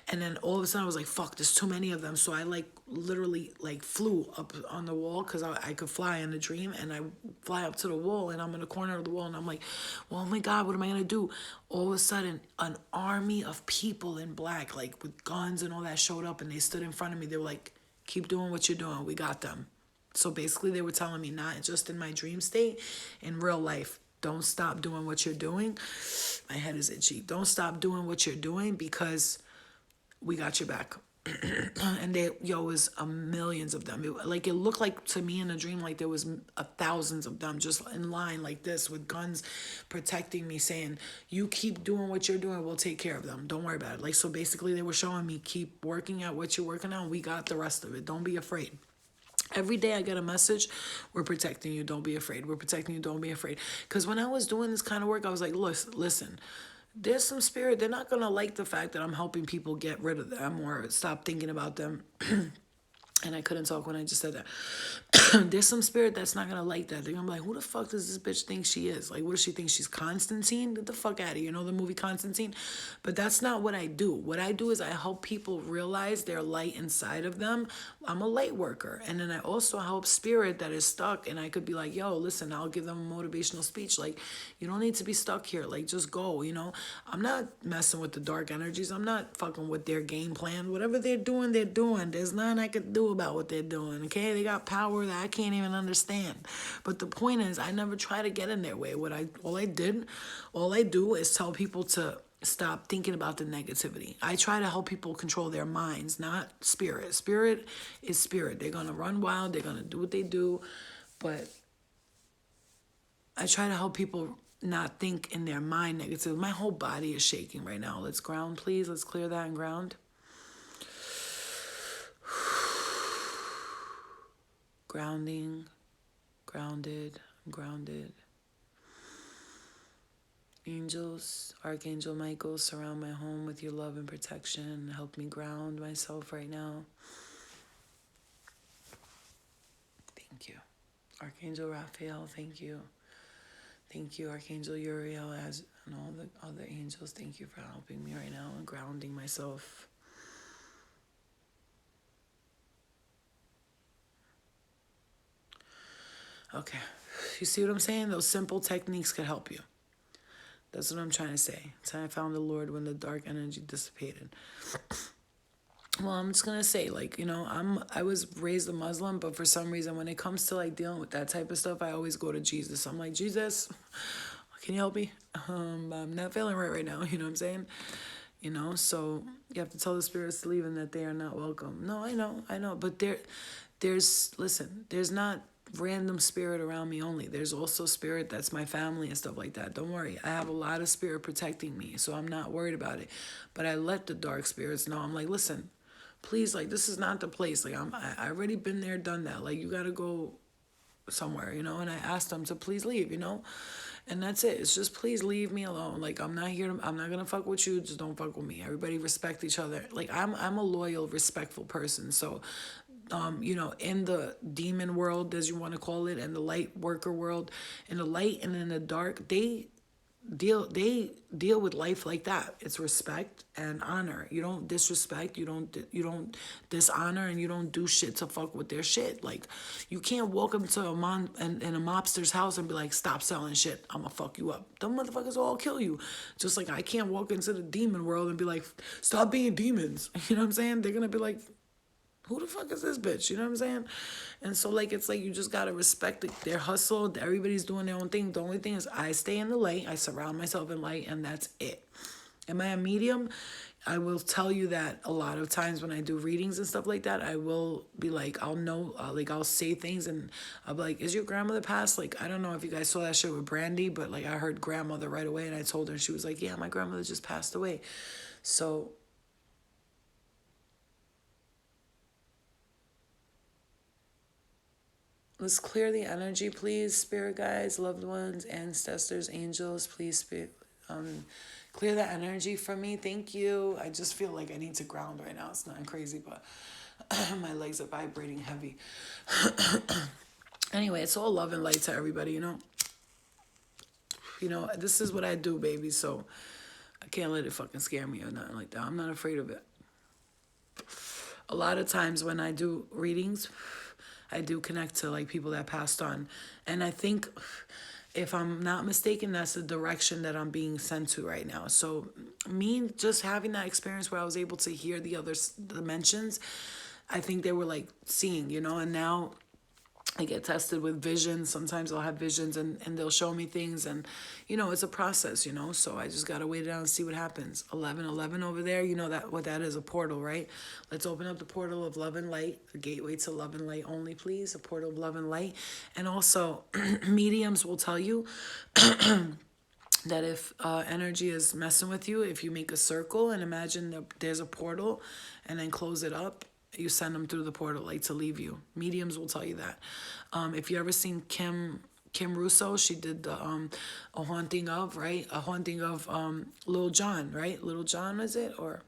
and then all of a sudden I was like, fuck, there's too many of them. So I like literally like flew up on the wall because I could fly in the dream, and I fly up to the wall, and I'm in the corner of the wall, and I'm like, well, oh my God, what am I gonna do? All of a sudden, an army of people in black, like with guns and all that, showed up, and they stood in front of me. They were like, keep doing what you're doing, we got them. So basically they were telling me, not just in my dream state, in real life, don't stop doing what you're doing. My head is itchy. Don't stop doing what you're doing because we got your back. And they, yo, was millions of them. Like it looked like to me in a dream like there was thousands of them just in line like this with guns protecting me, saying, "You keep doing what you're doing, we'll take care of them. Don't worry about it." Like, so basically, they were showing me, keep working at what you're working on. We got the rest of it. Don't be afraid. Every day I get a message, we're protecting you, don't be afraid. We're protecting you, don't be afraid. Because when I was doing this kind of work, I was like, listen, there's some spirit. They're not going to like the fact that I'm helping people get rid of them or stop thinking about them. And I couldn't talk when I just said that. There's some spirit that's not gonna like that. They're gonna be like, who the fuck does this bitch think she is? Like, what does she think? She's Constantine? Get the fuck out of here. You know the movie Constantine? But that's not what I do. What I do is I help people realize their light inside of them. I'm a light worker. And then I also help spirit that is stuck. And I could be like, yo, listen, I'll give them a motivational speech. Like, you don't need to be stuck here. Like, just go, you know? I'm not messing with the dark energies. I'm not fucking with their game plan. Whatever they're doing, they're doing. There's nothing I could do about what they're doing, okay? They got power that I can't even understand. But the point is, I never try to get in their way. All I do is tell people to stop thinking about the negativity. I try to help people control their minds, not spirit. Spirit is spirit. They're gonna run wild, they're gonna do what they do, but I try to help people not think in their mind negative. My whole body is shaking right now. Let's ground, please. Let's clear that and ground. Grounding, grounded, I'm grounded. Angels, Archangel Michael, surround my home with your love and protection. Help me ground myself right now. Thank you. Archangel Raphael, thank you. Thank you, Archangel Uriel, and all the other angels. Thank you for helping me right now and grounding myself. Okay. You see what I'm saying? Those simple techniques could help you. That's what I'm trying to say. So I found the Lord when the dark energy dissipated. Well, I'm just gonna say, like, you know, I was raised a Muslim, but for some reason, when it comes to like dealing with that type of stuff, I always go to Jesus. I'm like, Jesus, can you help me? I'm not feeling right now. You know what I'm saying? You know, so you have to tell the spirits to leave and that they are not welcome. No, I know, but there's not random spirit around me only. There's also spirit that's my family and stuff like that. Don't worry. I have a lot of spirit protecting me, so I'm not worried about it. But I let the dark spirits know. I'm like, listen, please, like, this is not the place. Like, I already been there, done that. Like, you got to go somewhere, you know? And I asked them to please leave, you know? And that's it. It's just, please leave me alone. Like, I'm not going to fuck with you. Just don't fuck with me. Everybody respect each other. Like, I'm a loyal, respectful person. So, you know, in the demon world, as you want to call it, and the light worker world, in the light and in the dark, they deal with life like that. It's respect and honor. You don't disrespect, you don't dishonor, and you don't do shit to fuck with their shit. Like, you can't walk up to a in a mobster's house and be like, stop selling shit, I'ma fuck you up. Them motherfuckers will all kill you. Just like I can't walk into the demon world and be like, stop being demons. You know what I'm saying? They're gonna be like, who the fuck is this bitch? You know what I'm saying? And so, like, it's like you just gotta respect their hustle. Everybody's doing their own thing. The only thing is I stay in the light. I surround myself in light, and that's it. Am I a medium? I will tell you that a lot of times when I do readings and stuff like that, I will be like, I'll know, like, I'll say things, and I'll be like, is your grandmother passed? Like, I don't know if you guys saw that shit with Brandy, but, like, I heard grandmother right away, and I told her, and she was like, yeah, my grandmother just passed away. So let's clear the energy, please, spirit guides, loved ones, ancestors, angels. Please, clear that energy for me. Thank you. I just feel like I need to ground right now. It's not crazy, but my legs are vibrating heavy. Anyway, it's all love and light to everybody, you know? You know, this is what I do, baby, so I can't let it fucking scare me or nothing like that. I'm not afraid of it. A lot of times when I do readings, I do connect to like people that passed on. And I think, if I'm not mistaken, that's the direction that I'm being sent to right now. So me just having that experience where I was able to hear the other dimensions, I think they were like seeing, you know, and now I get tested with visions. Sometimes I'll have visions and they'll show me things, and it's a process, so I just gotta wait it out and see what happens. 1111 over there, you know that what that is, a portal, right? Let's open up the portal of love and light, a gateway to love and light only, please. A portal of love and light. And also mediums will tell you that if energy is messing with you, if you make a circle and imagine there's a portal and then close it up, you send them through the portal, like to leave you. Mediums will tell you that. If you ever seen Kim Russo, she did the a haunting of, right? A haunting of Little John, right? Little John, is it? Or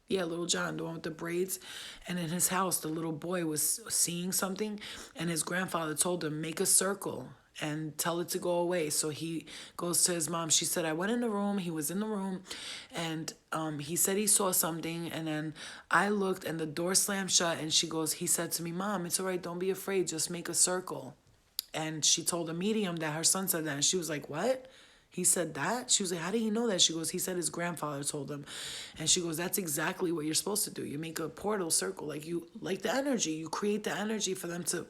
yeah, Little John, the one with the braids. And in his house, the little boy was seeing something, and his grandfather told him, make a circle and tell it to go away. So he goes to his mom. She said, I went in the room. He was in the room, and he said he saw something. And then I looked, and the door slammed shut. And she goes, he said to me, Mom, it's all right. Don't be afraid. Just make a circle. And she told a medium that her son said that. And she was like, what? He said that? She was like, how did he know that? She goes, he said his grandfather told him. And she goes, that's exactly what you're supposed to do. You make a portal circle, like the energy. You create the energy for them to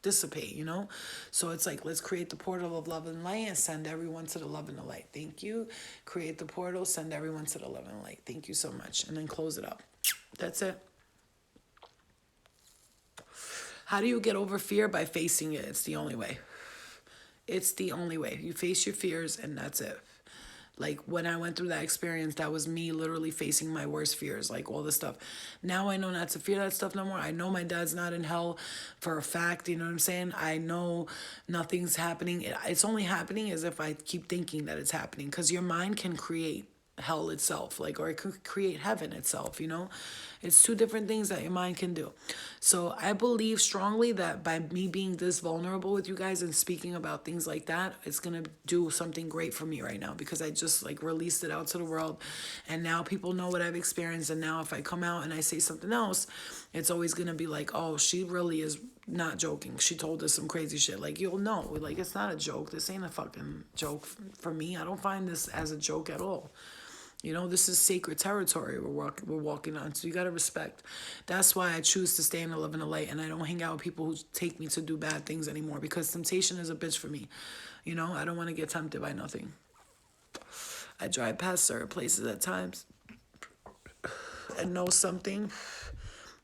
dissipate, So it's like, let's create the portal of love and light and send everyone to the love and the light. Thank you. Create the portal, send everyone to the love and the light. Thank you so much. And then close it up. That's it. How do you get over fear? By facing it. It's the only way. It's the only way. You face your fears, and that's it. Like, when I went through that experience, that was me literally facing my worst fears, like all this stuff. Now I know not to fear that stuff no more. I know my dad's not in hell for a fact, you know what I'm saying? I know nothing's happening. It's only happening as if I keep thinking that it's happening, because your mind can create hell itself, or it could create heaven itself, It's two different things that your mind can do. So I believe strongly that by me being this vulnerable with you guys and speaking about things like that, it's going to do something great for me right now, because I just released it out to the world, and now people know what I've experienced. And now if I come out and I say something else, it's always going to be like, oh, she really is not joking. She told us some crazy shit. You'll know, it's not a joke. This ain't a fucking joke for me. I don't find this as a joke at all. This is sacred territory we're walking on, so you got to respect. That's why I choose to stay in the love and the light, and I don't hang out with people who take me to do bad things anymore, because temptation is a bitch for me. I don't want to get tempted by nothing. I drive past certain places at times and know something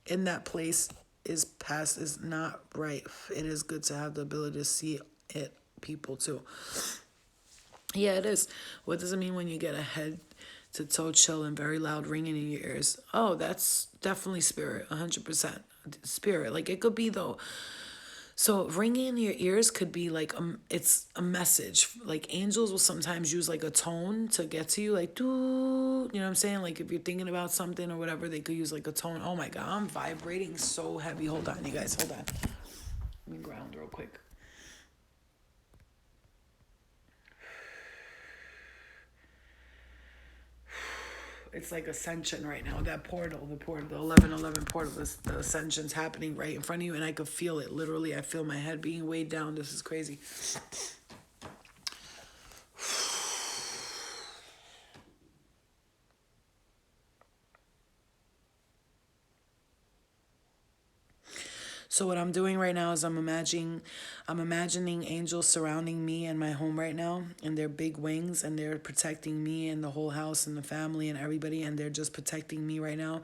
in that place is not right. It is good to have the ability to see it, people, too. Yeah, it is. What does it mean when you get a head to toe chill and very loud ringing in your ears? Oh, that's definitely spirit, 100% spirit. It could be, though. So ringing in your ears could be it's a message. Angels will sometimes use a tone to get to you, doo, you know what I'm saying? If you're thinking about something or whatever, they could use a tone. Oh my God, I'm vibrating so heavy. Hold on, you guys, hold on. Let me ground real quick. It's like ascension right now. That portal, the 1111 portal, the ascension's happening right in front of you, and I could feel it. Literally, I feel my head being weighed down. This is crazy. So what I'm doing right now is I'm imagining angels surrounding me and my home right now, and their big wings, and they're protecting me and the whole house and the family and everybody, and they're just protecting me right now.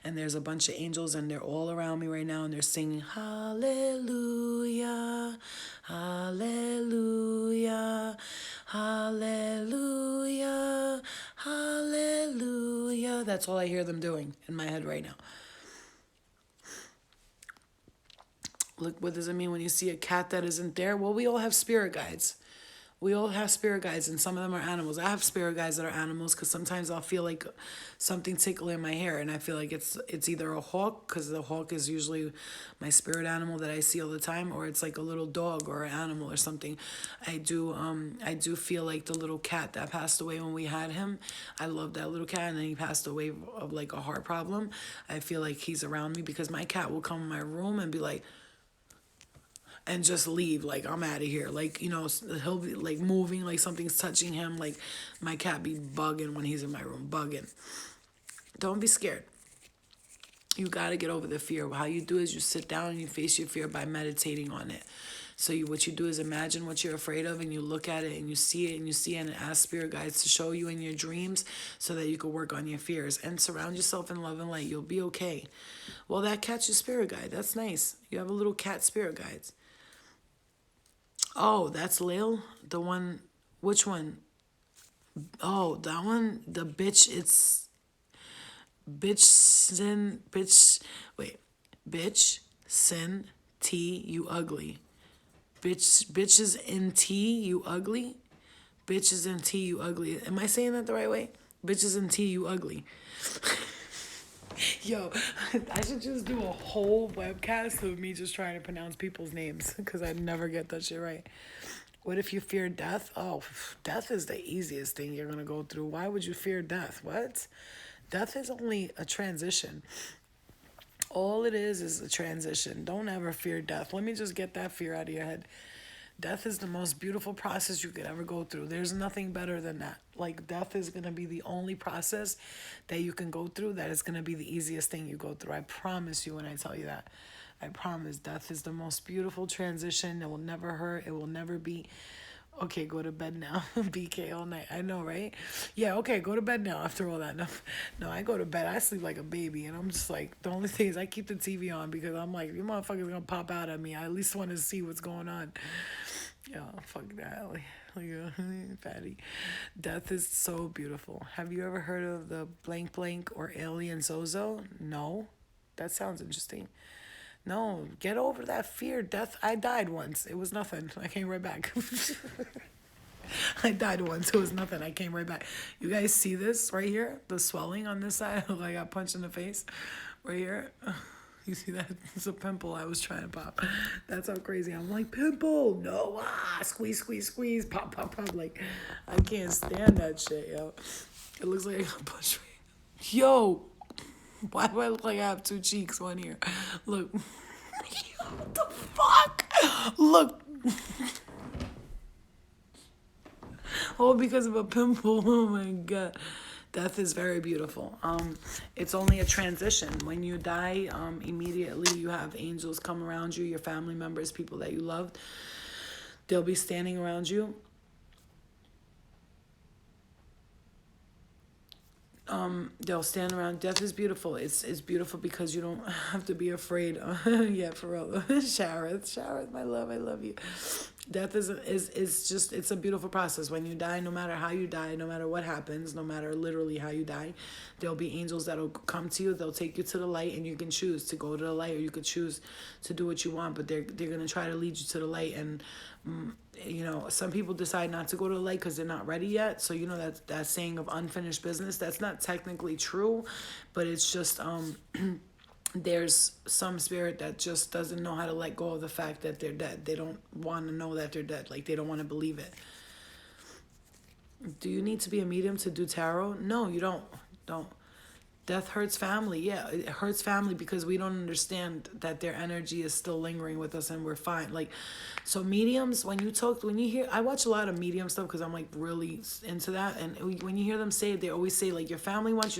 And there's a bunch of angels, and they're all around me right now, and they're singing hallelujah, hallelujah, hallelujah, hallelujah. That's all I hear them doing in my head right now. Look, what does it mean when you see a cat that isn't there? Well, we all have spirit guides. We all have spirit guides, and some of them are animals. I have spirit guides that are animals, because sometimes I'll feel like something tickling my hair, and I feel like it's either a hawk, because the hawk is usually my spirit animal that I see all the time, or it's a little dog or an animal or something. I do feel like the little cat that passed away when we had him. I love that little cat, and then he passed away of a heart problem. I feel like he's around me, because my cat will come in my room and be like, and just leave, I'm out of here. He'll be moving, something's touching him. My cat be bugging when he's in my room, bugging. Don't be scared. You got to get over the fear. How you do is you sit down and you face your fear by meditating on it. So what you do is imagine what you're afraid of, and you look at it and you see it and you see it, and ask spirit guides to show you in your dreams so that you can work on your fears and surround yourself in love and light. You'll be okay. Well, that cat's your spirit guide. That's nice. You have a little cat spirit guides. Oh, that's Lil? The one, which one? Oh, that one, the bitch, it's bitch sin, bitch, wait, bitch sin T, you ugly. Bitches in T, you ugly. Bitches in T, you ugly. Am I saying that the right way? Bitches in T, you ugly. Yo, I should just do a whole webcast of me just trying to pronounce people's names because I never get that shit right. What if you fear death? Oh, death is the easiest thing you're going to go through. Why would you fear death? What? Death is only a transition. All it is a transition. Don't ever fear death. Let me just get that fear out of your head. Death is the most beautiful process you could ever go through. There's nothing better than that. Like, death is going to be the only process that you can go through that is going to be the easiest thing you go through. I promise you when I tell you that. I promise. Death is the most beautiful transition. It will never hurt. It will never be, okay, go to bed now. BK all night. I know, right? Yeah, okay, go to bed now after all that. No, I go to bed. I sleep like a baby. And I'm just like, the only thing is I keep the TV on because I'm like, you motherfuckers going to pop out at me. I at least want to see what's going on. Yeah, fuck that. Like fatty. Death is so beautiful. Have you ever heard of the blank blank or alien Zozo? No. That sounds interesting. No, get over that fear. Death, I died once. It was nothing. I came right back. I died once. It was nothing. I came right back. You guys see this right here? The swelling on this side? Like I got punched in the face right here. You see that? It's a pimple I was trying to pop. That's how crazy. I'm like, pimple. No. Squeeze, squeeze, squeeze. Pop, pop, pop. Like, I can't stand that shit, yo. It looks like I got punched. Yo. Why do I look like I have two cheeks, one here? Look. What the fuck? Look. All because of a pimple. Oh my god. Death is very beautiful. It's only a transition. When you die, immediately you have angels come around you, your family members, people that you loved. They'll be standing around you. They'll stand around. Death is beautiful. It's beautiful because you don't have to be afraid. Yeah, for real. Shareth, my love, I love you. Death is just, it's a beautiful process. When you die, no matter how you die, no matter what happens, no matter literally how you die, there'll be angels that'll come to you. They'll take you to the light, and you can choose to go to the light, or you could choose to do what you want. But they're gonna try to lead you to the light. And you know, some people decide not to go to the light because they're not ready yet. So you know that saying of unfinished business. That's not technically true, but it's just there's some spirit that just doesn't know how to let go of the fact that they're dead. They don't want to know that they're dead. Like, they don't want to believe it. Do you need to be a medium to do tarot? No, you don't. Death hurts family. Yeah, it hurts family because we don't understand that their energy is still lingering with us and we're fine. Like, so mediums, when you hear, I watch a lot of medium stuff because I'm like really into that. And when you hear them say it, they always say like your family wants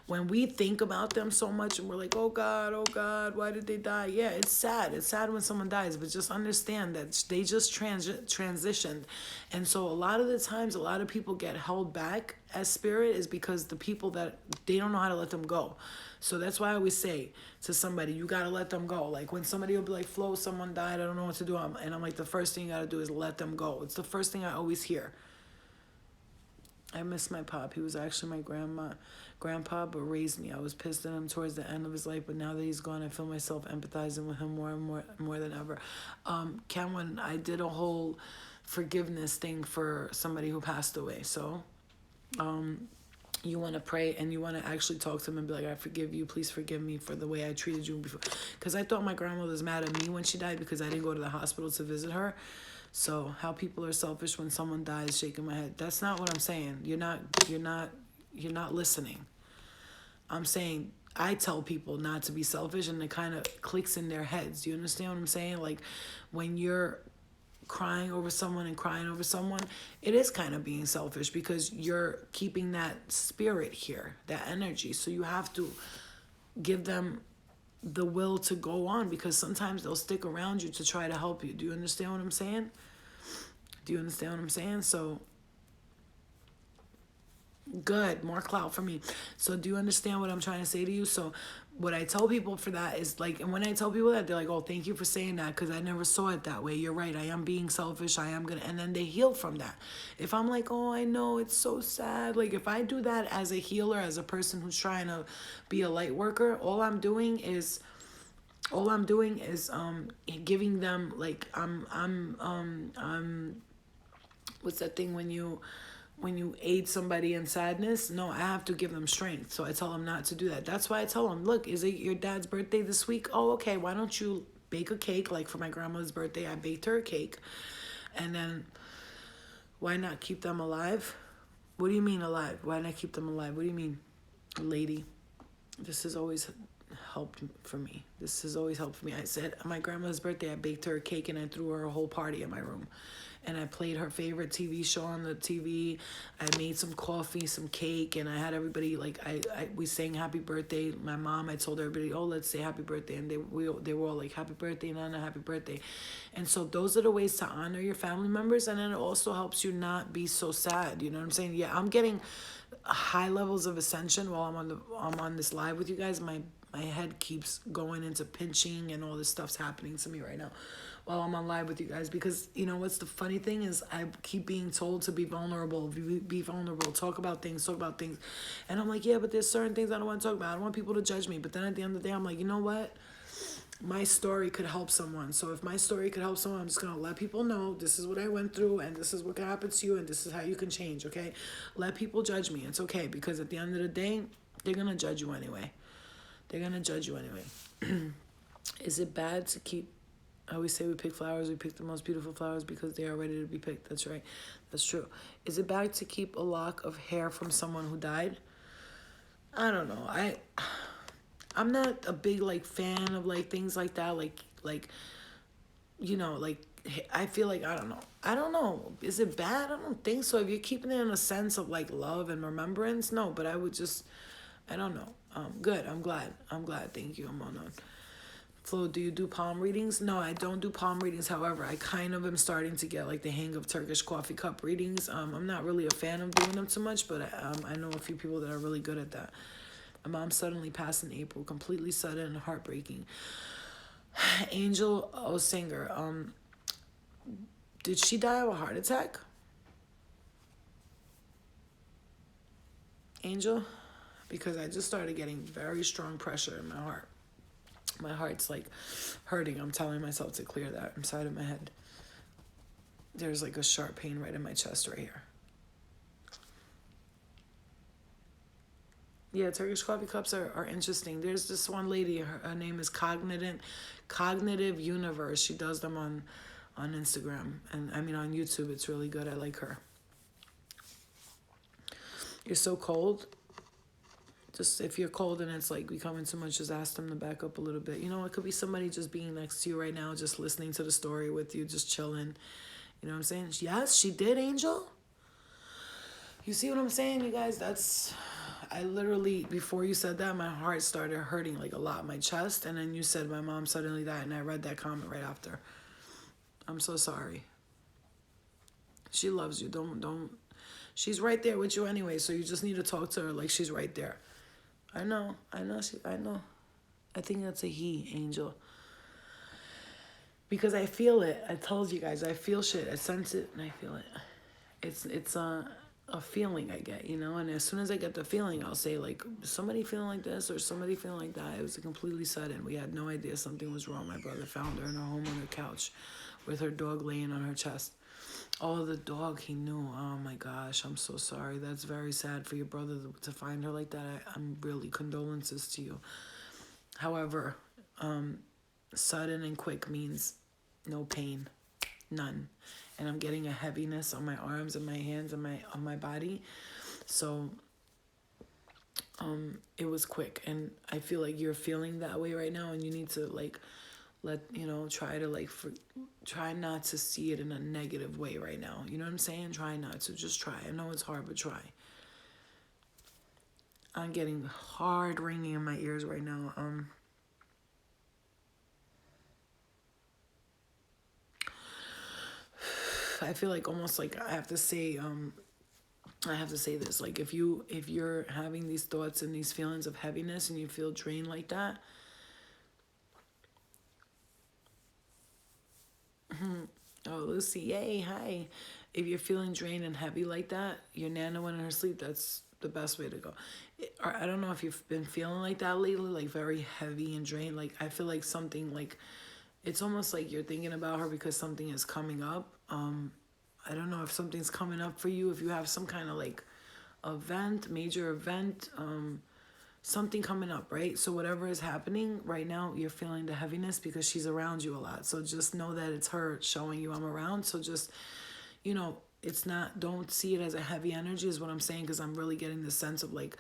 when we think about them so much and we're like, oh God, why did they die? Yeah, it's sad. It's sad when someone dies, but just understand that they just transitioned. And so a lot of the times, a lot of people get held back as spirit is because the people that they don't know how to let them go. So that's why I always say to somebody, you got to let them go. Like when somebody will be like, Flo, someone died, I don't know what to do. And I'm like, the first thing you got to do is let them go. It's the first thing I always hear. I miss my pop. He was actually my grandpa, but raised me. I was pissed at him towards the end of his life, but now that he's gone, I feel myself empathizing with him more and more than ever. Cameron, I did a whole forgiveness thing for somebody who passed away. So, you want to pray and you want to actually talk to him and be like, I forgive you. Please forgive me for the way I treated you before. Because I thought my grandmother was mad at me when she died because I didn't go to the hospital to visit her. So how people are selfish when someone dies, shaking my head. That's not what I'm saying. You're not listening. I'm saying I tell people not to be selfish and it kind of clicks in their heads. Do you understand what I'm saying? Like when you're crying over someone, it is kind of being selfish because you're keeping that spirit here, that energy. So you have to give them the will to go on, because sometimes they'll stick around you to try to help you. Do you understand what I'm saying? Do you understand what I'm saying? So, good, more clout for me. So do you understand what I'm trying to say to you? So what I tell people for that is like, and when I tell people that, they're like, oh, thank you for saying that, because I never saw it that way. You're right, I am being selfish, I am gonna, and then they heal from that. If I'm like, oh, I know, it's so sad, like if I do that as a healer, as a person who's trying to be a light worker, all I'm doing is giving them, like, I'm what's that thing when you aid somebody in sadness? No, I have to give them strength. So I tell them not to do that. That's why I tell them, look, is it your dad's birthday this week? Oh, okay, why don't you bake a cake? Like for my grandmother's birthday, I baked her a cake. And then why not keep them alive? What do you mean alive? Why not keep them alive? What do you mean, lady? This has always helped for me. This has always helped for me. I said, on my grandmother's birthday, I baked her a cake and I threw her a whole party in my room. And I played her favorite TV show on the TV. I made some coffee, some cake, and I had everybody, like, we sang happy birthday. My mom, I told everybody, oh, let's say happy birthday. And they were all like, happy birthday, Nana, happy birthday. And so those are the ways to honor your family members. And then it also helps you not be so sad. You know what I'm saying? Yeah, I'm getting high levels of ascension while I'm on this live with you guys. My head keeps going into pinching and all this stuff's happening to me right now while I'm on live with you guys, because you know what's the funny thing is I keep being told to be vulnerable, be vulnerable, talk about things, and I'm like, yeah, but there's certain things I don't want to talk about. I don't want people to judge me. But then at the end of the day, I'm like, you know what? My story could help someone. So if my story could help someone, I'm just going to let people know this is what I went through and this is what can happen to you and this is how you can change, okay? Let people judge me. It's okay, because at the end of the day, they're going to judge you anyway. They're going to judge you anyway. Is it bad to keep... I always say we pick flowers, we pick the most beautiful flowers because they are ready to be picked. That's right. That's true. Is it bad to keep a lock of hair from someone who died? I don't know. I'm not a big like fan of like things like that. Like you know, like I feel like I don't know. I don't know. Is it bad? I don't think so. If you're keeping it in a sense of like love and remembrance, no. But I would just, I don't know. Good. I'm glad. Thank you. I'm on. Flo, do you do palm readings? No, I don't do palm readings. However, I kind of am starting to get like the hang of Turkish coffee cup readings. I'm not really a fan of doing them too much, but I know a few people that are really good at that. My mom suddenly passed in April, completely sudden and heartbreaking. Angel Osinger, did she die of a heart attack? Angel? Because I just started getting very strong pressure in my heart. My heart's like hurting. I'm telling myself to clear that inside of my head. There's like a sharp pain right in my chest right here. Yeah, Turkish coffee cups are interesting. There's this one lady, her name is Cognitive Universe. She does them on Instagram. And I mean on YouTube. It's really good. I like her. You're so cold. Just if you're cold and it's like becoming too much, just ask them to back up a little bit. You know, it could be somebody just being next to you right now, just listening to the story with you, just chilling. You know what I'm saying? Yes, she did, Angel. You see what I'm saying, you guys? I literally, before you said that, my heart started hurting like a lot, my chest. And then you said my mom suddenly died, and I read that comment right after. I'm so sorry. She loves you. Don't. She's right there with you anyway, so you just need to talk to her like she's right there. I know. I think that's a he, Angel. Because I feel it. I told you guys, I feel shit. I sense it and I feel it. It's a feeling I get, you know? And as soon as I get the feeling, I'll say, like, somebody feeling like this or somebody feeling like that. It was completely sudden. We had no idea something was wrong. My brother found her in her home on her couch with her dog laying on her chest. Oh, the dog, he knew. Oh, my gosh. I'm so sorry. That's very sad for your brother to find her like that. I'm really condolences to you. However, sudden and quick means no pain. None. And I'm getting a heaviness on my arms and my hands and on my body. So it was quick. And I feel like you're feeling that way right now, and you need to like try not to see it in a negative way right now. You know what I'm saying? Try not to. Just try. I know it's hard, but try. I'm getting hard ringing in my ears right now. I feel like almost like I have to say this, like if you're having these thoughts and these feelings of heaviness and you feel drained like that. Oh, Lucy, yay, hi. If you're feeling drained and heavy like that, your nana went in her sleep. That's the best way to go. Or I don't know if you've been feeling like that lately, like very heavy and drained. Like I feel like something like it's almost like you're thinking about her because something is coming up. I don't know if something's coming up for you. If you have some kind of like event, major event, something coming up, right? So whatever is happening right now, you're feeling the heaviness because she's around you a lot. So just know that it's her showing you I'm around. So just, it's not, don't see it as a heavy energy is what I'm saying, because I'm really getting the sense of like,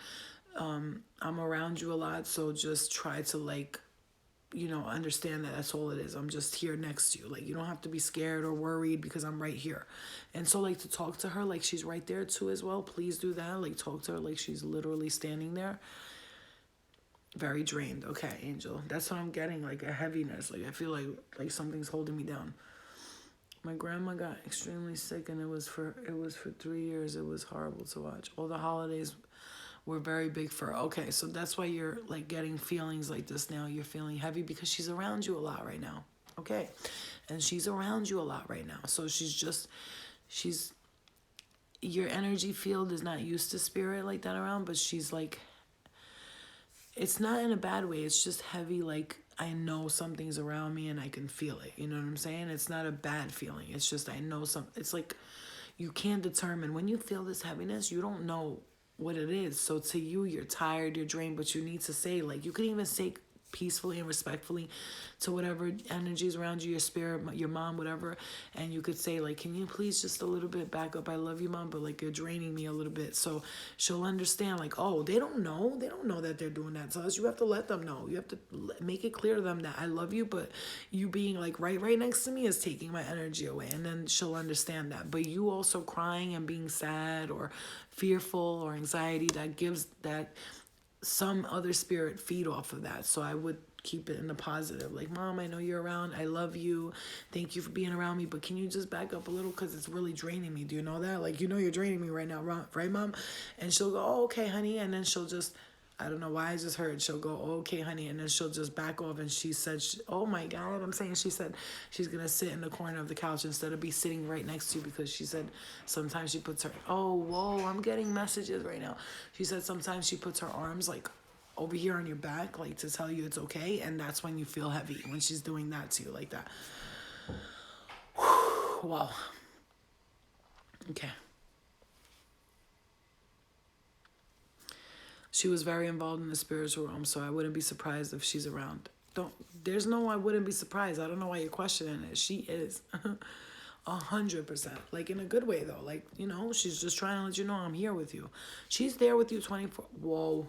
I'm around you a lot. So just try to like, understand that that's all it is. I'm just here next to you. Like, you don't have to be scared or worried because I'm right here. And so, like, to talk to her like she's right there too as well. Please do that. Like, talk to her like she's literally standing there. Very drained. Okay, Angel. That's what I'm getting, like a heaviness. Like, I feel like something's holding me down. My grandma got extremely sick and it was for 3 years. It was horrible to watch. All the holidays were very big for her. Okay, so that's why you're like getting feelings like this now. You're feeling heavy because she's around you a lot right now. Okay. And she's around you a lot right now. So she's your energy field is not used to spirit like that around, but she's like, it's not in a bad way. It's just heavy. Like, I know something's around me and I can feel it. You know what I'm saying? It's not a bad feeling. It's just, I know it's like, you can't determine when you feel this heaviness, you don't know what it is. So to you, you're tired, you're drained, but you need to say, like, you can even say peacefully and respectfully to whatever energies around you, your spirit, your mom, whatever. And you could say, like, can you please just a little bit back up? I love you, mom, but like you're draining me a little bit. So she'll understand, like, oh, they don't know that they're doing that to us. You have to let them know. You have to make it clear to them that I love you, but you being like right next to me is taking my energy away. And then she'll understand that. But you also crying and being sad or fearful or anxiety, that gives that some other spirit feed off of that. So I would keep it in the positive. Like, mom, I know you're around. I love you. Thank you for being around me. But can you just back up a little? Because it's really draining me. Do you know that? Like, you're draining me right now. Right, mom? And she'll go, oh, okay, honey. And then she'll just, I don't know why I just heard. She'll go, oh, okay, honey. And then she'll just back off. And she said, oh, my God. I'm saying she said she's going to sit in the corner of the couch instead of be sitting right next to you, because she said sometimes she puts her, oh, whoa, I'm getting messages right now. She said sometimes she puts her arms like over here on your back, like to tell you it's okay. And that's when you feel heavy, when she's doing that to you like that. Wow. Okay. She was very involved in the spiritual realm, so I wouldn't be surprised if she's around. I wouldn't be surprised. I don't know why you're questioning it. She is 100%. Like, in a good way, though. Like, she's just trying to let you know I'm here with you. She's there with you 24. Whoa.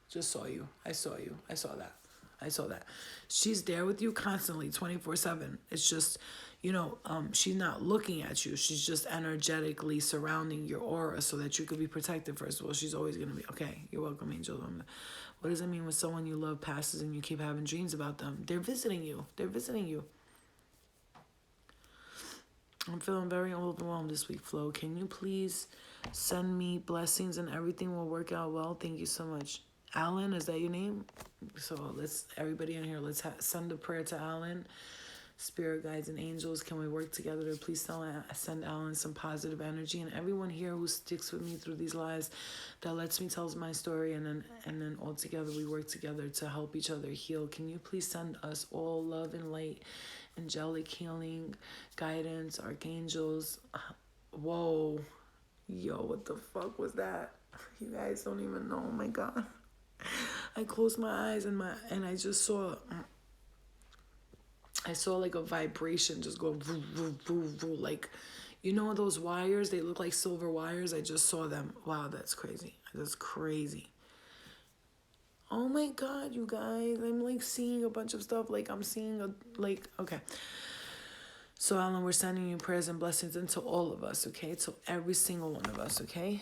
Just saw you. I saw you. I saw that. She's there with you constantly, 24/7. It's just, she's not looking at you. She's just energetically surrounding your aura so that you could be protected. First of all, she's always going to be, okay, you're welcome, Angel. What does it mean when someone you love passes and you keep having dreams about them? They're visiting you. I'm feeling very overwhelmed this week, Flo. Can you please send me blessings and everything will work out well? Thank you so much. Alan, is that your name? So everybody in here, let's send a prayer to Alan. Spirit guides and angels, can we work together to please send Alan some positive energy, and everyone here who sticks with me through these lives, that lets me tell my story, and then all together we work together to help each other heal. Can you please send us all love and light, angelic healing, guidance, archangels? Whoa. Yo, what the fuck was that? You guys don't even know. Oh my God. I closed my eyes and I just saw like a vibration just go voo, voo, voo, voo. Like, those wires, they look like silver wires. I just saw them. Wow, that's crazy. That's crazy. Oh my God, you guys. I'm like seeing a bunch of stuff. Like, I'm seeing okay. So, Alan, we're sending you prayers and blessings into all of us, okay? To every single one of us, okay?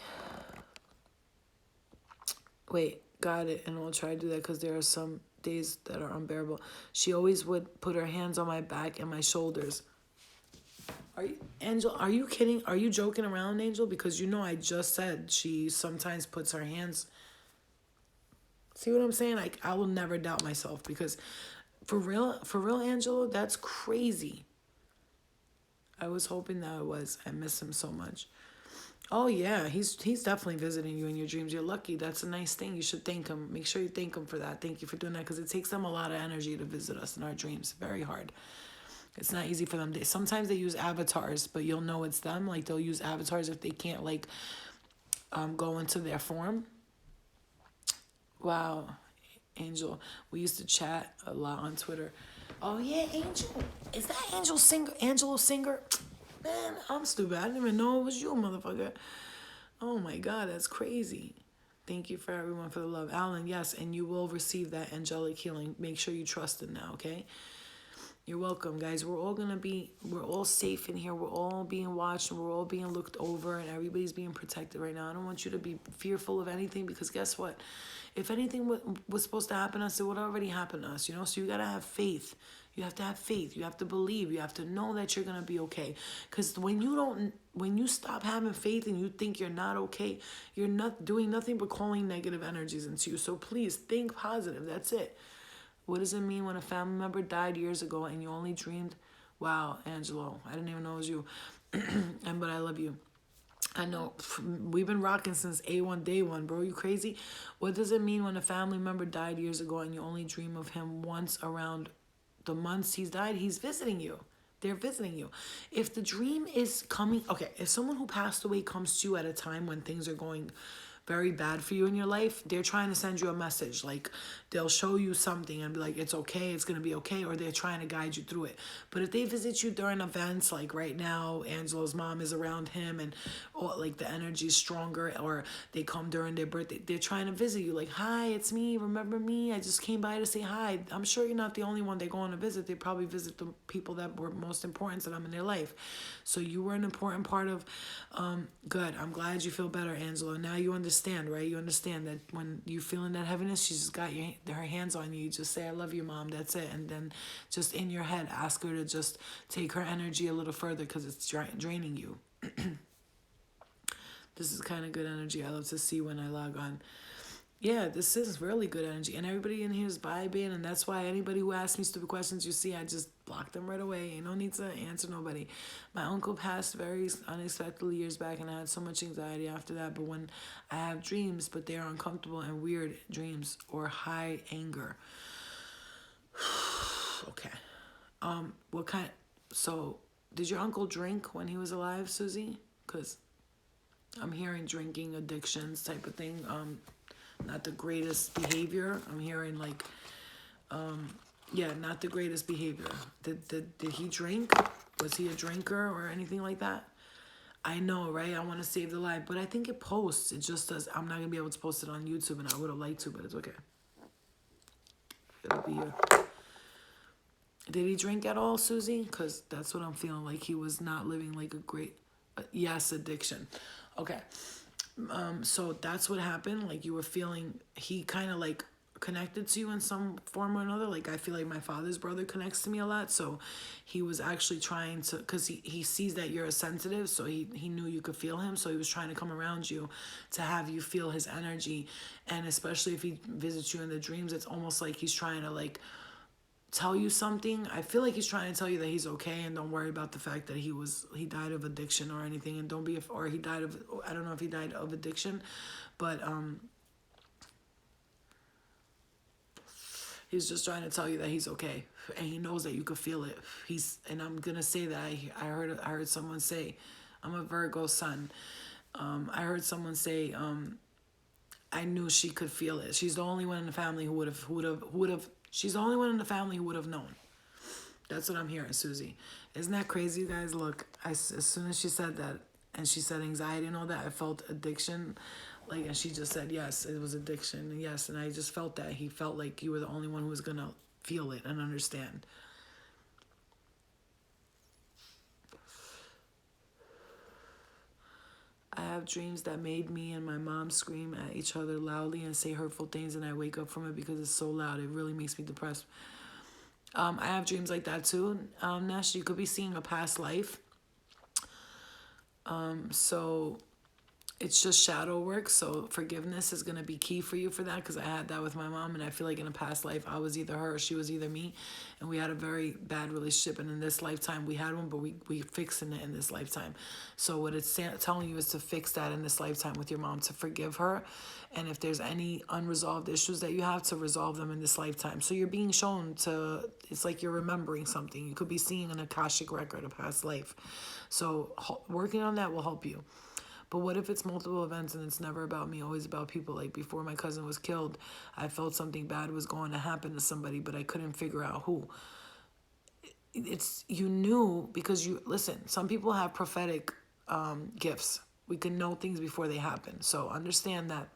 Wait, got it. And I'll try to do that because there are some days that are unbearable. She always would put her hands on my back and my shoulders. Are you, Angel, are you kidding? Are you joking around, Angel? Because you know I just said she sometimes puts her hands. See what I'm saying? Like, I will never doubt myself because for real, Angelo, that's crazy. I was hoping that it was. I miss him so much. Oh yeah, he's definitely visiting you in your dreams. You're lucky. That's a nice thing. You should thank him. Make sure you thank him for that. Thank you for doing that because it takes them a lot of energy to visit us in our dreams. Very hard. It's not easy for them. Sometimes they use avatars, but you'll know it's them. Like they'll use avatars if they can't like go into their form. Wow, Angel. We used to chat a lot on Twitter. Oh yeah, Angel. Is that Angel Singer? Angelo Singer? Man, I'm stupid. I didn't even know it was you, motherfucker. Oh my God, that's crazy. Thank you for everyone for the love. Alan, yes, and you will receive that angelic healing. Make sure you trust it now, okay? You're welcome, guys. We're all safe in here. We're all being watched and we're all being looked over and everybody's being protected right now. I don't want you to be fearful of anything because guess what? If anything was supposed to happen to us, it would already happen to us, you know? So you got to have faith. You have to have faith. You have to believe. You have to know that you're going to be okay. Because when you stop having faith and you think you're not okay, you're not doing nothing but calling negative energies into you. So please think positive. That's it. What does it mean when a family member died years ago and you only dreamed? Wow, Angelo, I didn't even know it was you. But I love you. I know we've been rocking since A1 day one, bro. You crazy? What does it mean when a family member died years ago and you only dream of him once around the months he's died? He's visiting you. They're visiting you. If the dream is coming, okay, if someone who passed away comes to you at a time when things are going very bad for you in your life, they're trying to send you a message. Like they'll show you something and be like, it's okay, it's gonna be okay, or they're trying to guide you through it. But if they visit you during events like right now, Angelo's mom is around him and or like the energy's stronger, or they come during their birthday, they're trying to visit you like, hi, it's me, remember me? I just came by to say hi. I'm sure you're not the only one they're going to visit. They probably visit the people that were most important to them in their life. So you were an important part of good. I'm glad you feel better, Angelo. Now you understand, right? You understand that when you're feeling that heaviness, she's just got her hands on you. You just say, I love you, Mom. That's it. And then just in your head, ask her to just take her energy a little further because it's draining you. This is kind of good energy. I love to see when I log on. Yeah, this is really good energy. And everybody in here is vibing. And that's why anybody who asks me stupid questions, you see, I just block them right away. Ain't no need to answer nobody. My uncle passed very unexpectedly years back, and I had so much anxiety after that. But when I have dreams, but they are uncomfortable and weird dreams or high anger. Okay. What kind? So, did your uncle drink when he was alive, Susie? Because I'm hearing drinking addictions type of thing. Not the greatest behavior. I'm hearing like, yeah, not the greatest behavior. Did he drink? Was he a drinker or anything like that? I know, right? I want to save the life, but I think it posts. It just does. I'm not gonna be able to post it on YouTube, and I would have liked to, but it's okay. It'll be here. Did he drink at all, Susie? Because that's what I'm feeling like. He was not living like a great, yes, addiction. Okay. So that's what happened. Like you were feeling, he kind of like connected to you in some form or another. Like I feel like my father's brother connects to me a lot. So he was actually trying to, because he sees that you're a sensitive. So he knew you could feel him. So he was trying to come around you to have you feel his energy. And especially if he visits you in the dreams, it's almost like he's trying to like tell you something. I feel like he's trying to tell you that he's okay and don't worry about the fact that he died of addiction or anything, and don't be, or he died of, I don't know if he died of addiction, but he's just trying to tell you that he's okay and he knows that you could feel it. And I'm gonna say that I heard someone say, I'm a Virgo sun. I heard someone say, I knew she could feel it. She's the only one in the family who would have. She's the only one in the family who would have known. That's what I'm hearing, Susie. Isn't that crazy, you guys? Look, as soon as she said that, and she said anxiety and all that, I felt addiction. Like, and she just said, yes, it was addiction. And yes, and I just felt that. He felt like you were the only one who was going to feel it and understand. I have dreams that made me and my mom scream at each other loudly and say hurtful things, and I wake up from it because it's so loud. It really makes me depressed. I have dreams like that too. Nash, you could be seeing a past life. So it's just shadow work. So forgiveness is going to be key for you for that, because I had that with my mom, and I feel like in a past life I was either her or she was either me, and we had a very bad relationship, and in this lifetime we had one, but we fixing it in this lifetime. So what it's telling you is to fix that in this lifetime with your mom, to forgive her, and if there's any unresolved issues that you have, to resolve them in this lifetime. So you're being shown to, it's like you're remembering something. You could be seeing an Akashic record of past life. So working on that will help you. But what if it's multiple events and it's never about me, always about people? Like before my cousin was killed, I felt something bad was going to happen to somebody, but I couldn't figure out who. It's, you knew because you, listen, some people have prophetic gifts. We can know things before they happen. So understand that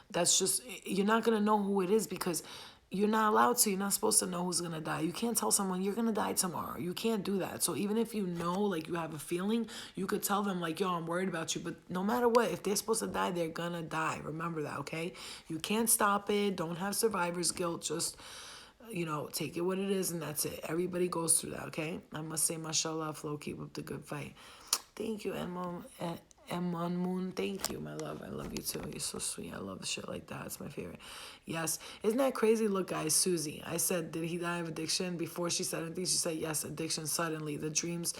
that's just, you're not going to know who it is because you're not allowed to. You're not supposed to know who's going to die. You can't tell someone you're going to die tomorrow. You can't do that. So even if you know, like you have a feeling, you could tell them like, yo, I'm worried about you. But no matter what, if they're supposed to die, they're going to die. Remember that, okay? You can't stop it. Don't have survivor's guilt. Just, you know, take it what it is, and that's it. Everybody goes through that, okay? I must say, mashallah, Flo, keep up the good fight. Thank you, Emon Moon. Thank you, my love. I love you too. You're so sweet. I love shit like that. It's my favorite. Yes. Isn't that crazy? Look, guys, Susie. I said, did he die of addiction? Before she said anything, she said, yes, addiction suddenly. The dreams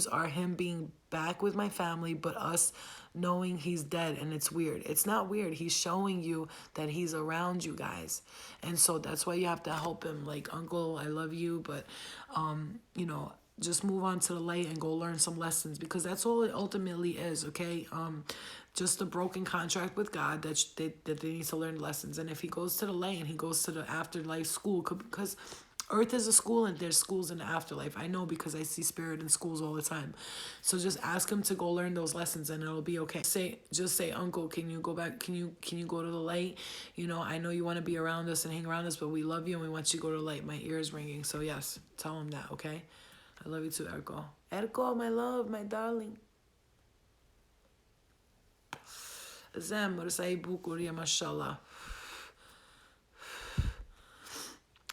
are him being back with my family, but us knowing he's dead, and it's weird. It's not weird. He's showing you that he's around you guys. And so that's why you have to help him. Like, uncle, I love you, but you know, just move on to the light and go learn some lessons, because that's all it ultimately is, okay? Just a broken contract with God that they need to learn lessons. And if he goes to the light and he goes to the afterlife school, because Earth is a school and there's schools in the afterlife. I know because I see spirit in schools all the time. So just ask him to go learn those lessons and it'll be okay. Just say, uncle, can you go back? Can you go to the light? You know, I know you want to be around us and hang around us, but we love you and we want you to go to the light. My ear is ringing. So yes, tell him that, okay? I love you too, Erko. Erko, my love, my darling. Zem, mashallah.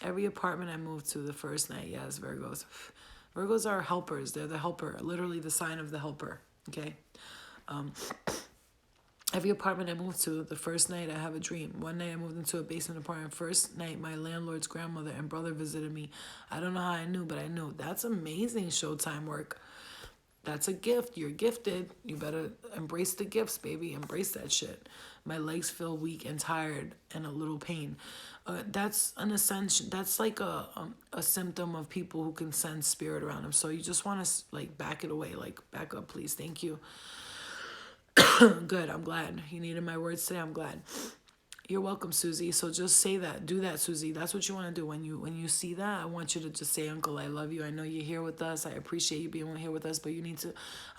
Every apartment I moved to the first night, yes, Virgos. Virgos are helpers. They're the helper, literally the sign of the helper, okay? Every apartment I moved to, the first night I have a dream. One night I moved into a basement apartment. First night, my landlord's grandmother and brother visited me. I don't know how I knew, but I knew. That's amazing Showtime work. That's a gift. You're gifted. You better embrace the gifts, baby. Embrace that shit. My legs feel weak and tired and a little pain. That's an ascension. That's like a symptom of people who can sense spirit around them. So you just want to like back it away. Like, back up, please. Thank you. Good. I'm glad. You needed my words today. I'm glad. You're welcome, Susie. So just say that. Do that, Susie. That's what you want to do. When you see that, I want you to just say, Uncle, I love you. I know you're here with us. I appreciate you being here with us, but you need to,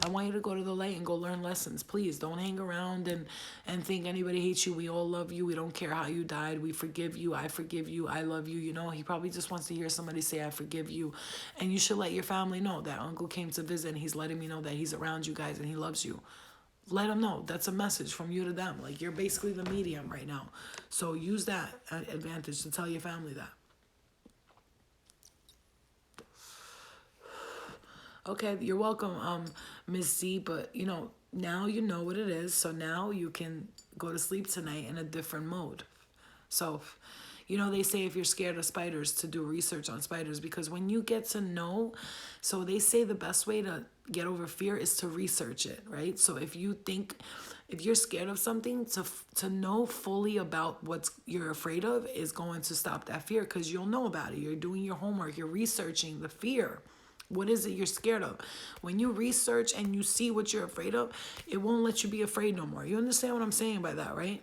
I want you to go to the light and go learn lessons. Please don't hang around and think anybody hates you. We all love you. We don't care how you died. We forgive you. I forgive you. I love you. You know, he probably just wants to hear somebody say, I forgive you. And you should let your family know that Uncle came to visit and he's letting me know that he's around you guys and he loves you. Let them know. That's a message from you to them. Like, you're basically the medium right now. So use that advantage to tell your family that. Okay, you're welcome, Miss Z. But, you know, now you know what it is. So now you can go to sleep tonight in a different mode. So, you know, they say if you're scared of spiders, to do research on spiders, because when you get to know, so they say the best way to get over fear is to research it, right? So if you're scared of something, to know fully about what you're afraid of is going to stop that fear, because you'll know about it. You're doing your homework. You're researching the fear. What is it you're scared of? When you research and you see what you're afraid of, it won't let you be afraid no more. You understand what I'm saying by that, right?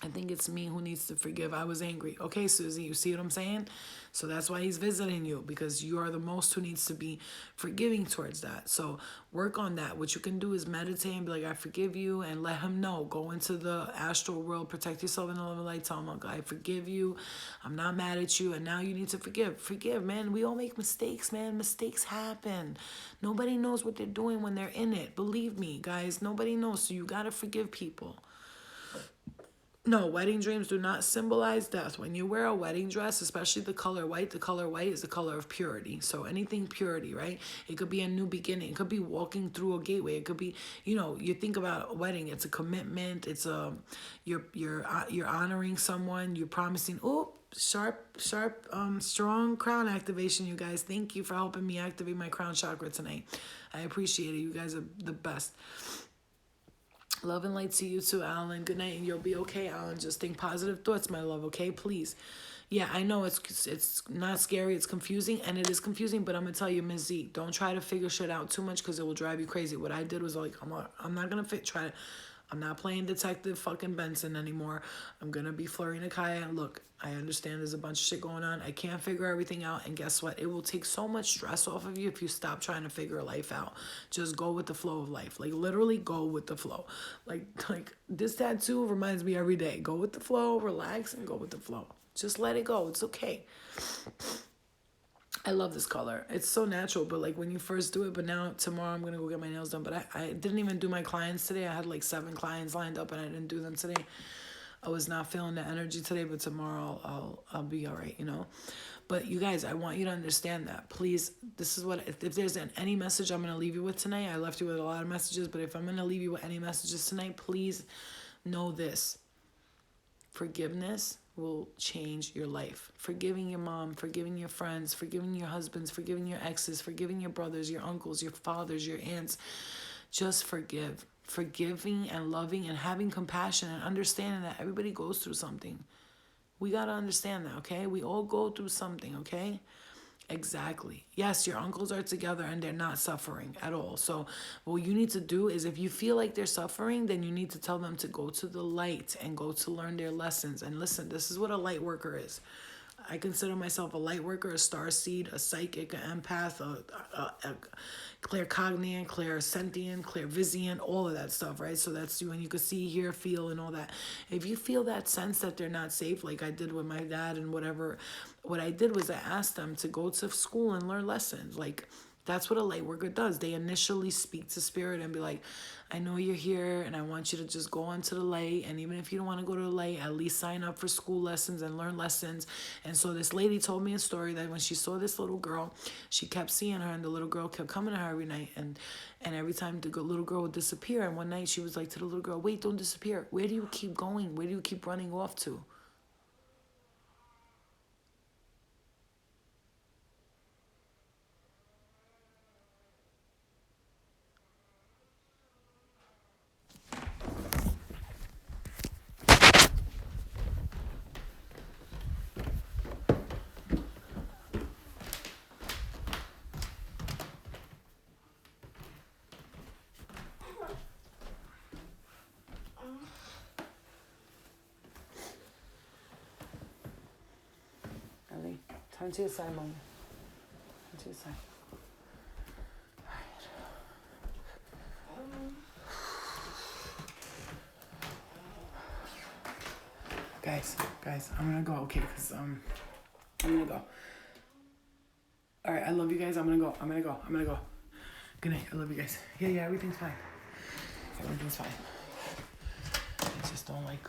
I think it's me who needs to forgive. I was angry. Okay, Susie, you see what I'm saying? So that's why he's visiting you, because you are the most who needs to be forgiving towards that. So work on that. What you can do is meditate and be like, I forgive you, and let him know. Go into the astral world, protect yourself in the love of light. Tell him, oh, God, I forgive you. I'm not mad at you. And now you need to forgive. Forgive, man. We all make mistakes, man. Mistakes happen. Nobody knows what they're doing when they're in it. Believe me, guys. Nobody knows. So you got to forgive people. No, wedding dreams do not symbolize death. When you wear a wedding dress, especially the color white is the color of purity. So anything purity, right? It could be a new beginning. It could be walking through a gateway. It could be, you think about a wedding. It's a commitment. It's you're honoring someone. You're promising. Oh, sharp, strong crown activation, you guys. Thank you for helping me activate my crown chakra tonight. I appreciate it. You guys are the best. Love and light to you too, Alan. Good night, and you'll be okay, Alan. Just think positive thoughts, my love, okay? Please. Yeah, I know it's not scary. It's confusing, and it is confusing, but I'm going to tell you, Ms. Z, don't try to figure shit out too much because it will drive you crazy. What I did was like, I'm not going to I'm not playing Detective fucking Benson anymore. I'm going to be Flurry Nakaya. And look, I understand there's a bunch of shit going on. I can't figure everything out. And guess what? It will take so much stress off of you if you stop trying to figure life out. Just go with the flow of life. Like, literally go with the flow. Like this tattoo reminds me every day. Go with the flow, relax, and go with the flow. Just let it go. It's okay. I love this color. It's so natural, but like when you first do it, but now tomorrow I'm going to go get my nails done. But I didn't even do my clients today. I had like 7 clients lined up and I didn't do them today. I was not feeling the energy today, but tomorrow I'll be all right, But you guys, I want you to understand that. Please, this is what, if there's any message I'm going to leave you with tonight, I left you with a lot of messages, but if I'm going to leave you with any messages tonight, please know this. Forgiveness will change your life. Forgiving your mom, forgiving your friends, forgiving your husbands, forgiving your exes, forgiving your brothers, your uncles, your fathers, your aunts. Just forgive. Forgiving and loving and having compassion and understanding that everybody goes through something. We got to understand that, okay? We all go through something, okay? Exactly. Yes, your uncles are together and they're not suffering at all. So what you need to do is if you feel like they're suffering, then you need to tell them to go to the light and go to learn their lessons. And listen, this is what a light worker is. I consider myself a light worker, a starseed, a psychic, an empath, a claircognizant, clairsentient, clairvisient, all of that stuff, right? So that's when you can see, hear, feel, and all that. If you feel that sense that they're not safe, like I did with my dad and whatever, what I did was I asked them to go to school and learn lessons. Like, that's what a light worker does. They initially speak to spirit and be like, I know you're here and I want you to just go onto the light. And even if you don't want to go to the light, at least sign up for school lessons and learn lessons. And so this lady told me a story that when she saw this little girl, she kept seeing her and the little girl kept coming to her every night. And every time the little girl would disappear. And one night she was like to the little girl, wait, don't disappear. Where do you keep going? Where do you keep running off to? Ellie, turn to your side, Mom. Turn to your side. Guys, I'm gonna go, okay? Because I'm gonna go. All right, I love you guys. I'm gonna go. Good night. I love you guys. Yeah, everything's fine. Everything's fine. I just don't like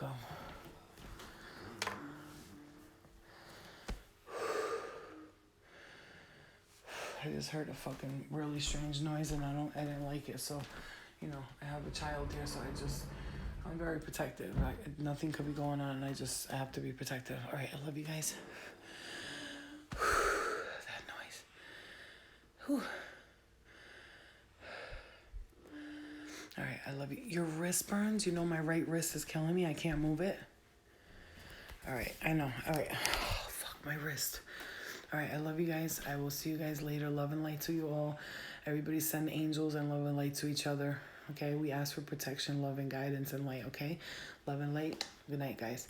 I just heard a fucking really strange noise and I didn't like it. So, I have a child here, so I'm very protective. Nothing could be going on, and I have to be protective. All right, I love you guys. That noise. Whew. All right, I love you. Your wrist burns? My right wrist is killing me. I can't move it. All right, I know. All right. Oh, fuck my wrist. All right, I love you guys. I will see you guys later. Love and light to you all. Everybody send angels and love and light to each other. Okay, we ask for protection, love, and guidance and light. Okay, love and light. Good night, guys.